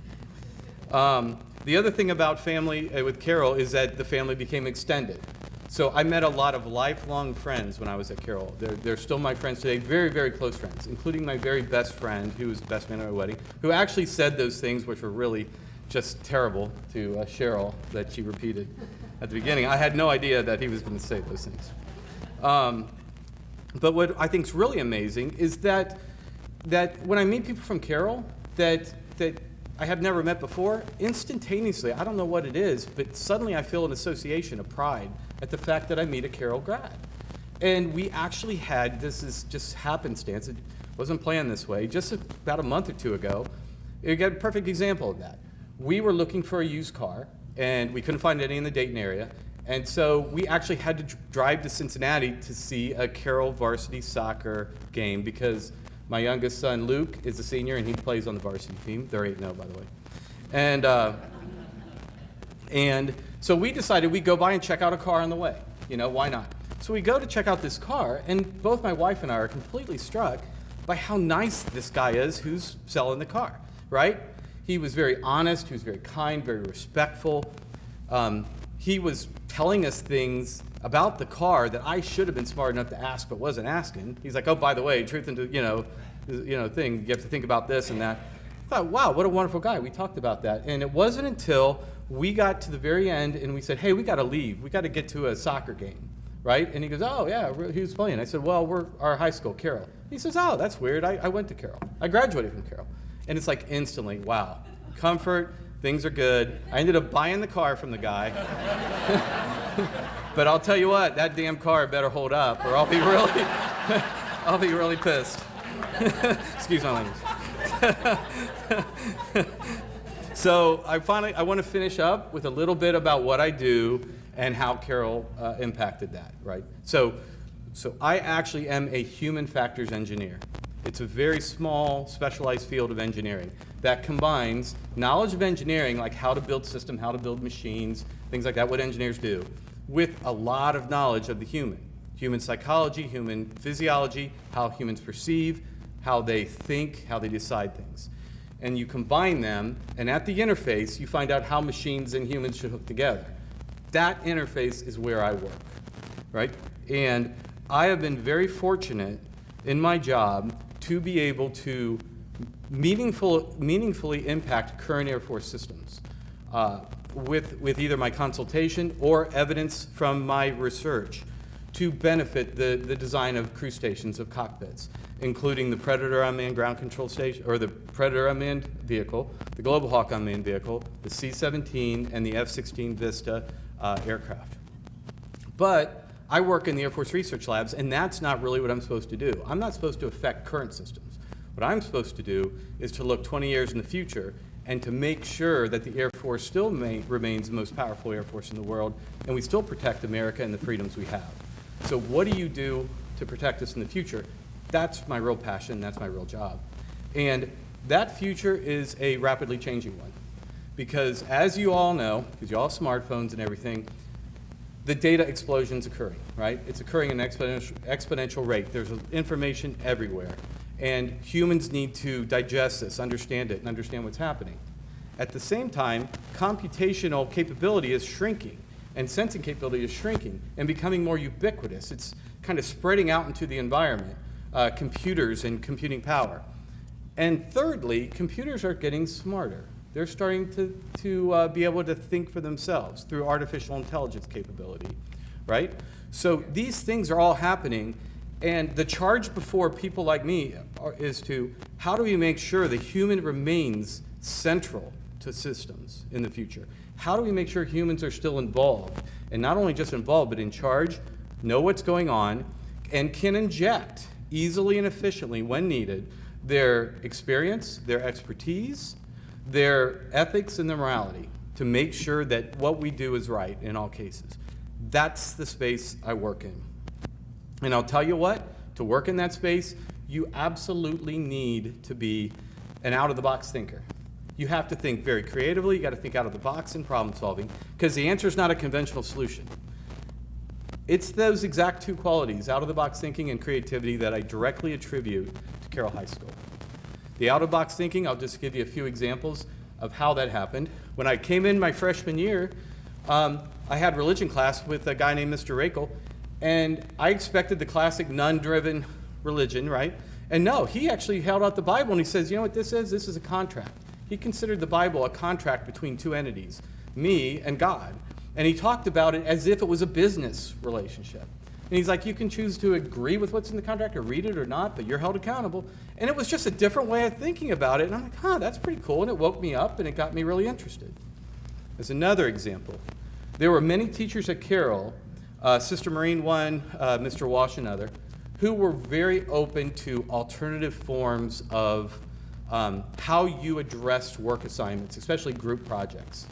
The other thing about family with Carroll is that the family became extended. So I met a lot of lifelong friends when I was at Carroll. They're still my friends today, very, very close friends, including my very best friend, who was the best man at my wedding, who actually said those things which were really just terrible to Cheryl that she repeated at the beginning. I had no idea that he was going to say those things. But what I think is really amazing is that when I meet people from Carroll that I have never met before, instantaneously, I don't know what it is, but suddenly I feel an association, a pride, at the fact that I meet a Carroll grad. And we actually had, this is just happenstance, it wasn't planned this way, just about a month or two ago, you got a perfect example of that. We were looking for a used car, and we couldn't find any in the Dayton area, and so we actually had to drive to Cincinnati to see a Carroll varsity soccer game, because my youngest son, Luke, is a senior, and he plays on the varsity team. They're 8-0, by the way. And so we decided we'd go by and check out a car on the way. Why not? So we go to check out this car, and both my wife and I are completely struck by how nice this guy is who's selling the car, right? He was very honest, he was very kind, very respectful. He was telling us things about the car that I should have been smart enough to ask but wasn't asking. He's like, oh, by the way, truth and thing, you have to think about this and that. I thought, wow, what a wonderful guy. We talked about that. And it wasn't until we got to the very end and we said, hey, we got to leave. We got to get to a soccer game, right? And he goes, oh, yeah, who's playing? I said, well, we're our high school, Carroll. He says, oh, that's weird. I went to Carroll. I graduated from Carroll. And it's like instantly, wow, comfort, things are good. I ended up buying the car from the guy. But I'll tell you what, that damn car better hold up, or I'll be really pissed. Excuse my language. So I want to finish up with a little bit about what I do and how Carroll impacted that, right? So I actually am a human factors engineer. It's a very small, specialized field of engineering that combines knowledge of engineering, like how to build systems, how to build machines, things like that, what engineers do, with a lot of knowledge of the human psychology, human physiology, how humans perceive, how they think, how they decide things. And you combine them, and at the interface, you find out how machines and humans should hook together. That interface is where I work, right? And I have been very fortunate in my job to be able to meaningfully impact current Air Force systems with either my consultation or evidence from my research to benefit the design of crew stations of cockpits, including the Predator unmanned ground control station, or the Predator unmanned vehicle, the Global Hawk unmanned vehicle, the C-17, and the F-16 Vista aircraft. But I work in the Air Force Research Labs, and that's not really what I'm supposed to do. I'm not supposed to affect current systems. What I'm supposed to do is to look 20 years in the future and to make sure that the Air Force still remains the most powerful Air Force in the world, and we still protect America and the freedoms we have. So what do you do to protect us in the future? That's my real passion, that's my real job. And that future is a rapidly changing one. Because as you all know, because you all have smartphones and everything, the data explosion's occurring, right? It's occurring at an exponential rate. There's information everywhere. And humans need to digest this, understand it, and understand what's happening. At the same time, computational capability is shrinking, and sensing capability is shrinking and becoming more ubiquitous. It's kind of spreading out into the environment, computers and computing power. And thirdly, computers are getting smarter. They're starting to be able to think for themselves through artificial intelligence capability, right? So these things are all happening, and the charge before people like me is to how do we make sure the human remains central to systems in the future? How do we make sure humans are still involved, and not only just involved, but in charge, know what's going on, and can inject easily and efficiently when needed their experience, their expertise, their ethics, and their morality to make sure that what we do is right in all cases. That's the space I work in. And I'll tell you what, to work in that space, you absolutely need to be an out-of-the-box thinker. You have to think very creatively, you got to think out of the box in problem solving, because the answer is not a conventional solution. It's those exact two qualities, out-of-the-box thinking and creativity, that I directly attribute to Carroll High School. The out-of-box thinking, I'll just give you a few examples of how that happened. When I came in my freshman year, I had religion class with a guy named Mr. Rakel, and I expected the classic nun-driven religion, right? And no, he actually held out the Bible and he says, you know what this is? This is a contract. He considered the Bible a contract between two entities, me and God. And he talked about it as if it was a business relationship. And he's like, you can choose to agree with what's in the contract or read it or not, but you're held accountable. And it was just a different way of thinking about it. And I'm like, that's pretty cool. And it woke me up and it got me really interested. As another example, there were many teachers at Carroll, Sister Marine one, Mr. Walsh another, who were very open to alternative forms of how you addressed work assignments, especially group projects.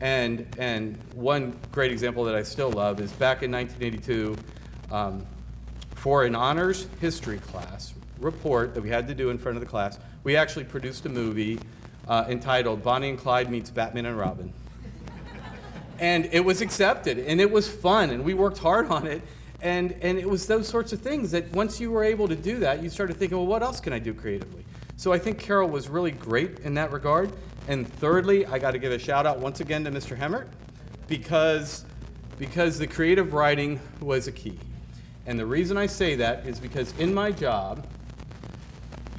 And one great example that I still love is back in 1982, for an honors history class report that we had to do in front of the class, we actually produced a movie entitled Bonnie and Clyde Meets Batman and Robin. And it was accepted, and it was fun, and we worked hard on it. And it was those sorts of things that once you were able to do that, you started thinking, well, what else can I do creatively? So I think Carroll was really great in that regard. And thirdly, I got to give a shout out once again to Mr. Hemmert, because the creative writing was a key. And the reason I say that is because in my job,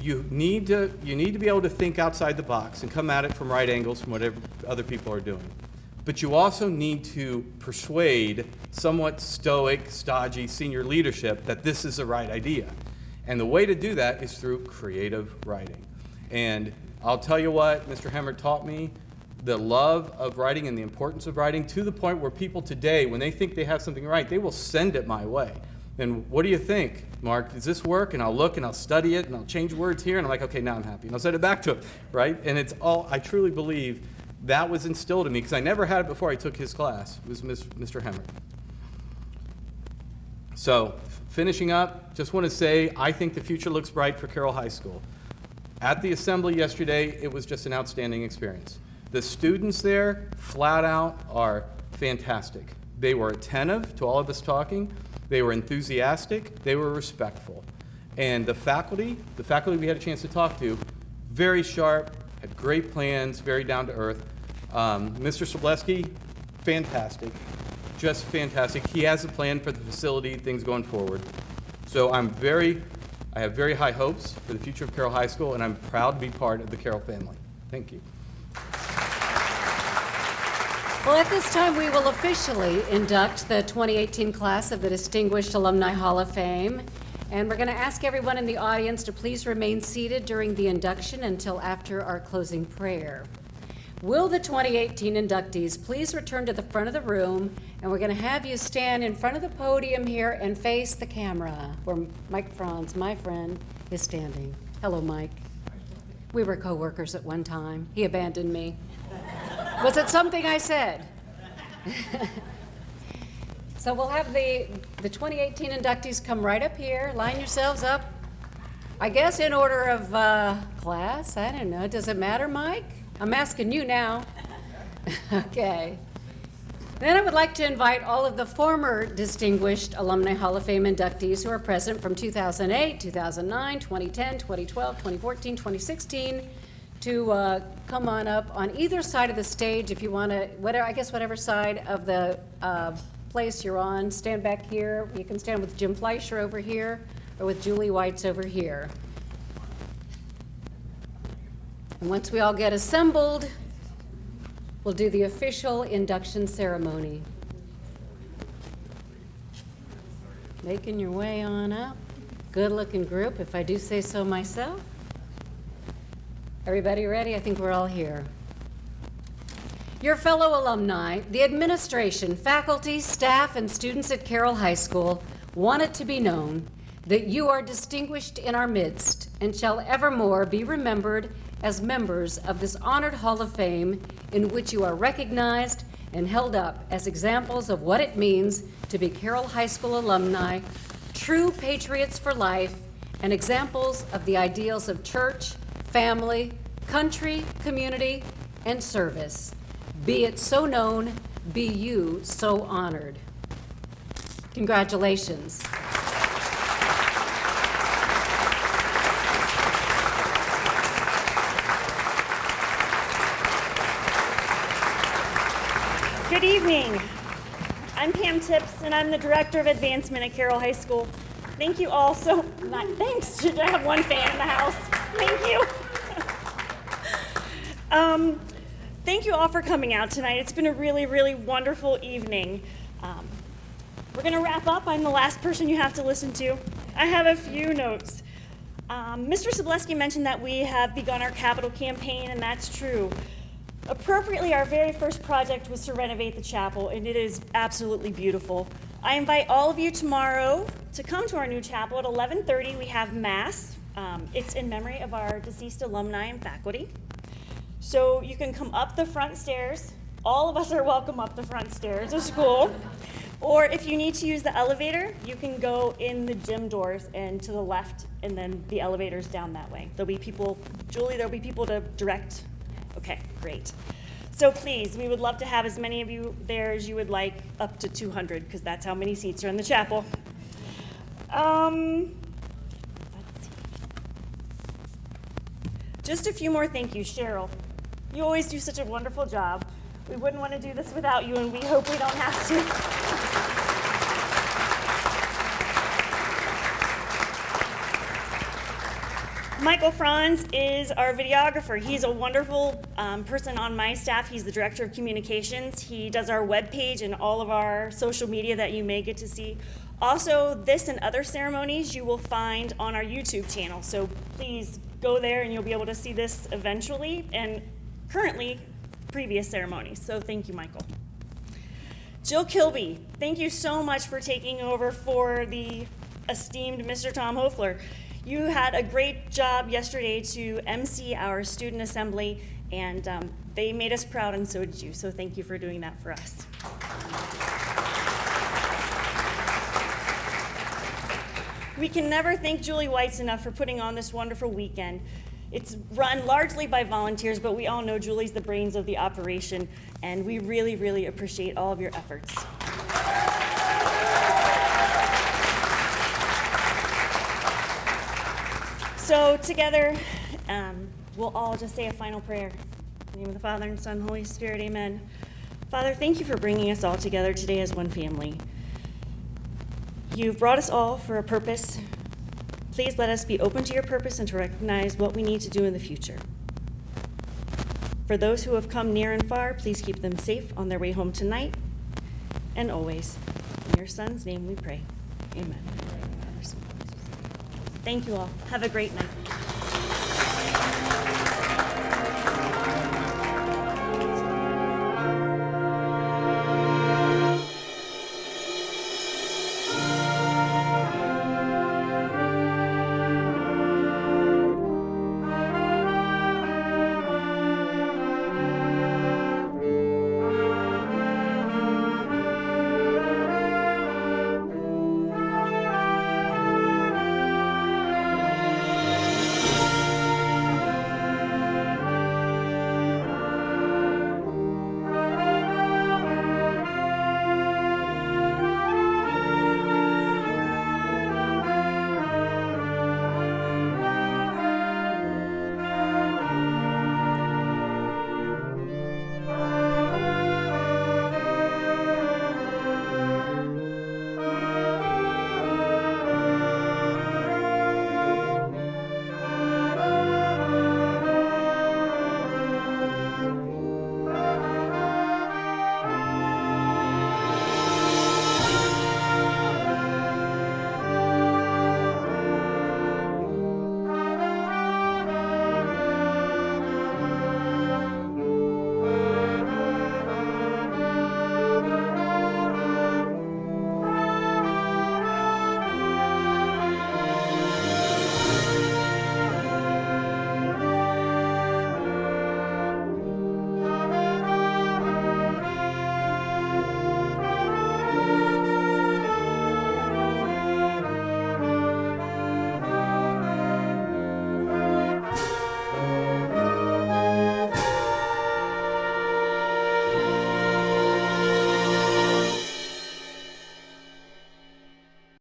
you need to be able to think outside the box and come at it from right angles from whatever other people are doing. But you also need to persuade somewhat stoic, stodgy senior leadership that this is the right idea. And the way to do that is through creative writing. And I'll tell you what, Mr. Hemmert taught me the love of writing and the importance of writing, to the point where people today, when they think they have something right, they will send it my way. And what do you think, Mark? Does this work? And I'll look and I'll study it and I'll change words here and I'm like, okay, now I'm happy. And I'll send it back to him, right? And it's all, I truly believe that was instilled in me, because I never had it before I took his class. It was Mr. Hemmert. So, finishing up, just want to say I think the future looks bright for Carroll High School. At the assembly yesterday, it was just an outstanding experience. The students there, flat out, are fantastic. They were attentive to all of us talking. They were enthusiastic. They were respectful. And the faculty we had a chance to talk to, very sharp, had great plans, very down to earth. Mr. Sobleski, fantastic, just fantastic. He has a plan for the facility, things going forward. So I have very high hopes for the future of Carroll High School, and I'm proud to be part of the Carroll family. Thank you.
Well, at this time, we will officially induct the 2018 class of the Distinguished Alumni Hall of Fame. And we're going to ask everyone in the audience to please remain seated during the induction until after our closing prayer. Will the 2018 inductees please return to the front of the room, and we're going to have you stand in front of the podium here and face the camera where Mike Franz, my friend, is standing. Hello, Mike. We were co-workers at one time. He abandoned me. Was it something I said? So we'll have the 2018 inductees come right up here. Line yourselves up. I guess in order of class. I don't know. Does it matter, Mike? I'm asking you now. Okay. Then I would like to invite all of the former distinguished Alumni Hall of Fame inductees who are present from 2008, 2009, 2010, 2012, 2014, 2016 to come on up on either side of the stage if you want to, whatever side of the place you're on. Stand back here. You can stand with Jim Fleischer over here or with Julie Whites over here. And once we all get assembled, we'll do the official induction ceremony. Making your way on up. Good-looking group, if I do say so myself. Everybody ready? I think we're all here. Your fellow alumni, the administration, faculty, staff, and students at Carroll High School want it to be known that you are distinguished in our midst and shall evermore be remembered as members of this honored Hall of Fame in which you are recognized and held up as examples of what it means to be Carroll High School alumni, true patriots for life, and examples of the ideals of church, family, country, community, and service. Be it so known, be you so honored. Congratulations.
Good evening. I'm Pam Tips, and I'm the Director of Advancement at Carroll High School. Thank you all so much. Thanks. Should I have one fan in the house? Thank you. Thank you all for coming out tonight. It's been a really, really wonderful evening. We're going to wrap up. I'm the last person you have to listen to. I have a few notes. Mr. Sobleski mentioned that we have begun our capital campaign, and that's true. Appropriately, our very first project was to renovate the chapel, and it is absolutely beautiful. I invite all of you tomorrow to come to our new chapel at 11:30. We have Mass. It's in memory of our deceased alumni and faculty. So you can come up the front stairs. All of us are welcome up the front stairs of school. Or if you need to use the elevator, you can go in the gym doors and to the left, and then the elevator's down that way. There'll be people, Julie, there'll be people to direct. Okay, great. So please, we would love to have as many of you there as you would like, up to 200, because that's how many seats are in the chapel. Let's see. Just a few more thank yous. Cheryl, you always do such a wonderful job. We wouldn't want to do this without you, and we hope we don't have to. Michael Franz is our videographer. He's a wonderful person on my staff. He's the director of communications. He does our webpage and all of our social media that you may get to see. Also, this and other ceremonies you will find on our YouTube channel. So please go there and you'll be able to see this eventually and currently previous ceremonies. So thank you, Michael. Jill Kilby, thank you so much for taking over for the esteemed Mr. Tom Hofler. You had a great job yesterday to MC our student assembly, and they made us proud, and so did you. So thank you for doing that for us. We can never thank Julie Whites enough for putting on this wonderful weekend. It's run largely by volunteers, but we all know Julie's the brains of the operation, and we really, really appreciate all of your efforts. So together, we'll all just say a final prayer. In the name of the Father, and Son, and Holy Spirit, amen. Father, thank you for bringing us all together today as one family. You've brought us all for a purpose. Please let us be open to your purpose and to recognize what we need to do in the future. For those who have come near and far, please keep them safe on their way home tonight and always. In your Son's name we pray. Amen. Thank you all. Have a great night.